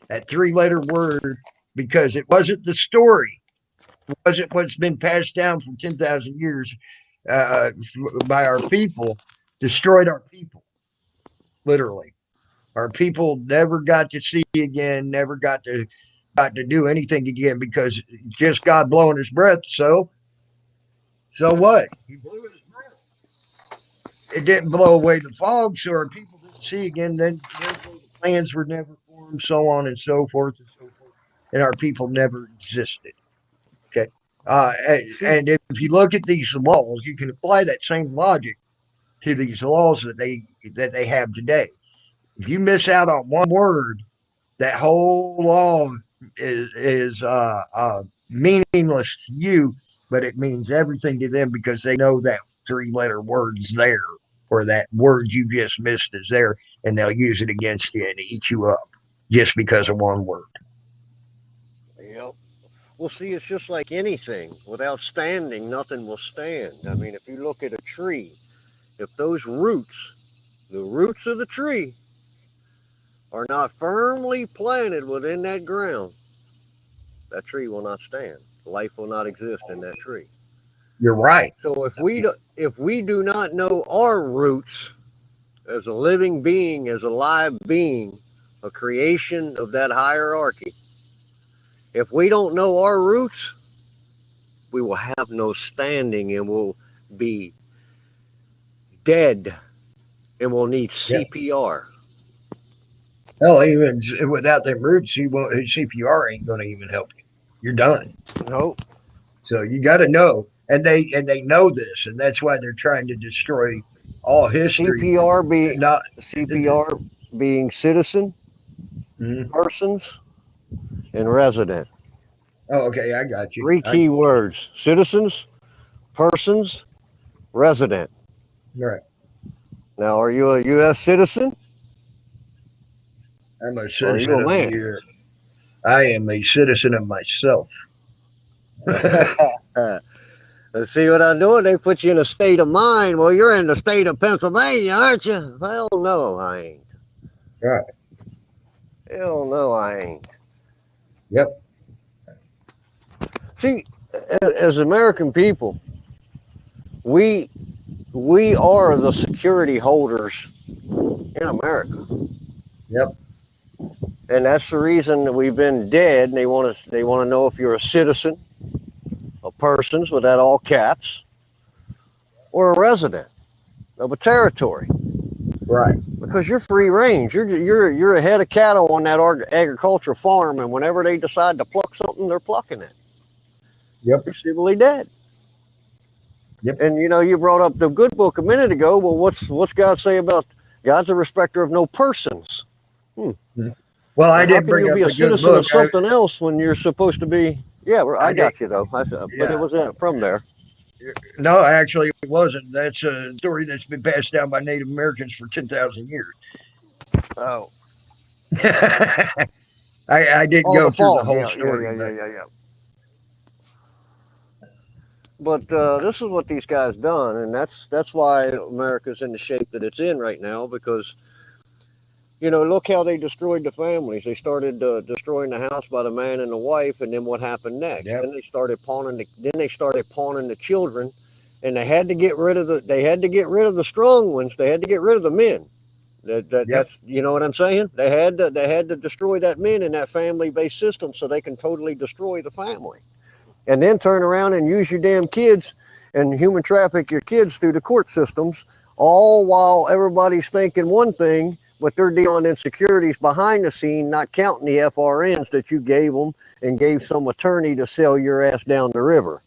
that 3-letter word, because it wasn't the story, it wasn't what's been passed down for 10,000 years uh, by our people, destroyed our people, literally. Our people never got to see again, never got to do anything again because just God blowing his breath. So what? He blew his breath. It didn't blow away the fog, so our people didn't see again. Then the plans were never formed, so on and so forth and so forth, and our people never existed. Okay, and if you look at these laws, you can apply that same logic to these laws that they have today. If you miss out on one word, that whole law is meaningless to you, but it means everything to them because they know that 3-letter word's there, or that word you just missed is there, and they'll use it against you and eat you up just because of one word. Yep. Well, see, it's just like anything. Without standing, nothing will stand. I mean, if you look at a tree, if those roots, the roots of the tree, are not firmly planted within that ground, that tree will not stand. Life will not exist in that tree. You're right. So if we do not know our roots as a living being, as a live being, a creation of that hierarchy, if we don't know our roots, we will have no standing and will be dead and will need CPR. Hell, even without them roots, CPR ain't going to even help you. You're done. Nope. So you got to know, and they know this, and that's why they're trying to destroy all history. CPR being citizen persons and resident. Oh, okay, I got you. Three key words: citizens, persons, resident. Right. Now, are you a U.S. citizen? I'm a Or are citizen you a of man? the I am a citizen of myself. Let's see what I'm doing. They put you in a state of mind. Well, you're in the state of Pennsylvania, aren't you? Hell no, I ain't. Right. Hell no, I ain't. Yep. See, as American people, we are the security holders in America. Yep. And that's the reason that we've been dead. And they want to know if you're a citizen, a persons with that all caps, or a resident of a territory. Right. Because you're free range. You're a head of cattle on that agricultural farm, and whenever they decide to pluck something, they're plucking it. Yep. You're civilly dead. Yep. And you brought up the good book a minute ago. Well, what's God say about God's a respecter of no persons? Well, I How did can bring you up be a the good citizen book. of something else when you're supposed to be? Yeah, I got you though. But it was from there. No, actually, it wasn't. That's a story that's been passed down by Native Americans for 10,000 years. Oh, I didn't go the through the fall. whole story. Yeah. But this is what these guys done, and that's why America's in the shape that it's in right now. Because look how they destroyed the families. They started destroying the house by the man and the wife, and then what happened next? Yep. Then they started pawning the children, and they had to get rid of the strong ones. They had to get rid of the men. That's you know what I'm saying? They had to destroy that men in that family-based system so they can totally destroy the family, and then turn around and use your damn kids and human traffic your kids through the court systems, all while everybody's thinking one thing, but they're dealing insecurities behind the scene, not counting the FRNs that you gave them and gave some attorney to sell your ass down the river.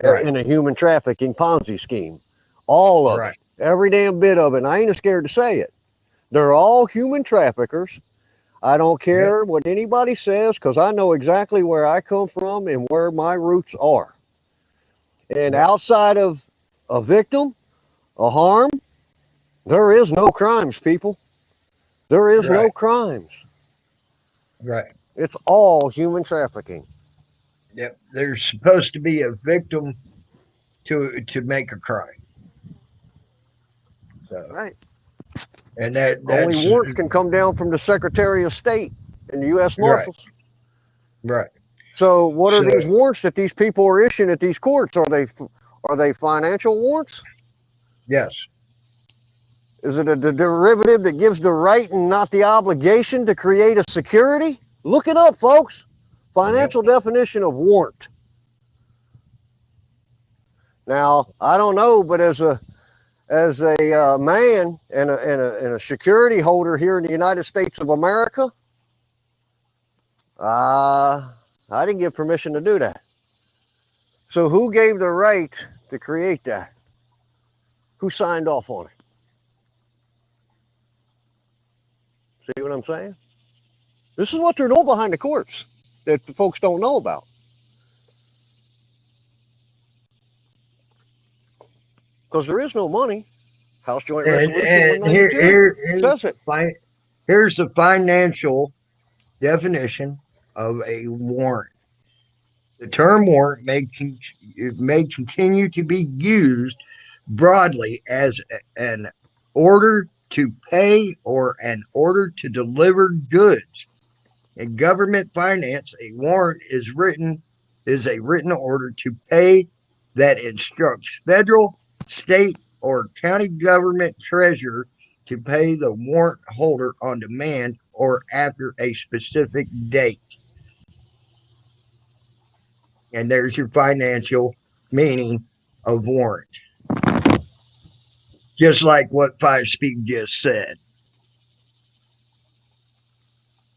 Right. In a human trafficking Ponzi scheme. All of it. Every damn bit of it. And I ain't scared to say it. They're all human traffickers. I don't care what anybody says, because I know exactly where I come from and where my roots are. And outside of a victim, a harm, there is no crimes, people. There is no crimes. Right. It's all human trafficking. Yep. There's supposed to be a victim to make a crime. So, right. And that's only warrants can come down from the Secretary of State and the U.S. Marshals. Right. So what are these warrants that these people are issuing at these courts? Are they financial warrants? Yes. Is it a derivative that gives the right and not the obligation to create a security? Look it up, folks. Financial definition of warrant. Now, I don't know, but as a man and a security holder here in the United States of America, I didn't give permission to do that. So who gave the right to create that? Who signed off on it? See what I'm saying? This is what they're doing behind the courts that the folks don't know about. Because there is no money. House Joint Resolution 192 here's the financial definition of a warrant. The term warrant may continue to be used broadly as an order to pay or an order to deliver goods. In government finance, a warrant is a written order to pay that instructs federal, state, or county government treasurer to pay the warrant holder on demand or after a specific date. And there's your financial meaning of warrant. Just like what 5-Speed just said.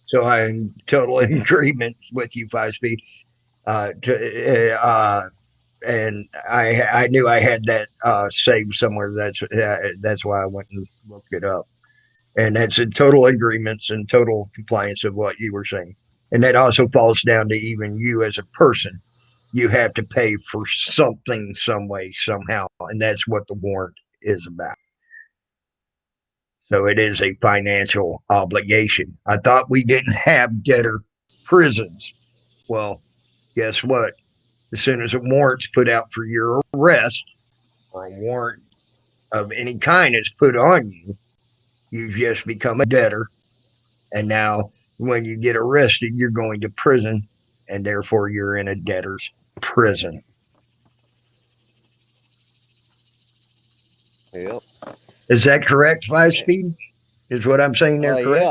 So I'm in total agreement with you, 5-Speed. And I knew I had that saved somewhere. That's why I went and looked it up. And that's in total agreements and total compliance of what you were saying. And that also falls down to even you as a person. You have to pay for something, some way, somehow. And that's what the warrant is about. So it is a financial obligation. I thought we didn't have debtor prisons. Well, guess what? As soon as a warrant's put out for your arrest, or a warrant of any kind is put on you, you've just become a debtor. And now, when you get arrested, you're going to prison, and therefore you're in a debtor's prison. Yep. Is that correct, 5 Speed? Is what I'm saying there correct?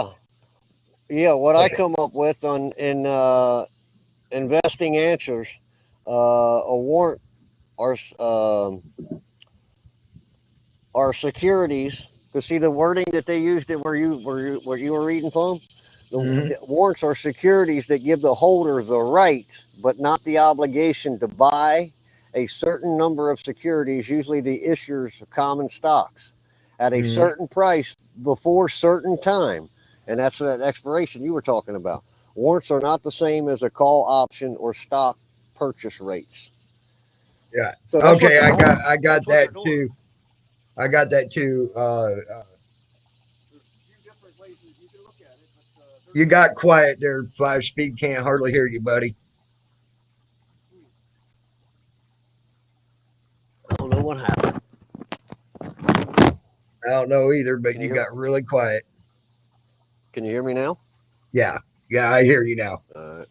Yeah. What I Okay. come up with in investing answers, a warrant are securities. To see the wording that they used it where you were reading from, Mhm. the warrants are securities that give the holder the right, but not the obligation to buy a certain number of securities, usually the issuers of common stocks, at a Mhm. certain price before certain time. And that's that expiration you were talking about. Warrants are not the same as a call option or stock purchase rates. Yeah. So that's what Okay, they're doing. I got That's what that they're doing. too. I got that too. You got quiet there, 5 Speed. Can't hardly hear you, buddy. I don't know what happened. I don't know either, but Can you you hear? got really quiet. Can you hear me now? Yeah. Yeah, I hear you now. All right.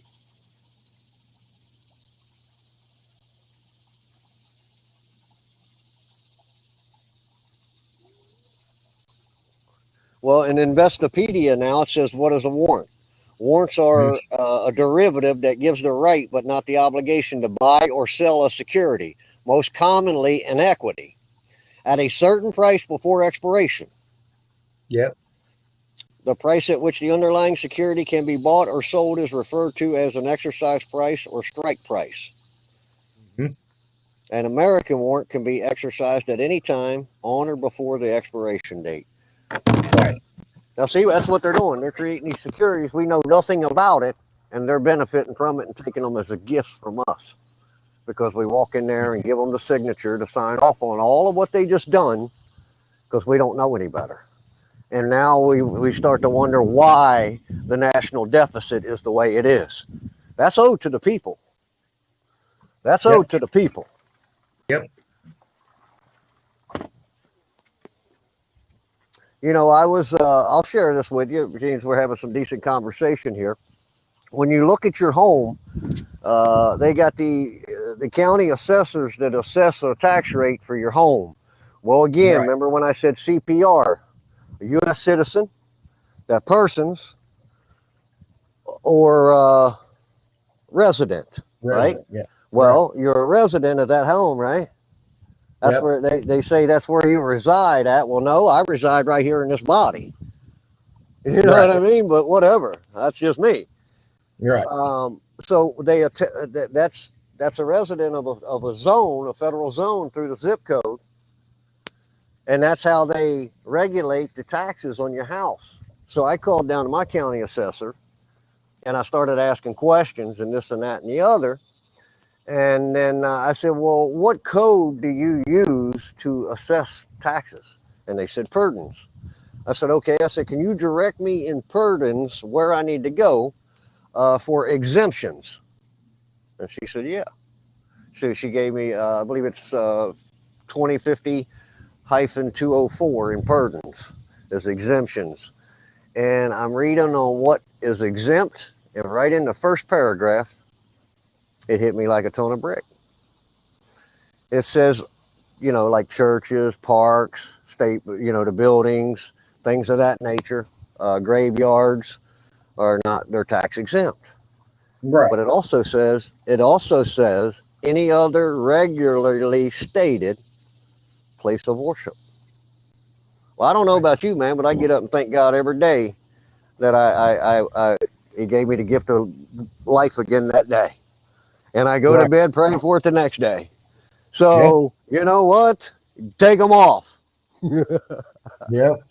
Well, in Investopedia now it says, what is a warrant? Warrants Mhm. are a derivative that gives the right but not the obligation to buy or sell a security, most commonly an equity, at a certain price before expiration. Yep. The price at which the underlying security can be bought or sold is referred to as an exercise price or strike price. Mhm. An American warrant can be exercised at any time on or before the expiration date. Right. Now, see, that's what they're doing. They're creating these securities. We know nothing about it, and they're benefiting from it and taking them as a gift from us because we walk in there and give them the signature to sign off on all of what they just done because we don't know any better. And now we start to wonder why the national deficit is the way it is. That's owed to the people. That's Yep. owed to the people. Yep. You know, I'll share this with you. It means we're having some decent conversation here. When you look at your home, they got the county assessors that assess the tax rate for your home. Well, again, Right. remember when I said CPR, a U.S. citizen, that person's or resident, right? Resident. Yeah. Right. Well, you're a resident of that home, right? That's Yep. where they say that's where you reside at. Well, no, I reside right here in this body. You know Right. what I mean? But whatever, that's just me. Right. So that's a resident of a zone, a federal zone through the zip code, and that's how they regulate the taxes on your house. So I called down to my county assessor, and I started asking questions and this and that and the other. And then I said, well, what code do you use to assess taxes? And they said, Purdon's. I said, okay. I said, can you direct me in Purdon's where I need to go for exemptions? And she said, yeah. So she gave me, I believe it's 2050-204 in Purdon's as exemptions. And I'm reading on what is exempt, and right in the first paragraph, it hit me like a ton of brick. It says, you know, like churches, parks, state, you know, the buildings, things of that nature, graveyards are not, they're tax exempt. Right. But it also says any other regularly stated place of worship. Well, I don't know about you, man, but I get up and thank God every day that He gave me the gift of life again that day. And I go to Right. bed praying for it the next day. Yeah. So, you know what? Take them off. Yep.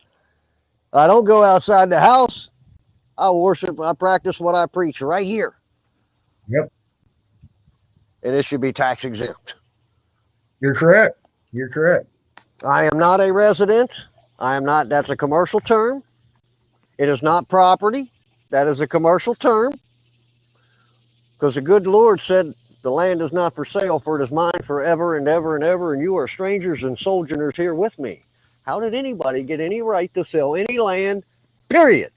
I don't go outside the house I worship, I practice what I preach right here. Yep. And it should be tax exempt. You're correct. You're correct. I am not a resident. I am not, that's a commercial term. It is not property. That is a commercial term. Because the good Lord said, the land is not for sale, for it is mine forever and ever and ever, and you are strangers and sojourners here with me. How did anybody get any right to sell any land? Period.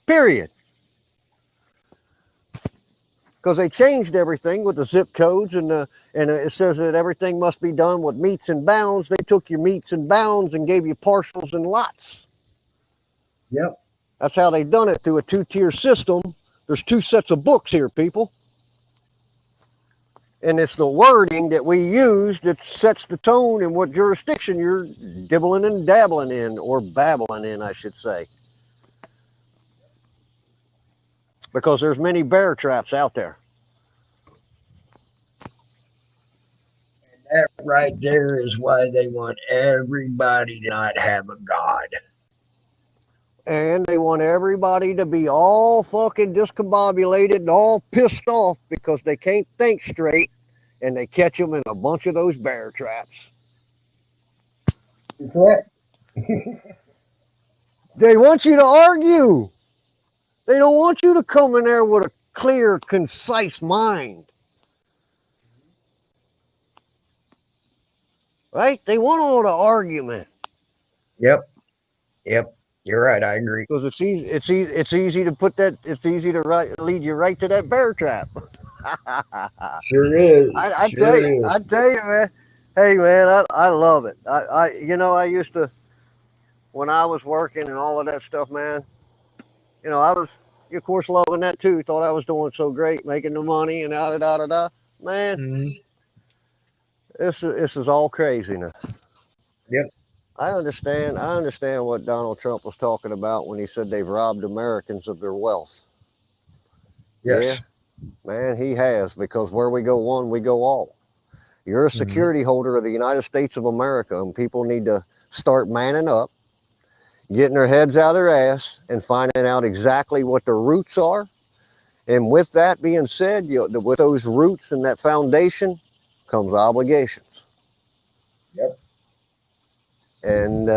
Period. Because they changed everything with the zip codes, and it says that everything must be done with meets and bounds. They took your meets and bounds and gave you parcels and lots. Yep. That's how they done it, through a two-tier system. There's two sets of books here, people. And it's the wording that we use that sets the tone in what jurisdiction you're dibbling and dabbling in, or babbling in, I should say. Because there's many bear traps out there. That right there is why they want everybody to not have a God. And they want everybody to be all fucking discombobulated and all pissed off because they can't think straight, and they catch them in a bunch of those bear traps. You're correct. They want you to argue. They don't want you to come in there with a clear, concise mind. Right? They want all the argument. Yep. Yep. You're right. I agree. Because it's easy to put that, it's easy to lead you right to that bear trap. Sure is. I sure tell you, is. I tell you, man. Hey, man, I love it. I used to, when I was working and all of that stuff, man, I was, of course, loving that too. Thought I was doing so great, making the money and da. Man, Mhm. this is all craziness. Yep. I understand what Donald Trump was talking about when he said they've robbed Americans of their wealth. Yes. Yeah, man, he has, because where we go one, we go all. You're a security holder of the United States of America, and people need to start manning up, getting their heads out of their ass, and finding out exactly what their roots are. And with that being said, with those roots and that foundation comes obligations. Yep. And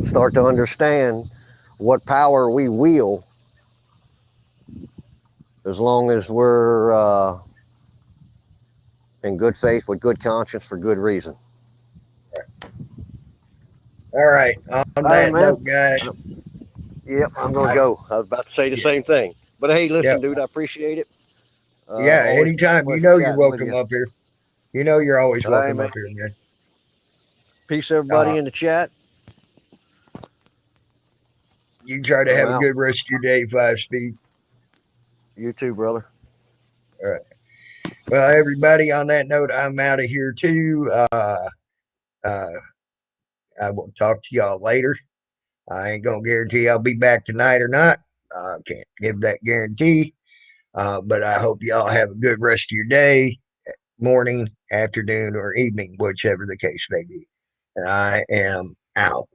start to understand what power we wield, as long as we're in good faith, with good conscience, for good reason. All right. On that note, guys. Yep, I'm going to go. I was about to say the same thing. But hey, listen, Yep. dude, I appreciate it. Yeah, anytime. You know you're welcome up here. You know you're always All right, welcome man. up here, man. Peace, everybody in the chat. You try to I'm have out. a good rest of your day, 5-Speed. You too, brother. All right. Well, everybody, on that note, I'm out of here too. I will talk to y'all later. I ain't gonna guarantee I'll be back tonight or not. I can't give that guarantee. But I hope y'all have a good rest of your day, morning, afternoon, or evening, whichever the case may be. And I am out.